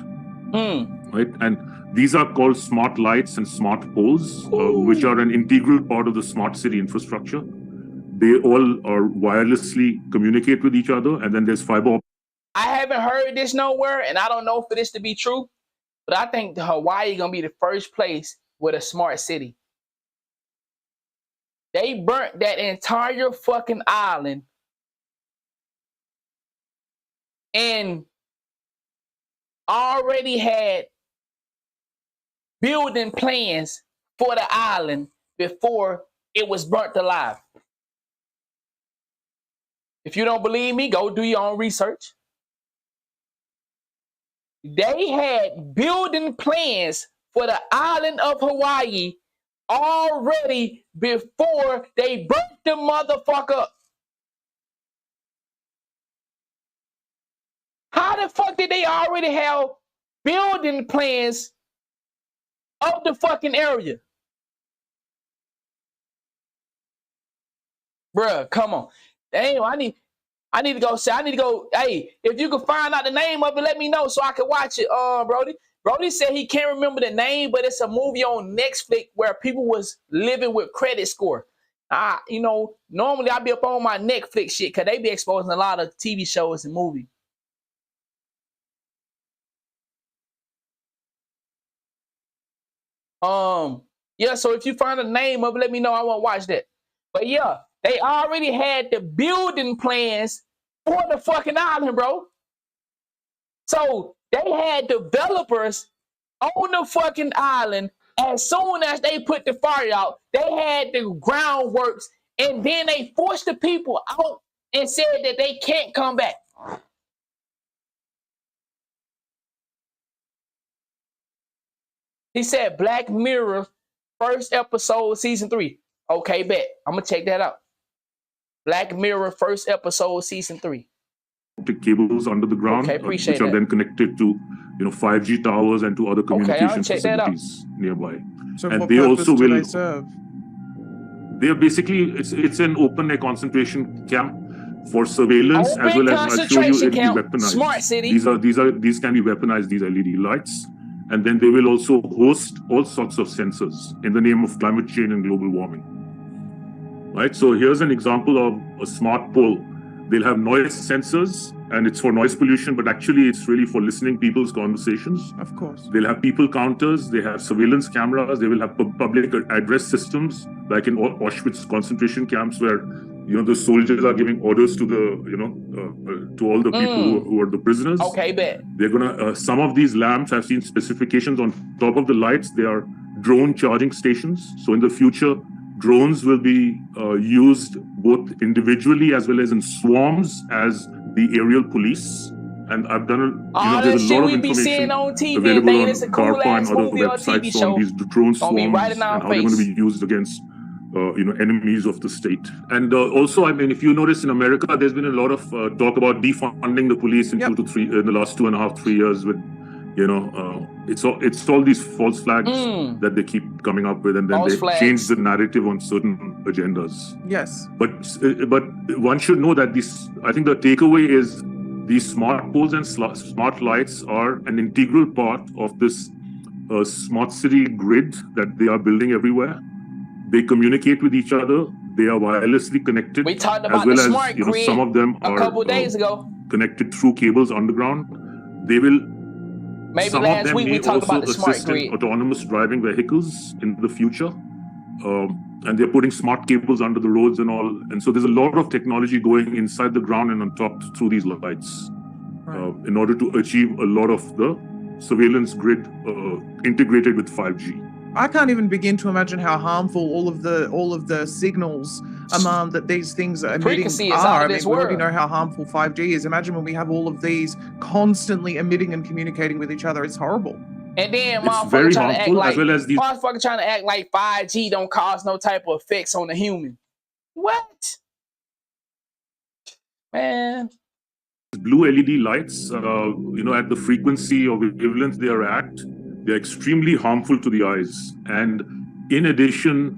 Right? And these are called smart lights and smart poles, which are an integral part of the smart city infrastructure. they all are wirelessly communicate with each other, and then there's fiber. I haven't heard this nowhere, and I don't know for this to be true, but I think Hawaii gonna be the first place with a smart city. They burnt that entire fucking island and already had building plans for the island before it was burnt alive. If you don't believe me, go do your own research. They had building plans for the island of Hawaii already before they burnt the motherfucker up. How the fuck did they already have building plans of the fucking area? Bruh, come on. Damn, I need to go say, hey, if you can find out the name of it, let me know so I can watch it, Brody. Brody said he can't remember the name, but it's a movie on Netflix where people was living with credit score. Normally I be up on my Netflix shit because they be exposing a lot of TV shows and movies. Yeah, so if you find the name of it, let me know. I want to watch that. But yeah, they already had the building plans for the fucking island, bro. So they had developers on the fucking island. As soon as they put the fire out, they had the groundworks, and then they forced the people out and said that they can't come back. He said Black Mirror, first episode, season 3. Okay, bet. I'm going to check that out. Black Mirror, first episode, season 3. Cables under the ground, okay, which are then connected to 5G towers and to other communication facilities nearby. So and what they purpose also do will they serve? They are basically it's an open air concentration camp for surveillance, open as well as I'll show you it'll be weaponized. Smart city. These can be weaponized, these LED lights, and then they will also host all sorts of sensors in the name of climate change and global warming. Right. So here's an example of a smart pole. They'll have noise sensors, and it's for noise pollution, but actually it's really for listening people's conversations. Of course. They'll have people counters, they have surveillance cameras, they will have public address systems, like in Auschwitz concentration camps, where the soldiers are giving orders to the to all the people who are the prisoners. Okay, bet. They're gonna some of these lamps, I've seen specifications on top of the lights. They are drone charging stations. So in the future, drones will be used both individually as well as in swarms as the aerial police. And I've done there's a lot of information available on DARPA and other websites on these drone swarms and how they're going to be used against enemies of the state. And also, I mean, if you notice in America, there's been a lot of talk about defunding the police in in the last 2.5, 3 years with it's all these false flags that they keep coming up with, and then they change the narrative on certain agendas. Yes. But one should know that I think the takeaway is these smart poles and smart lights are an integral part of this smart city grid that they are building everywhere. They communicate with each other. They are wirelessly connected. We talked about the smart grid some of them a couple days ago. Connected through cables underground. They will. Maybe last week we talked about the smart grid. Autonomous driving vehicles in the future. And they're putting smart cables under the roads and all. And so there's a lot of technology going inside the ground and on top through these lights in order to achieve a lot of the surveillance grid integrated with 5G. I can't even begin to imagine how harmful all of the signals that these things are emitting are. I mean, we already know how harmful 5G is. Imagine when we have all of these constantly emitting and communicating with each other. It's horrible. And then motherfuckers trying to act like 5G don't cause no type of effects on the human. What? Man. Blue LED lights, at the frequency or wavelength they are at, they're extremely harmful to the eyes. And in addition,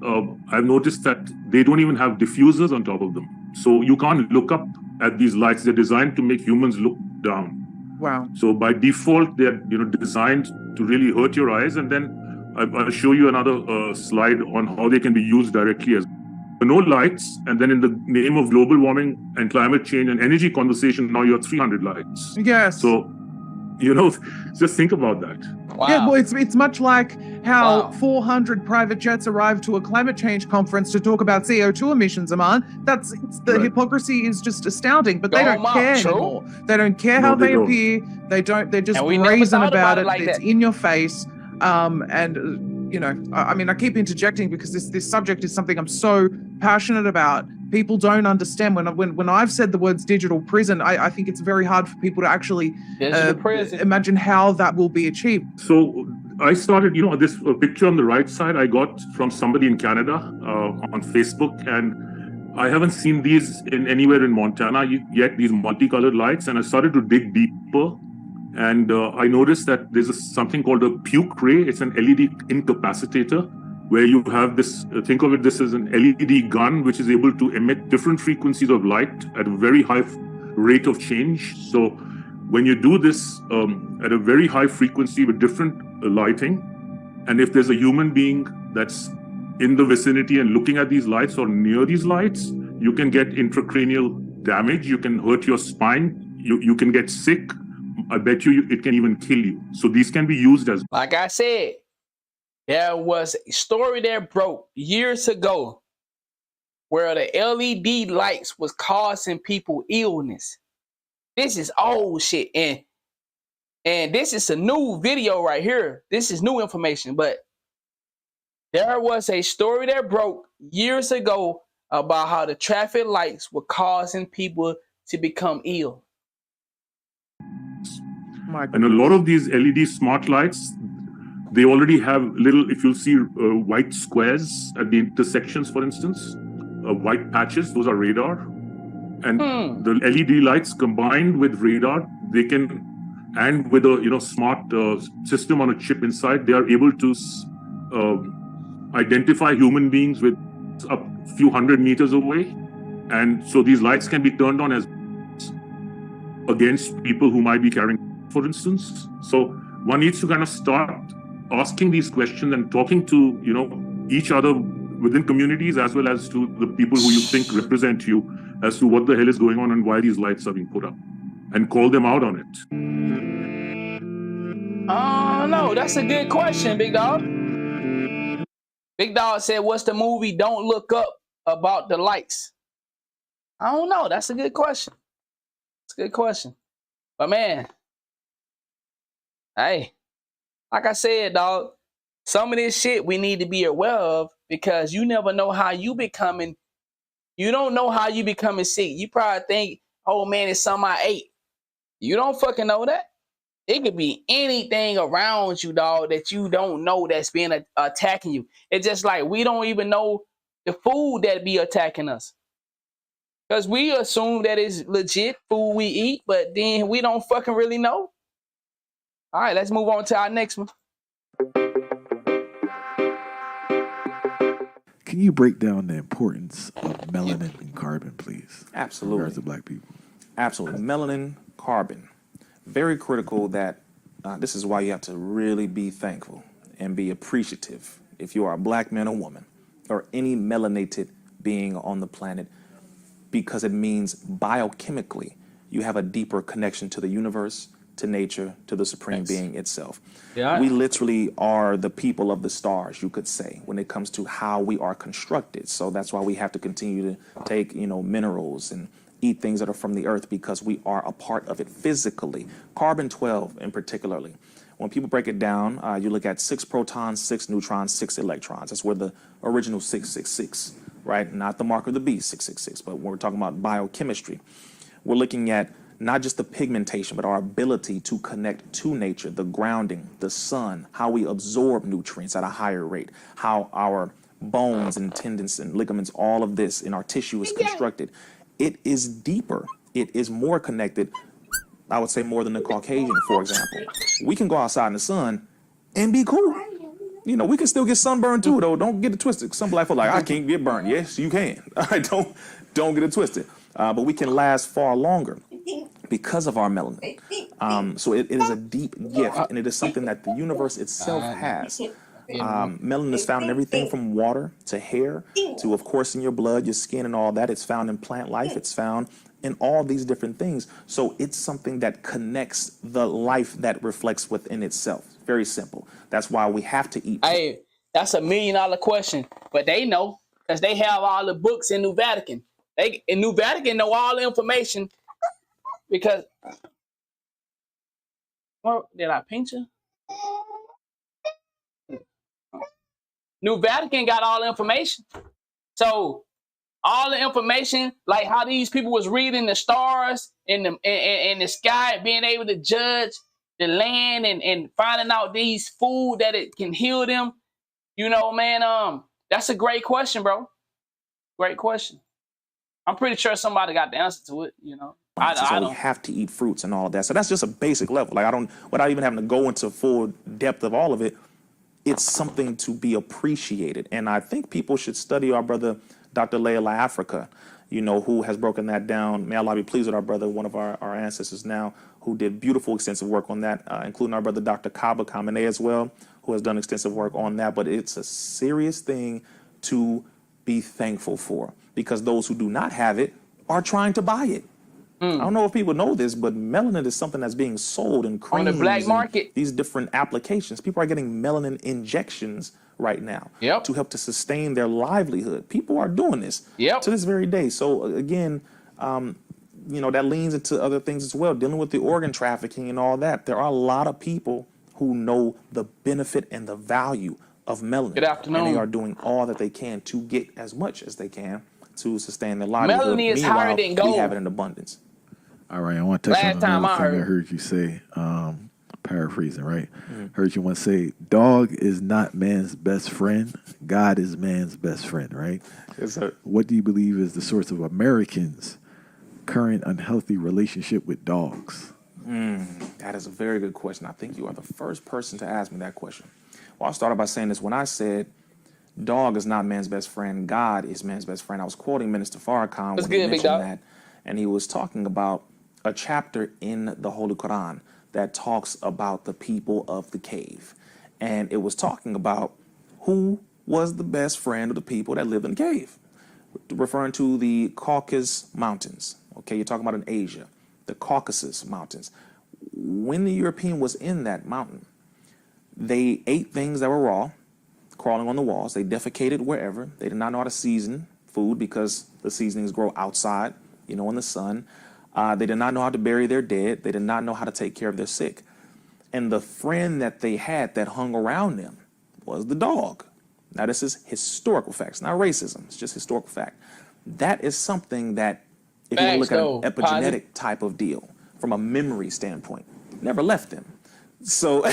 I've noticed that they don't even have diffusers on top of them. So you can't look up at these lights. They're designed to make humans look down. Wow. So by default, they're designed to really hurt your eyes. And then I'll show you another slide on how they can be used directly as no lights, and then in the name of global warming and climate change and energy conversation, now you're 300 lights. Yes. So, just think about that. Wow. Yeah, well, it's much like how Wow. 400 private jets arrived to a climate change conference to talk about CO2 emissions, Aman. The hypocrisy is just astounding, but they don't care anymore. They don't care how they appear. They're just And we never brazen thought about about it it. like It's that. in your face. I keep interjecting because this subject is something I'm so passionate about. People don't understand when I've said the words digital prison, I think it's very hard for people to actually imagine how that will be achieved. So I started, this picture on the right side I got from somebody in Canada on Facebook, and I haven't seen these anywhere in Montana yet, these multicolored lights, and I started to dig deeper. And I noticed that there's something called a puke ray. It's an LED incapacitator, where you have this, think of it, this is an LED gun, which is able to emit different frequencies of light at a very high rate of change. So when you do this at a very high frequency with different lighting, and if there's a human being that's in the vicinity and looking at these lights or near these lights, you can get intracranial damage, you can hurt your spine, you can get sick. I bet you it can even kill you. So these can be used as... Like I said, there was a story that broke years ago where the LED lights was causing people illness. This is old shit. And this is a new video right here. This is new information. But there was a story that broke years ago about how the traffic lights were causing people to become ill. And a lot of these LED smart lights, they already have little, if you'll see white squares at the intersections, for instance, white patches, those are radar. And the LED lights combined with radar, they can, and with a smart system on a chip inside, they are able to identify human beings with a few hundred meters away. And so these lights can be turned on as against people who might be carrying, for instance. So one needs to kind of start asking these questions and talking to, each other within communities as well as to the people who you think represent you as to what the hell is going on and why these lights are being put up, and call them out on it. No, that's a good question, Big Dog. Big Dog said, what's the movie Don't Look Up about the lights? I don't know. That's a good question. It's a good question. But man, hey, like I said, dog, some of this shit we need to be aware of, because you never know how you becoming. You don't know how you becoming sick. You probably think, oh man, it's something I ate. You don't fucking know that. It could be anything around you, dog, that you don't know that's being attacking you. It's just like we don't even know the food that be attacking us. Because we assume that it's legit food we eat, but then we don't fucking really know. All right, let's move on to our next one. Can you break down the importance of melanin and carbon, please? Absolutely. In regards to black people. Absolutely. Melanin, carbon. Very critical that this is why you have to really be thankful and be appreciative if you are a black man or woman or any melanated being on the planet, because it means biochemically you have a deeper connection to the universe, to nature, to the supreme being itself. Yeah. We literally are the people of the stars, you could say, when it comes to how we are constructed. So that's why we have to continue to take, minerals and eat things that are from the earth, because we are a part of it physically. Carbon-12 in particularly. When people break it down, you look at 6 protons, 6 neutrons, 6 electrons. That's where the original 666, right? Not the mark of the beast, 666, but when we're talking about biochemistry, we're looking at not just the pigmentation, but our ability to connect to nature, the grounding, the sun, how we absorb nutrients at a higher rate, how our bones and tendons and ligaments, all of this in our tissue is constructed. It is deeper. It is more connected, I would say, more than the Caucasian, for example. We can go outside in the sun and be cool. We can still get sunburned too, though. Don't get it twisted. Some black folk like, I can't get burned. Yes, you can. Don't get it twisted. But we can last far longer because of our melanin. So it is a deep gift, and it is something that the universe itself has. Melanin is found in everything from water to hair to, of course, in your blood, your skin, and all that. It's found in plant life. It's found in all these different things. So it's something that connects the life that reflects within itself. Very simple. That's why we have to eat. Hey, that's $1 million question, but they know because they have all the books in New Vatican. They in New Vatican know all the information because. Well, did I pinch you? New Vatican got all the information. So all the information, like how these people was reading the stars in the sky, being able to judge the land and finding out these food that it can heal them. You know, man, that's a great question, bro. Great question. I'm pretty sure somebody got the answer to it, you know. I So we don't. have to eat fruits and all of that. So that's just a basic level. Like without even having to go into full depth of all of it, it's something to be appreciated. And I think people should study our brother, Dr. Layla Africa, you know, who has broken that down. May Allah be pleased with our brother, one of our ancestors now, who did beautiful, extensive work on that, including our brother, Dr. Kaba Kamene as well, who has done extensive work on that. But it's a serious thing to be thankful for, because those who do not have it are trying to buy it. I don't know if people know this, but melanin is something that's being sold in creams on the black market. These different applications. People are getting melanin injections right now to help to sustain their livelihood. People are doing this to this very day. So again, you know, that leans into other things as well, dealing with the organ trafficking and all that. There are a lot of people who know the benefit and the value of melanin. Good afternoon. And they are doing all that they can to get as much as they can to sustain their livelihood. Melanin is Meanwhile, higher than gold. we have it in abundance. All right, I want to touch Last on time another I thing I heard you say, paraphrasing, right? Heard you once say, dog is not man's best friend, God is man's best friend, right? Yes, sir. What do you believe is the source of Americans' current unhealthy relationship with dogs? That is a very good question. I think you are the first person to ask me that question. Well, I'll start by saying this. When I said dog is not man's best friend, God is man's best friend, I was quoting Minister Farrakhan when he mentioned that. And he was talking about a chapter in the Holy Quran that talks about the people of the cave. And it was talking about who was the best friend of the people that lived in the cave, referring to the Caucasus Mountains. Okay, you're talking about in Asia, the Caucasus Mountains. When the European was in that mountain, they ate things that were raw, crawling on the walls. They defecated wherever. They did not know how to season food because the seasonings grow outside, you know, in the sun. They did not know how to bury their dead. They did not know how to take care of their sick. And the friend that they had that hung around them was the dog. Now, this is historical facts, not racism. It's just historical fact. That is something that, if you look at an epigenetic type of deal, from a memory standpoint, never left them. So,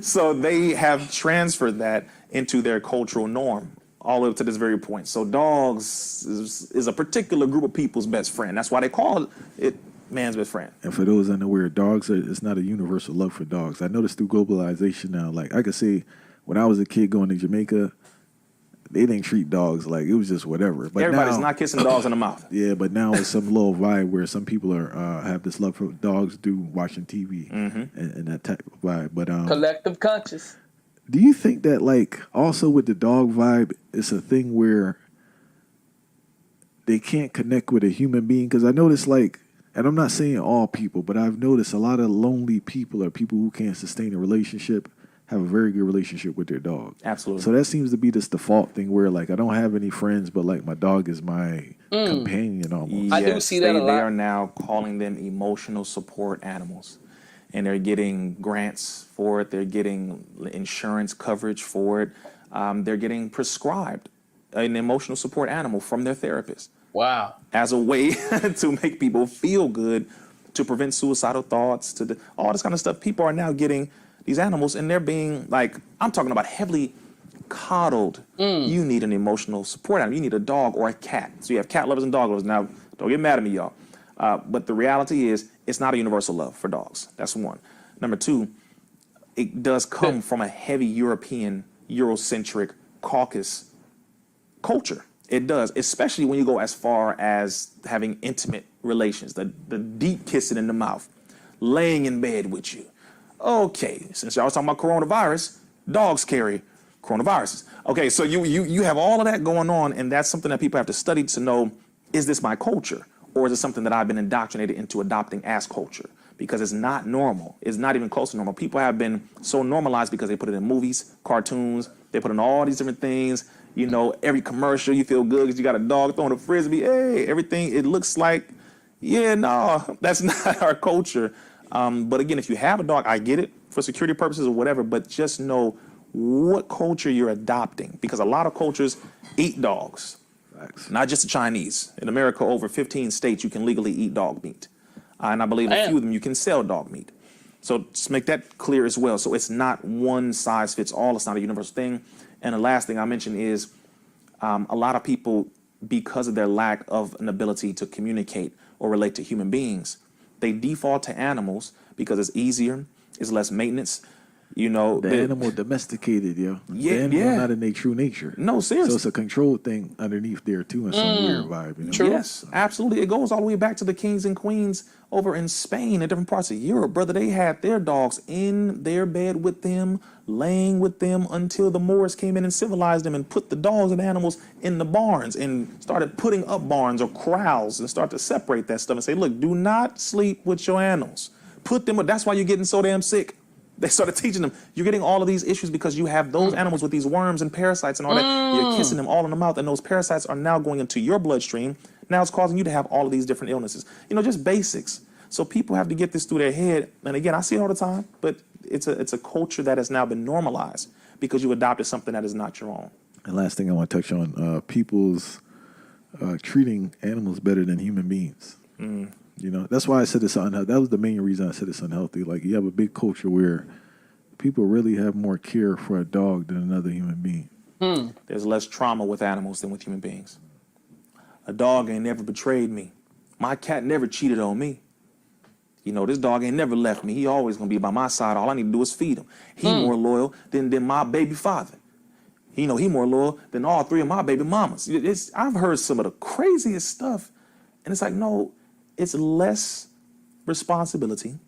so they have transferred that into their cultural norm all the way up to this very point. So dogs is a particular group of people's best friend. That's why they call it man's best friend. And for those unaware, dogs it's not a universal love for dogs. I noticed through globalization now, like I could say when I was a kid going to Jamaica, they didn't treat dogs like it was just whatever. But everybody's now, not kissing dogs in the mouth. Yeah, but now it's some little vibe where some people are have this love for dogs due watching TV and that type of vibe. But collective conscious. Do you think that like also with the dog vibe, it's a thing where they can't connect with a human being? Because I notice like, and I'm not saying all people, but I've noticed a lot of lonely people or people who can't sustain a relationship have a very good relationship with their dog. Absolutely. So that seems to be this default thing where like I don't have any friends, but like my dog is my companion almost. Yes, I do see that a lot. They are now calling them emotional support animals. And they're getting grants for it. They're getting insurance coverage for it. They're getting prescribed an emotional support animal from their therapist. Wow. As a way to make people feel good, to prevent suicidal thoughts, all this kind of stuff. People are now getting these animals and they're being like, I'm talking about heavily coddled. You need an emotional support animal. You need a dog or a cat. So you have cat lovers and dog lovers. Now, don't get mad at me, y'all. But the reality is, it's not a universal love for dogs. That's one. Number two, it does come from a heavy European, Eurocentric, Caucasus culture. It does, especially when you go as far as having intimate relations, the deep kissing in the mouth, laying in bed with you. Okay, since y'all was talking about coronavirus, dogs carry coronaviruses. Okay, so you have all of that going on, and that's something that people have to study to know, is this my culture? Or is it something that I've been indoctrinated into adopting as culture? Because it's not normal. It's not even close to normal. People have been so normalized because they put it in movies, cartoons, they put in all these different things. You know, every commercial, you feel good because you got a dog throwing a frisbee. Hey, everything, it looks like, yeah, no, that's not our culture. But again, if you have a dog, I get it for security purposes or whatever, but just know what culture you're adopting. Because a lot of cultures eat dogs. Not just the Chinese. In America, over 15 states, you can legally eat dog meat. And I believe a few of them, you can sell dog meat. So just make that clear as well. So it's not one size fits all. It's not a universal thing. And the last thing I mentioned is a lot of people, because of their lack of an ability to communicate or relate to human beings, they default to animals because it's easier, it's less maintenance. You know, the animal domesticated, yo. Yeah, the animal not in their true nature. No, seriously. So it's a control thing underneath there too, in some weird vibe. You know? True. Yes, absolutely. It goes all the way back to the kings and queens over in Spain and different parts of Europe, brother. They had their dogs in their bed with them, laying with them until the Moors came in and civilized them and put the dogs and animals in the barns and started putting up barns or corrals and start to separate that stuff and say, look, do not sleep with your animals. Put them. That's why you're getting so damn sick. They started teaching them, you're getting all of these issues because you have those animals with these worms and parasites and all that. You're kissing them all in the mouth, and those parasites are now going into your bloodstream. Now it's causing you to have all of these different illnesses. You know, just basics. So people have to get this through their head. And again, I see it all the time, but it's a culture that has now been normalized because you adopted something that is not your own. And last thing I want to touch on, people's treating animals better than human beings. You know, that's why I said it's unhealthy. That was the main reason I said it's unhealthy. Like, you have a big culture where people really have more care for a dog than another human being. There's less trauma with animals than with human beings. A dog ain't never betrayed me. My cat never cheated on me. You know, this dog ain't never left me. He always gonna be by my side. All I need to do is feed him. He more loyal than my baby father. You know, he more loyal than all three of my baby mamas. I've heard some of the craziest stuff. And it's like, no, it's less responsibility.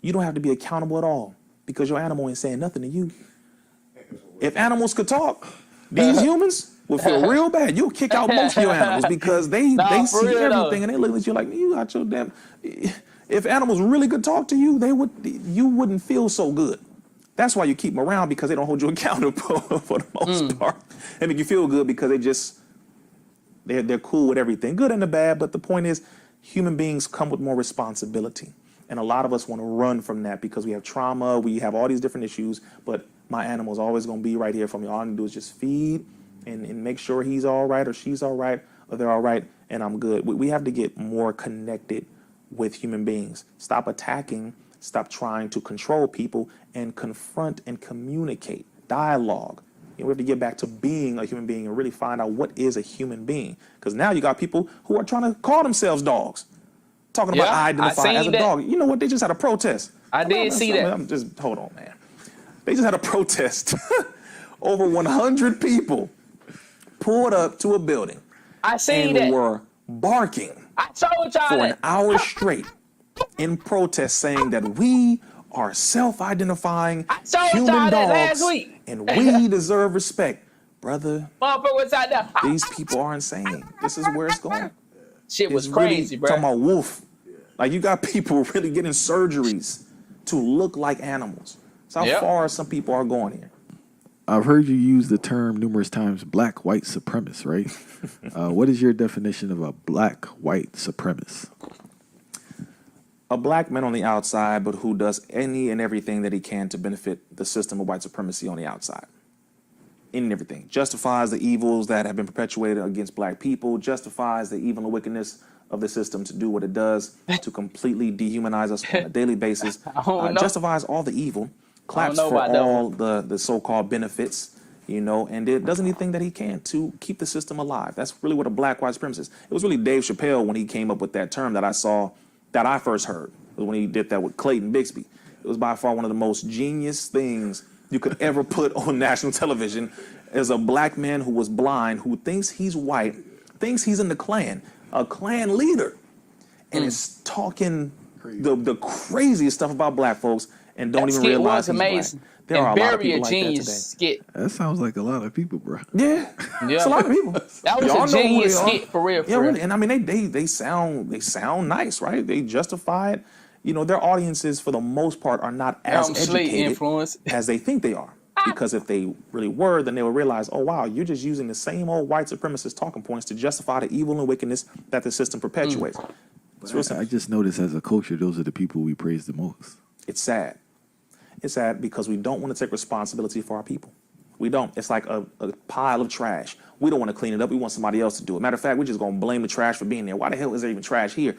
You don't have to be accountable at all because your animal ain't saying nothing to you. If animals could talk, these humans would feel real bad. You'll kick out most of your animals because they see everything and they look at you like, you got your damn. If animals really could talk to you, you wouldn't feel so good. That's why you keep them around, because they don't hold you accountable for the most part. And make you feel good because they're cool with everything, good and the bad. But the point is, human beings come with more responsibility. And a lot of us want to run from that because we have trauma, we have all these different issues, but my animal's always going to be right here for me. All I need to do is just feed and make sure he's all right or she's all right or they're all right and I'm good. We have to get more connected with human beings. Stop attacking, stop trying to control people, and confront and communicate. Dialogue. We have to get back to being a human being and really find out what is a human being. Because now you got people who are trying to call themselves dogs. Talking about identify as a dog. You know what? They just had a protest. I did see that. I'm just, hold on, man. They just had a protest. Over 100 people pulled up to a building. I seen and that. Were barking for an hour straight in protest, saying that we are self-identifying human dogs and we deserve respect. Brother, these people are insane. This is where it's going. Shit was crazy, bro. Talking about wolf. Like, you got people really getting surgeries to look like animals. So how far some people are going here. I've heard you use the term numerous times, black white supremacist, right? What is your definition of a black white supremacist? A black man on the outside, but who does any and everything that he can to benefit the system of white supremacy on the outside. Any and everything. Justifies the evils that have been perpetuated against black people, justifies the evil and wickedness of the system to do what it does, to completely dehumanize us on a daily basis, justifies all the evil, claps for all the so-called benefits, you know, and it does anything that he can to keep the system alive. That's really what a black white supremacist is. It was really Dave Chappelle when he came up with that term that I first heard, when he did that with Clayton Bixby. It was by far one of the most genius things you could ever put on national television, as a black man who was blind, who thinks he's white, thinks he's in the Klan, a Klan leader, and is talking the craziest stuff about black folks and don't That even skit realize was he's black. amazing. There And are a lot of very people a like that genius today. skit. That sounds like a lot of people, bro. Yeah, it's a lot of people. That was Y'all a know who genius they are. skit for real. Yeah, really. And I mean, they sound nice, right? They justify it. You know, their audiences for the most part are not as educated as they think they are. Because if they really were, then they would realize, oh wow, you're just using the same old white supremacist talking points to justify the evil and wickedness that the system perpetuates. It's real simple. I just noticed as a culture, those are the people we praise the most. It's sad. It's sad because we don't want to take responsibility for our people. We don't. It's like a pile of trash. We don't want to clean it up. We want somebody else to do it. Matter of fact, we're just going to blame the trash for being there. Why the hell is there even trash here?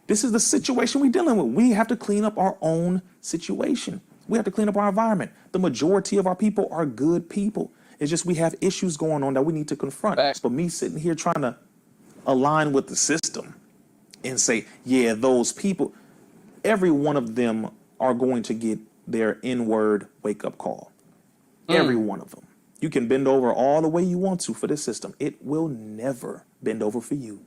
This is the situation we're dealing with. We have to clean up our own situation. We have to clean up our environment. The majority of our people are good people. It's just we have issues going on that we need to confront. But me sitting here trying to align with the system and say, yeah, those people, every one of them are going to get their N-word wake-up call. Every one of them. You can bend over all the way you want to for this system. It will never bend over for you.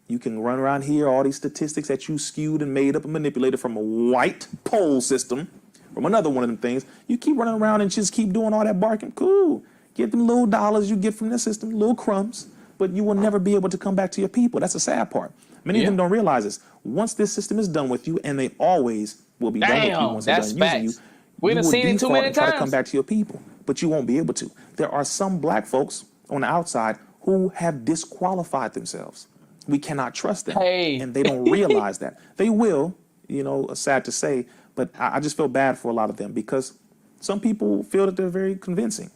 You can run around here, all these statistics that you skewed and made up and manipulated from a white poll system, from another one of them things. You keep running around and just keep doing all that barking. Cool. Get them little dollars you get from the system, little crumbs, but you will never be able to come back to your people. That's the sad part. Many of them don't realize this. Once this system is done with you, and they always will be done with you once they're done using you, we done seen it too many try times. to come back to your people, but you won't be able to. There are some black folks on the outside who have disqualified themselves. We cannot trust them, and they don't realize that. They will, you know, sad to say, but I just feel bad for a lot of them because some people feel that they're very convincing,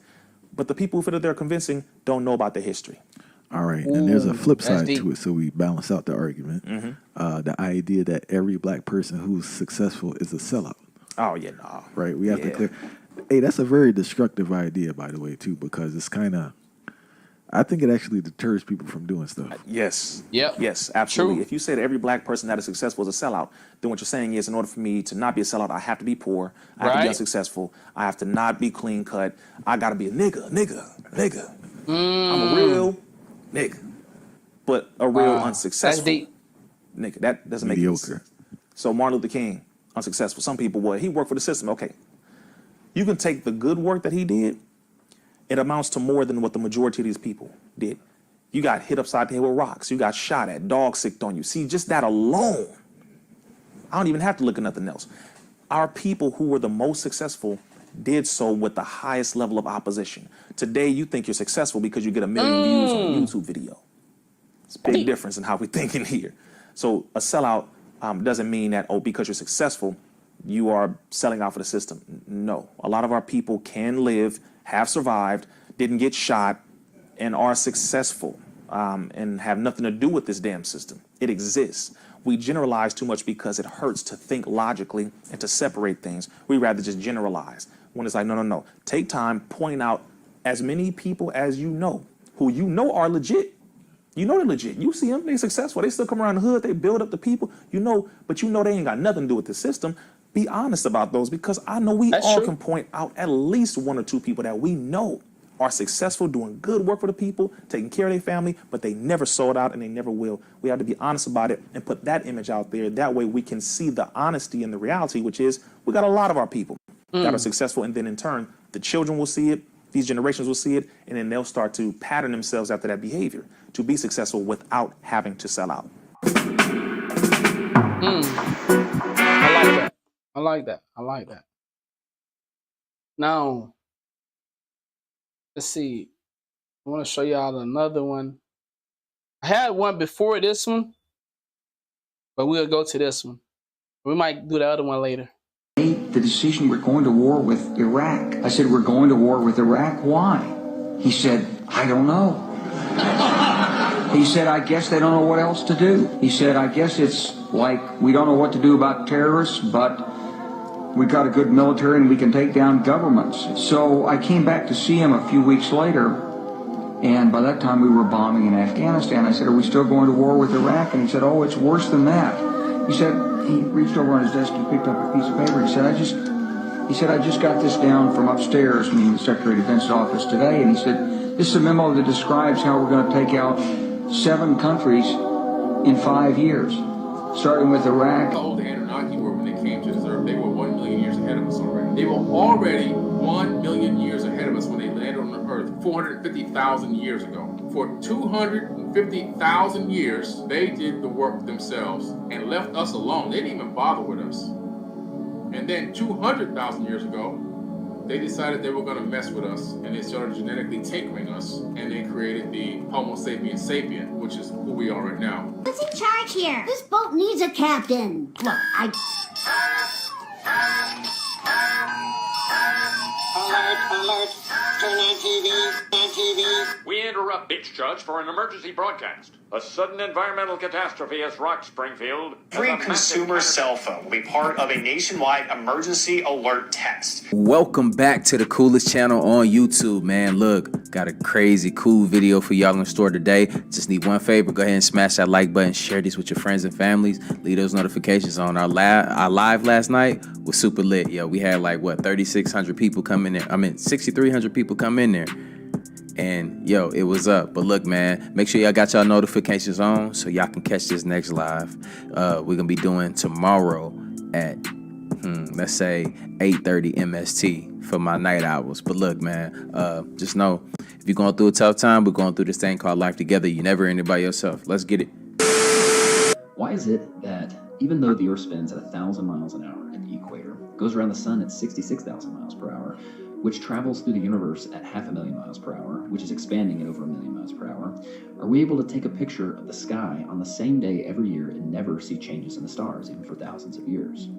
but the people who feel that they're convincing don't know about the history. All right, and there's a flip side to it, so we balance out the argument. The idea that every black person who's successful is a sellout. Oh, yeah, no. Right, we have to clear. Hey, that's a very destructive idea, by the way, too, because it's kind of, I think it actually deters people from doing stuff. Yes. Yep. Yes, absolutely. True. If you say that every black person that is successful is a sellout, then what you're saying is in order for me to not be a sellout, I have to be poor, I have to be unsuccessful, I have to not be clean cut, I got to be a nigga. I'm a real nigga, but a real unsuccessful nigga. That doesn't make any sense. So Martin Luther King, unsuccessful. Some people would. He worked for the system. Okay. You can take the good work that he did. It amounts to more than what the majority of these people did. You got hit upside the head with rocks. You got shot at. Dogs sicked on you. See, just that alone, I don't even have to look at nothing else. Our people who were the most successful did so with the highest level of opposition. Today, you think you're successful because you get 1 million views on a YouTube video. It's a big difference in how we're thinking here. So a sellout doesn't mean that, oh, because you're successful, you are selling out for the system. No. A lot of our people can live, have survived, didn't get shot, and are successful and have nothing to do with this damn system. It exists. We generalize too much because it hurts to think logically and to separate things. We rather just generalize. When it's like, no. Take time, point out as many people as you know who you know are legit. You know they're legit. You see them, they're successful. They still come around the hood, they build up the people. You know, but you know they ain't got nothing to do with the system. Be honest about those because I know we all can point out at least 1 or 2 people that we know are successful, doing good work for the people, taking care of their family, but they never sold out and they never will. We have to be honest about it and put that image out there. That way we can see the honesty and the reality, which is we got a lot of our people that are successful, and then in turn, the children will see it, these generations will see it, and then they'll start to pattern themselves after that behavior to be successful without having to sell out. I like that. Now, let's see. I want to show y'all another one. I had one before this one, but we'll go to this one. We might do the other one later. The decision we're going to war with Iraq. I said, we're going to war with Iraq. Why? He said, I don't know. He said, I guess they don't know what else to do. He said, I guess it's like we don't know what to do about terrorists, but we've got a good military and we can take down governments. So I came back to see him a few weeks later, and by that time we were bombing in Afghanistan. I said, are we still going to war with Iraq? And he said, oh, it's worse than that. He said, he reached over on his desk and picked up a piece of paper. He said, I just got this down from upstairs, meaning the Secretary of Defense's office today. And he said, this is a memo that describes how we're going to take out 7 countries in 5 years, starting with Iraq. How old the Anunnaki were when they came to this earth, they were 1 million years ahead of already 1 million years ahead of us when they landed on the Earth 450,000 years ago. For 250,000 years, they did the work themselves and left us alone. They didn't even bother with us. And then 200,000 years ago, they decided they were going to mess with us, and they started genetically tinkering us, and they created the Homo sapiens sapien, which is who we are right now. Who's in charge here? This boat needs a captain. Look, Alert! Turn on TV! We interrupt Beach Church for an emergency broadcast. A sudden environmental catastrophe has rocked Springfield. Every consumer cell phone will be part of a nationwide emergency alert test. Welcome back to the coolest channel on YouTube, man. Look, got a crazy cool video for y'all in store today. Just need one favor. Go ahead and smash that like button. Share this with your friends and families. Leave those notifications on. Our live last night was super lit. Yo, we had like, 3,600 people come in there. 6,300 people come in there. And yo, it was up. But look, man, make sure y'all got y'all notifications on so y'all can catch this next live. We're gonna be doing tomorrow at let's say 8:30 MST for my night hours. But look, man, just know if you're going through a tough time, we're going through this thing called life together. You never in it by yourself. Let's get it. Why is it that even though the Earth spins at 1,000 miles an hour at the equator, goes around the sun at 66,000 miles per hour, which travels through the universe at 500,000 miles per hour, which is expanding at over 1 million miles per hour, are we able to take a picture of the sky on the same day every year and never see changes in the stars, even for thousands of years?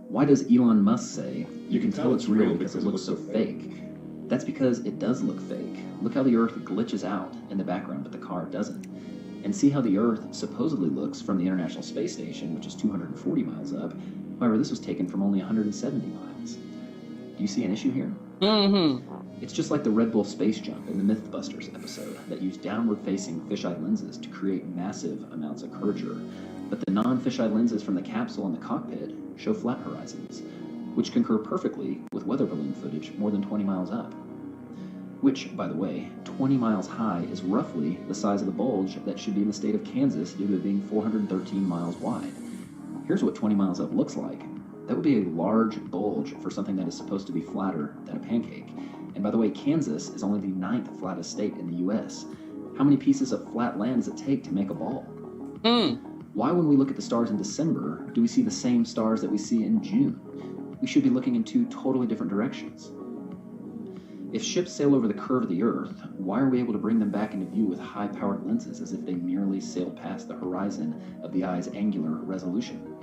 Why does Elon Musk say, you can tell it's real because it looks so fake? That's because it does look fake. Look how the Earth glitches out in the background, but the car doesn't. And see how the Earth supposedly looks from the International Space Station, which is 240 miles up. However, this was taken from only 170 miles. Do you see an issue here? It's just like the Red Bull space jump in the Mythbusters episode that used downward-facing fisheye lenses to create massive amounts of curvature, but the non-fisheye lenses from the capsule and the cockpit show flat horizons, which concur perfectly with weather balloon footage more than 20 miles up. Which, by the way, 20 miles high is roughly the size of the bulge that should be in the state of Kansas due to it being 413 miles wide. Here's what 20 miles up looks like. That would be a large bulge for something that is supposed to be flatter than a pancake. And by the way, Kansas is only the 9th flattest state in the US. How many pieces of flat land does it take to make a ball? Why, when we look at the stars in December, do we see the same stars that we see in June? We should be looking in two totally different directions. If ships sail over the curve of the Earth, why are we able to bring them back into view with high-powered lenses as if they merely sailed past the horizon of the eye's angular resolution?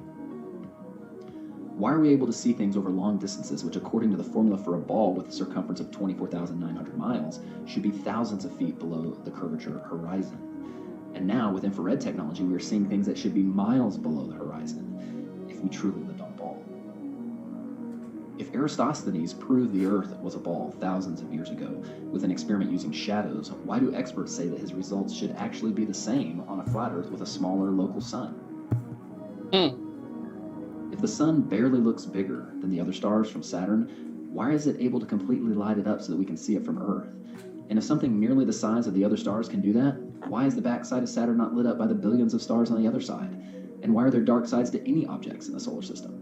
Why are we able to see things over long distances, which according to the formula for a ball with a circumference of 24,900 miles, should be thousands of feet below the curvature horizon? And now, with infrared technology, we are seeing things that should be miles below the horizon, if we truly lived on a ball. If Eratosthenes proved the Earth was a ball thousands of years ago with an experiment using shadows, why do experts say that his results should actually be the same on a flat Earth with a smaller local sun? If the sun barely looks bigger than the other stars from Saturn, why is it able to completely light it up so that we can see it from Earth? And if something merely the size of the other stars can do that, why is the backside of Saturn not lit up by the billions of stars on the other side? And why are there dark sides to any objects in the solar system?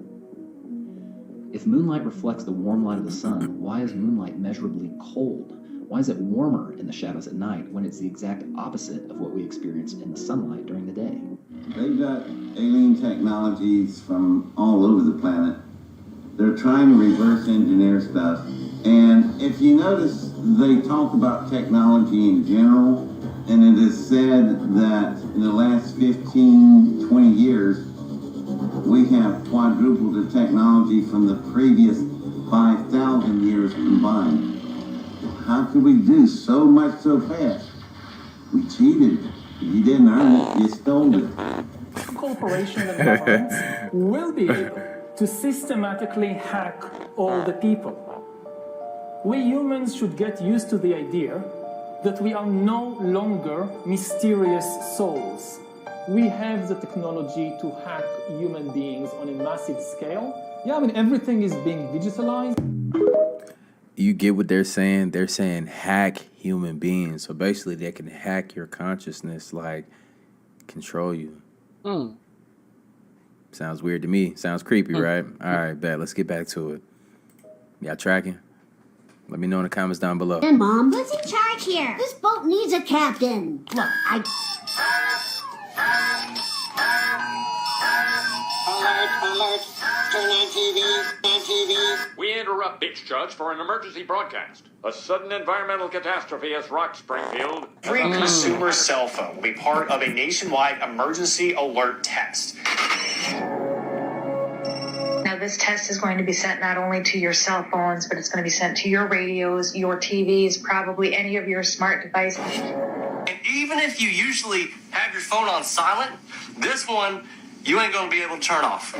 If moonlight reflects the warm light of the sun, why is moonlight measurably cold? Why is it warmer in the shadows at night when it's the exact opposite of what we experience in the sunlight during the day? They've got alien technologies from all over the planet. They're trying to reverse engineer stuff. And if you notice, they talk about technology in general, and it is said that in the last 15, 20 years, we have quadrupled the technology from the previous 5,000 years combined. How could we do so much so fast? We cheated. You didn't earn it, you stole it. Corporations and governments will be able to systematically hack all the people. We humans should get used to the idea that we are no longer mysterious souls. We have the technology to hack human beings on a massive scale. Yeah, everything is being digitalized. You get what they're saying? They're saying hack human beings. So basically they can hack your consciousness, like control you. Sounds weird to me. Sounds creepy, right? All right, bet. Let's get back to it. Y'all tracking? Let me know in the comments down below. And Mom, who's in charge here? This boat needs a captain. Look, Alert. Turn on TV. We interrupt Beach Judge for an emergency broadcast. A sudden environmental catastrophe has rocked Springfield. Every consumer cell phone will be part of a nationwide emergency alert test. Now, this test is going to be sent not only to your cell phones, but it's going to be sent to your radios, your TVs, probably any of your smart devices. And even if you usually have your phone on silent, this one you ain't going to be able to turn off.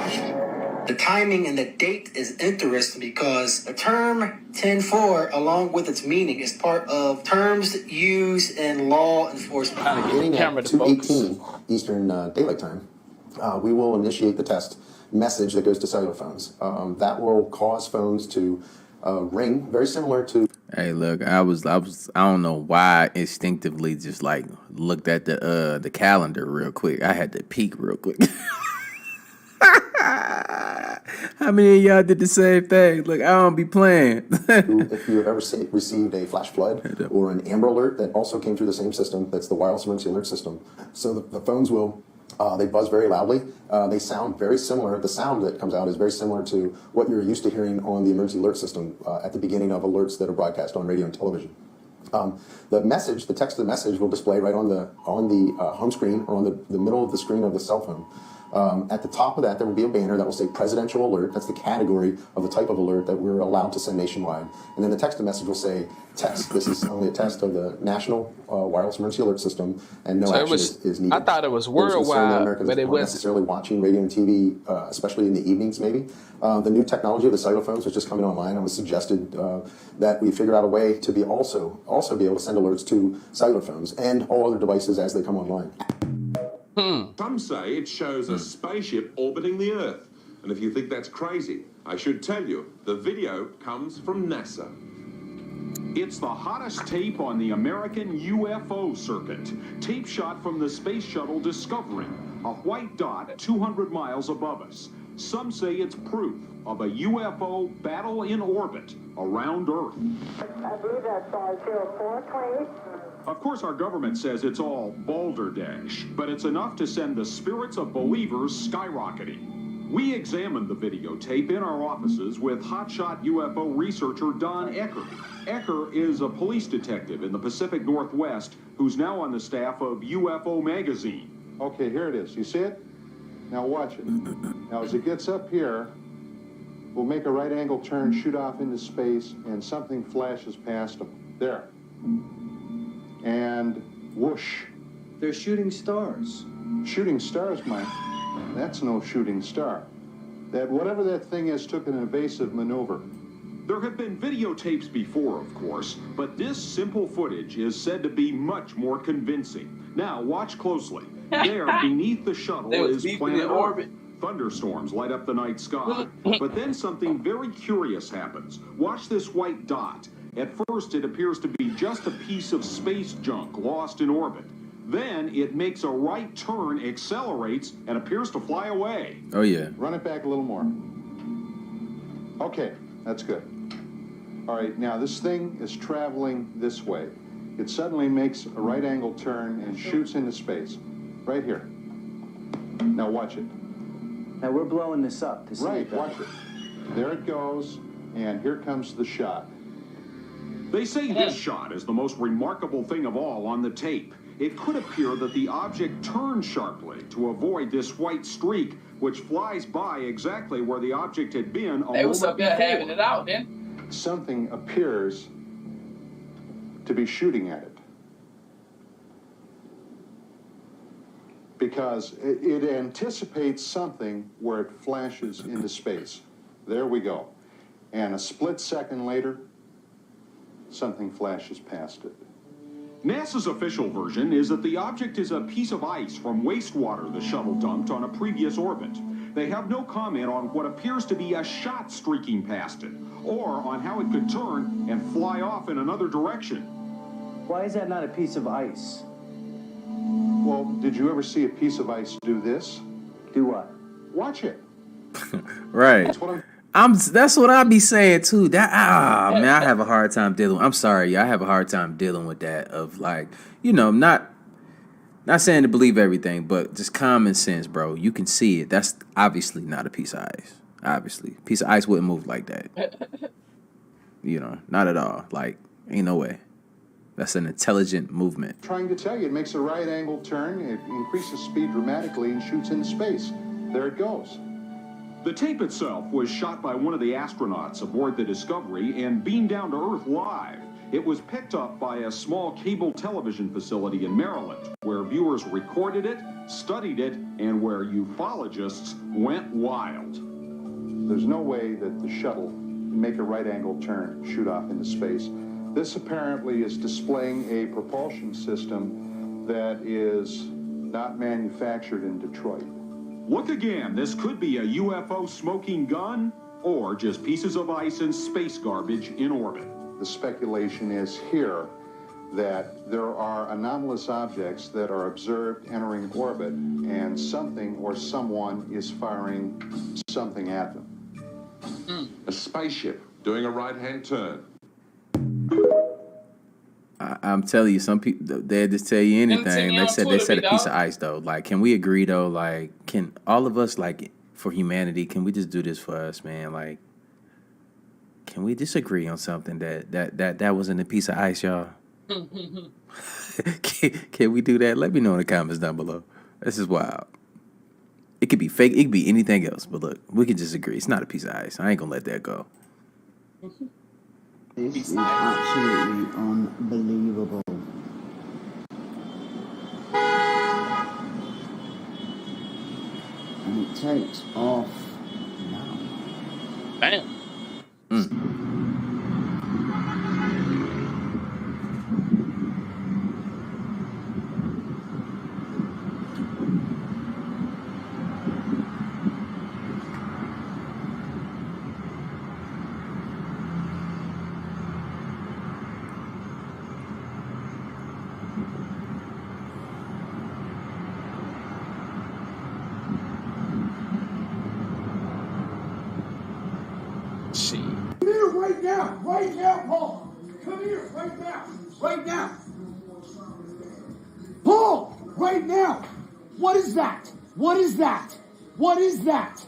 The timing and the date is interesting because the term 10-4, along with its meaning, is part of terms used in law enforcement. Beginning at 2:18 Eastern Daylight Time, we will initiate the test message that goes to cellular phones. That will cause phones to ring, very similar to. Hey, look, I don't know why I instinctively just like looked at the calendar real quick. I had to peek real quick. How many of y'all did the same thing? Look, I don't be playing. If you have ever received a flash flood or an Amber Alert that also came through the same system, that's the wireless emergency alert system. So the phones will, they buzz very loudly. They sound very similar. The sound that comes out is very similar to what you're used to hearing on the emergency alert system at the beginning of alerts that are broadcast on radio and television. The message, the text of the message will display right on the home screen or on the middle of the screen of the cell phone. At the top of that, there will be a banner that will say Presidential Alert. That's the category of the type of alert that we're allowed to send nationwide. And then the text message will say, test. This is only a test of the National Wireless Emergency Alert System, and no action is needed. I thought it was worldwide, but it wasn't necessarily watching radio and TV, especially in the evenings, maybe. The new technology of the cellular phones was just coming online. It was suggested that we figure out a way to be also be able to send alerts to cellular phones and all other devices as they come online. Some say it shows a spaceship orbiting the Earth. And if you think that's crazy, I should tell you, the video comes from NASA. It's the hottest tape on the American UFO circuit. Tape shot from the Space Shuttle Discovery, a white dot 200 miles above us. Some say it's proof of a UFO battle in orbit around Earth. I believe that's 0420. Of course, our government says it's all balderdash, but it's enough to send the spirits of believers skyrocketing. We examined the videotape in our offices with hotshot UFO researcher Don Ecker. Ecker is a police detective in the Pacific Northwest who's now on the staff of UFO Magazine. Okay, here it is. You see it? Now watch it. Now as it gets up here, we'll make a right angle turn, shoot off into space, and something flashes past them. There. And whoosh. They're shooting stars. Shooting stars, Mike. That's no shooting star. That whatever that thing is took an evasive maneuver. There have been videotapes before, of course, but this simple footage is said to be much more convincing. Now, watch closely. There, beneath the shuttle, is planet Earth. Thunderstorms light up the night sky. But then something very curious happens. Watch this white dot. At first, it appears to be just a piece of space junk lost in orbit. Then it makes a right turn, accelerates, and appears to fly away. Oh, yeah. Run it back a little more. Okay, that's good. All right, now this thing is traveling this way. It suddenly makes a right angle turn and shoots into space. Right here. Now watch it. Now we're blowing this up to see Right, it better. watch it. There it goes, and here comes the shot. They say this shot is the most remarkable thing of all on the tape. It could appear that the object turned sharply to avoid this white streak, which flies by exactly where the object had been a They was moment up there before. having it out then. Something appears to be shooting at it. Because it anticipates something where it flashes into space. There we go. And a split second later, something flashes past it. NASA's official version is that the object is a piece of ice from wastewater the shuttle dumped on a previous orbit. They have no comment on what appears to be a shot streaking past it, or on how it could turn and fly off in another direction. Why is that not a piece of ice? Well, did you ever see a piece of ice do this? Do what? Watch it. Right. That's what I'm That's what I be saying too. That man, I have a hard time dealing. I'm sorry, I have a hard time dealing with that. Of like, not saying to believe everything, but just common sense, bro. You can see it. That's obviously not a piece of ice. Obviously, a piece of ice wouldn't move like that. Not at all. Like, ain't no way. That's an intelligent movement. Trying to tell you, it makes a right angle turn, it increases speed dramatically and shoots into space. There it goes. The tape itself was shot by one of the astronauts aboard the Discovery and beamed down to Earth live. It was picked up by a small cable television facility in Maryland, where viewers recorded it, studied it, and where ufologists went wild. There's no way that the shuttle can make a right angle turn, shoot off into space. This apparently is displaying a propulsion system that is not manufactured in Detroit. Look again, this could be a UFO smoking gun or just pieces of ice and space garbage in orbit. The speculation is here that there are anomalous objects that are observed entering orbit and something or someone is firing something at them. A spaceship doing a right-hand turn. I'm telling you, some people they just tell you anything. They said a piece of ice though. Like, can we agree though? Like, can all of us, like, for humanity, can we just do this for us, man? Like, can we disagree on something that wasn't a piece of ice, y'all? Can we do that? Let me know in the comments down below. This is wild. It could be fake. It could be anything else. But look, we can just agree. It's not a piece of ice. I ain't gonna let that go. This is absolutely unbelievable. And it takes off now. Bam. Right now, Paul. Come here, right now. Right now. Paul, right now. What is that? What is that? What is that?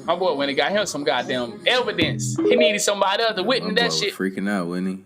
My boy, when he got him some goddamn evidence, he needed somebody else to witness that shit. Freaking out, wasn't he?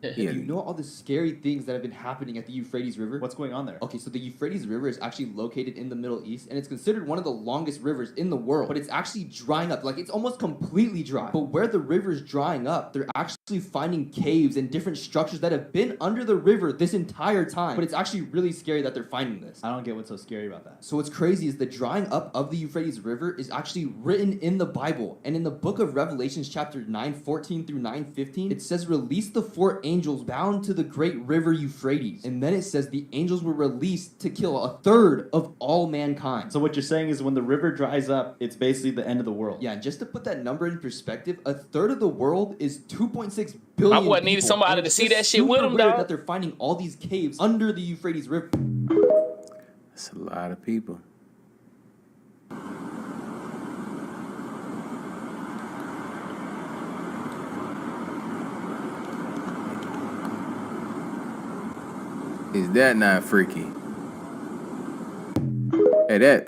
You know all the scary things that have been happening at the Euphrates River? What's going on there? Okay, so the Euphrates River is actually located in the Middle East, and it's considered one of the longest rivers in the world. But it's actually drying up. Like, it's almost completely dry. But where the river's drying up, they're actually finding caves and different structures that have been under the river this entire time. But it's actually really scary that they're finding this. I don't get what's so scary about that. So what's crazy is the drying up of the Euphrates River is actually written in the Bible. And in the book of Revelations, chapter 9:14 through 9:15, it says, "Release the 4 angels bound to the great river Euphrates." And then it says the angels were released to kill 1/3 of all mankind. So what you're saying is when the river dries up, it's basically the end of the world. Yeah, and just to put that number in perspective, 1/3 of the world is 2.6 billion My boy needed somebody to see that shit with him, dog. dog. That they're finding all these caves under the Euphrates River. That's a lot of people. Is that not freaky? Hey,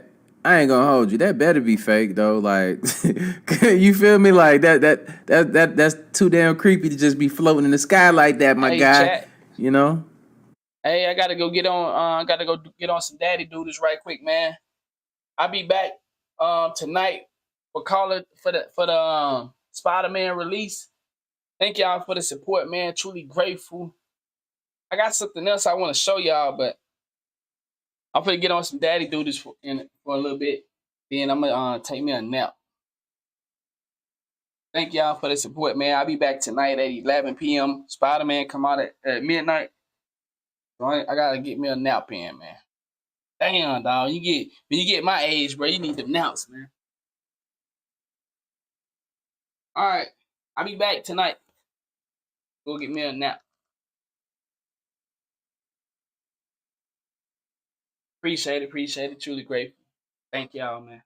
I ain't gonna hold you. That better be fake though. Like, you feel me? Like that's too damn creepy to just be floating in the sky like that, my guy. Chat. You know? Hey, I gotta go get on some daddy duties right quick, man. I'll be back tonight for the Spider-Man release. Thank y'all for the support, man. Truly grateful. I got something else I want to show y'all, but I'm gonna get on some daddy duties for a little bit. Then I'm gonna take me a nap. Thank y'all for the support, man. I'll be back tonight at 11 p.m. Spider-Man come out at midnight. So I gotta get me a nap in, man. Damn, dog. When you get my age, bro, you need them naps, man. All right. I'll be back tonight. Go get me a nap. Appreciate it. Truly grateful. Thank y'all, man.